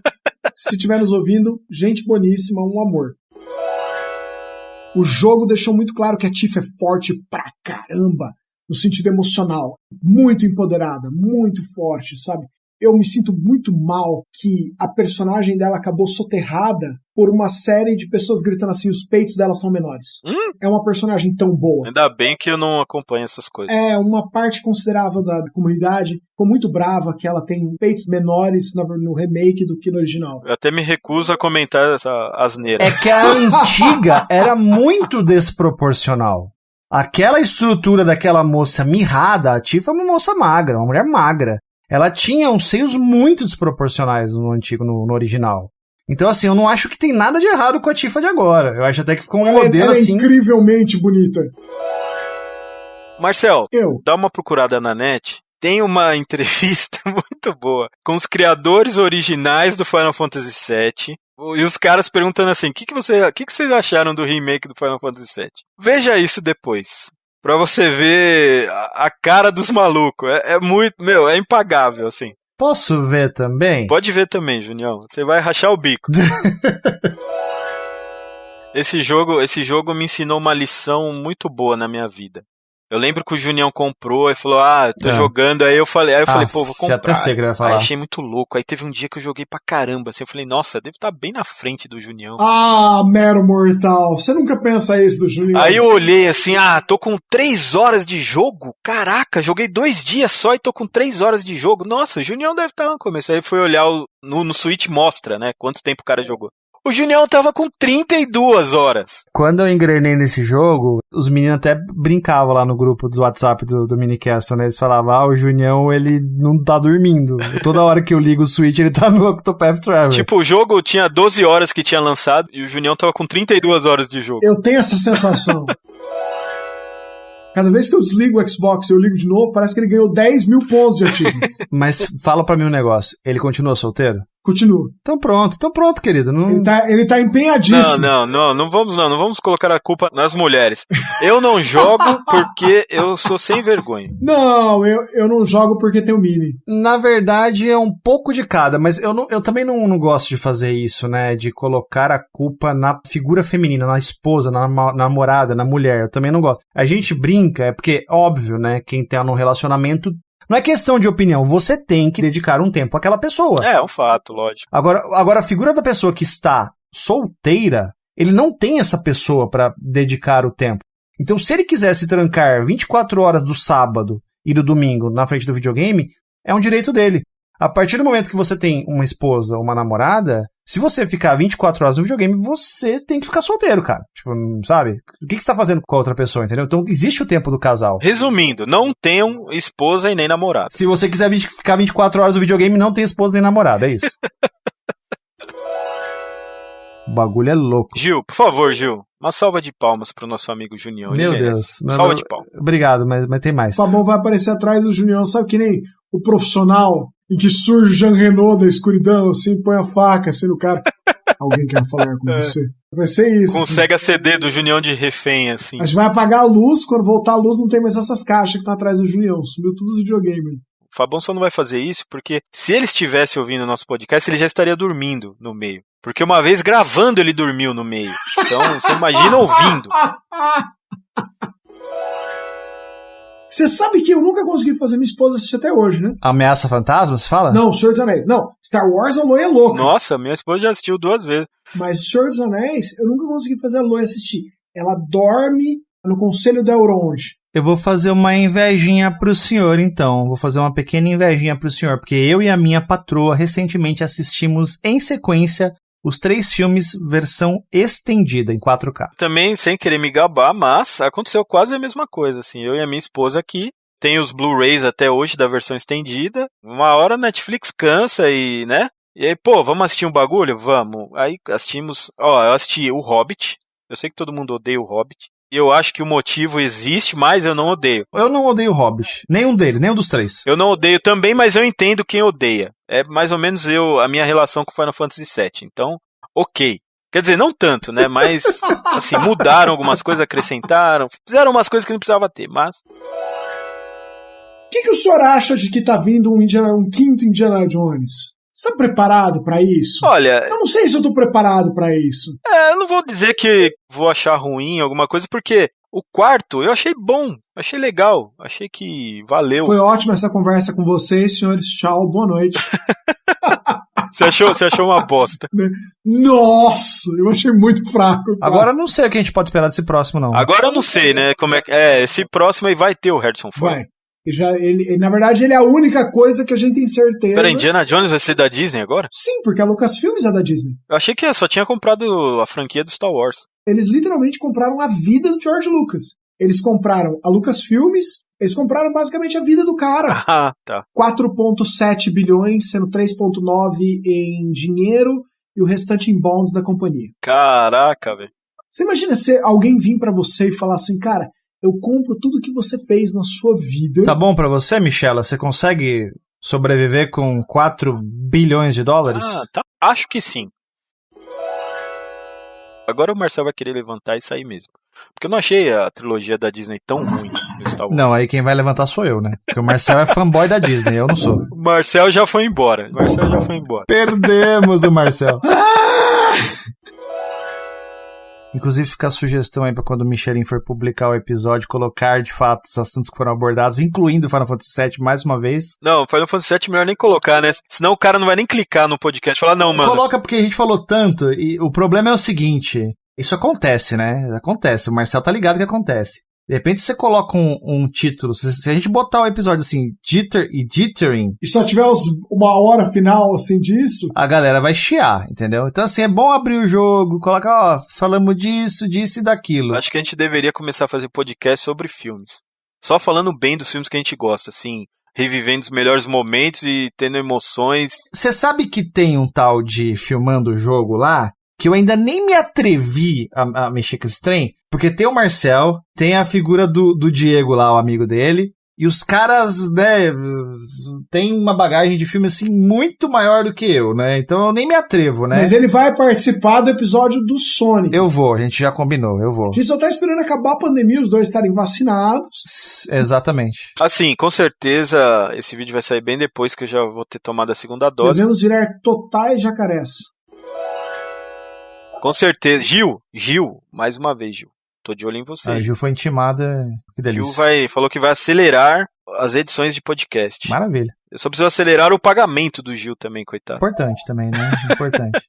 Se estiver nos ouvindo, gente boníssima, um amor. O jogo deixou muito claro que a Tifa é forte pra caramba, no sentido emocional. Muito empoderada, muito forte, sabe? Eu me sinto muito mal que a personagem dela acabou soterrada por uma série de pessoas gritando assim, os peitos dela são menores. É uma personagem tão boa. Ainda bem que eu não acompanho essas coisas. Uma parte considerável da comunidade ficou muito brava que ela tem peitos menores no remake do que no original. Eu até me recuso a comentar essa asneira. É que a antiga era muito desproporcional. Aquela estrutura daquela moça mirrada, a Tifa é uma moça magra, uma mulher magra. Ela tinha uns seios muito desproporcionais no antigo, no original. Então, assim, eu não acho que tem nada de errado com a Tifa de agora. Eu acho até que ficou um modelo ela assim... é incrivelmente bonita. Marcel, dá uma procurada na net. Tem uma entrevista muito boa com os criadores originais do Final Fantasy VII. E os caras perguntando assim, o que vocês acharam do remake do Final Fantasy VII? Veja isso depois. Pra você ver a cara dos malucos. É muito, é impagável, assim. Posso ver também? Pode ver também, Junião. Você vai rachar o bico. Esse jogo me ensinou uma lição muito boa na minha vida. Eu lembro que o Junião comprou e falou, tô jogando, aí eu falei, pô, vou comprar. Já até sei que vai falar. Aí achei muito louco, aí teve um dia que eu joguei pra caramba, assim, eu falei, nossa, deve estar bem na frente do Junião. Mero mortal, você nunca pensa isso do Junião. Aí eu olhei assim, tô com 3 horas de jogo? Caraca, joguei 2 dias só e tô com 3 horas de jogo. Nossa, o Junião deve estar no começo. Aí foi olhar no Switch, mostra, né, quanto tempo o cara jogou. O Junião tava com 32 horas. Quando eu engrenei nesse jogo, os meninos até brincavam lá no grupo do WhatsApp do Minicast, né? Eles falavam, o Junião, ele não tá dormindo. Toda hora que eu ligo o Switch, ele tá no Octopath Traveler. Tipo, o jogo tinha 12 horas que tinha lançado e o Junião tava com 32 horas de jogo. Eu tenho essa sensação. Cada vez que eu desligo o Xbox e eu ligo de novo, parece que ele ganhou 10 mil pontos de achievements. Mas fala pra mim um negócio, ele continua solteiro? Continua. Então pronto, querido. Não... Ele tá empenhadíssimo. Não vamos colocar a culpa nas mulheres. Eu não jogo porque eu sou sem vergonha. Não, eu não jogo porque tenho Mini. Na verdade, é um pouco de cada, mas eu também não gosto de fazer isso, né? De colocar a culpa na figura feminina, na esposa, na namorada, na mulher. Eu também não gosto. A gente brinca, é porque, óbvio, né? Quem tá num relacionamento... Não é questão de opinião, você tem que dedicar um tempo àquela pessoa. É um fato, lógico. Agora a figura da pessoa que está solteira, ele não tem essa pessoa para dedicar o tempo. Então, se ele quiser se trancar 24 horas do sábado e do domingo na frente do videogame, é um direito dele. A partir do momento que você tem uma esposa ou uma namorada, se você ficar 24 horas no videogame, você tem que ficar solteiro, cara. Tipo, sabe? O que você tá fazendo com a outra pessoa, entendeu? Então, existe o tempo do casal. Resumindo, não tenham esposa e nem namorada. Se você quiser ficar 24 horas no videogame, não tem esposa nem namorada, é isso. O bagulho é louco. Gil, por favor, Gil, uma salva de palmas pro nosso amigo Junião. Meu Deus. Salva de palmas. Obrigado, mas tem mais. O Fabão vai aparecer atrás do Junião, sabe que nem o profissional em que surge o Jean Renault da escuridão, assim, põe a faca, assim, no cara. Alguém quer falar com você? Vai ser isso. Com o Sega CD do Junião de refém, assim. A gente vai apagar a luz, quando voltar a luz não tem mais essas caixas que estão atrás do Junião. Sumiu tudo os videogames. O Fabão só não vai fazer isso porque se ele estivesse ouvindo o nosso podcast, ele já estaria dormindo no meio. Porque uma vez gravando ele dormiu no meio. Então, você imagina ouvindo. Você sabe que eu nunca consegui fazer minha esposa assistir até hoje, né? Ameaça Fantasma, você fala? Não, Senhor dos Anéis. Não, Star Wars a Loi é louca. Nossa, minha esposa já assistiu 2 vezes. Mas Senhor dos Anéis, eu nunca consegui fazer a Loi assistir. Ela dorme no Conselho da Elrond. Eu vou fazer uma invejinha pro senhor, então. Vou fazer uma pequena invejinha pro senhor, porque eu e a minha patroa recentemente assistimos em sequência os 3 filmes versão estendida, em 4K. Também, sem querer me gabar, mas aconteceu quase a mesma coisa, assim. Eu e a minha esposa aqui, tem os Blu-rays até hoje da versão estendida. Uma hora a Netflix cansa e, né? E aí, pô, vamos assistir um bagulho? Vamos. Aí assistimos, eu assisti O Hobbit. Eu sei que todo mundo odeia O Hobbit. E eu acho que o motivo existe, mas eu não odeio. Eu não odeio o Hobbit. Nenhum deles, nenhum dos 3. Eu não odeio também, mas eu entendo quem odeia. É mais ou menos a minha relação com Final Fantasy VII. Então, ok. Quer dizer, não tanto, né? Mas, assim, mudaram algumas coisas, acrescentaram. Fizeram umas coisas que não precisava ter, mas... O que o senhor acha de que tá vindo um quinto Indiana Jones? Você tá preparado pra isso? Olha... Eu não sei se eu tô preparado pra isso. Eu não vou dizer que vou achar ruim alguma coisa, porque o 4 eu achei bom, achei legal, achei que valeu. Foi ótima essa conversa com vocês, senhores. Tchau, boa noite. Você achou uma bosta. Nossa, eu achei muito fraco. Cara. Agora eu não sei o que a gente pode esperar desse próximo, não. Agora eu não sei, né? Como é que esse próximo aí vai ter o Harrison Ford. Vai. Na verdade, ele é a única coisa que a gente tem certeza. Pera, Indiana Jones vai ser da Disney agora? Sim, porque a Lucasfilmes é da Disney. Eu achei que só tinha comprado a franquia do Star Wars. Eles literalmente compraram a vida do George Lucas. Eles compraram a Lucasfilmes, eles compraram basicamente a vida do cara. Ah, tá. 4,7 bilhões, sendo 3,9 em dinheiro e o restante em bonds da companhia. Caraca, velho. Você imagina se alguém vir pra você e falar assim, cara, eu compro tudo que você fez na sua vida. Tá bom pra você, Michela? Você consegue sobreviver com 4 bilhões de dólares? Ah, tá. Acho que sim. Agora o Marcel vai querer levantar e sair mesmo. Porque eu não achei a trilogia da Disney tão ruim no Star Wars. Não, aí quem vai levantar sou eu, né? Porque o Marcel é fanboy da Disney, eu não sou. O Marcel já foi embora. Perdemos o Marcel. Inclusive fica a sugestão aí pra quando o Michelin for publicar o episódio, colocar de fato os assuntos que foram abordados, incluindo Final Fantasy VII mais uma vez. Não, Final Fantasy VII é melhor nem colocar, né? Senão o cara não vai nem clicar no podcast e falar, não, mano. Coloca porque a gente falou tanto, e o problema é o seguinte, isso acontece, né? Acontece, o Marcel tá ligado que acontece. De repente você coloca um título, se a gente botar o episódio assim, Jitter e Jittering... E só tiver uma hora final, assim, disso... A galera vai chiar, entendeu? Então, assim, é bom abrir o jogo, colocar, ó, falamos disso e daquilo. Acho que a gente deveria começar a fazer podcast sobre filmes. Só falando bem dos filmes que a gente gosta, assim, revivendo os melhores momentos e tendo emoções. Você sabe que tem um tal de filmando o jogo lá, que eu ainda nem me atrevi a mexer com esse trem, porque tem o Marcel, tem a figura do Diego lá, o amigo dele, e os caras, né, tem uma bagagem de filme, assim, muito maior do que eu, né, então eu nem me atrevo, né. Mas ele vai participar do episódio do Sonic. Eu vou, a gente já combinou, eu vou. A gente só tá esperando acabar a pandemia, os dois estarem vacinados. Exatamente. Assim, com certeza, esse vídeo vai sair bem depois que eu já vou ter tomado a segunda dose. Devemos virar totais jacarés. Com certeza. Gil, mais uma vez, Gil. Tô de olho em você. A Gil foi intimada, que delícia. Gil falou que vai acelerar as edições de podcast. Maravilha. Eu só preciso acelerar o pagamento do Gil também, coitado. Importante também, né? Importante.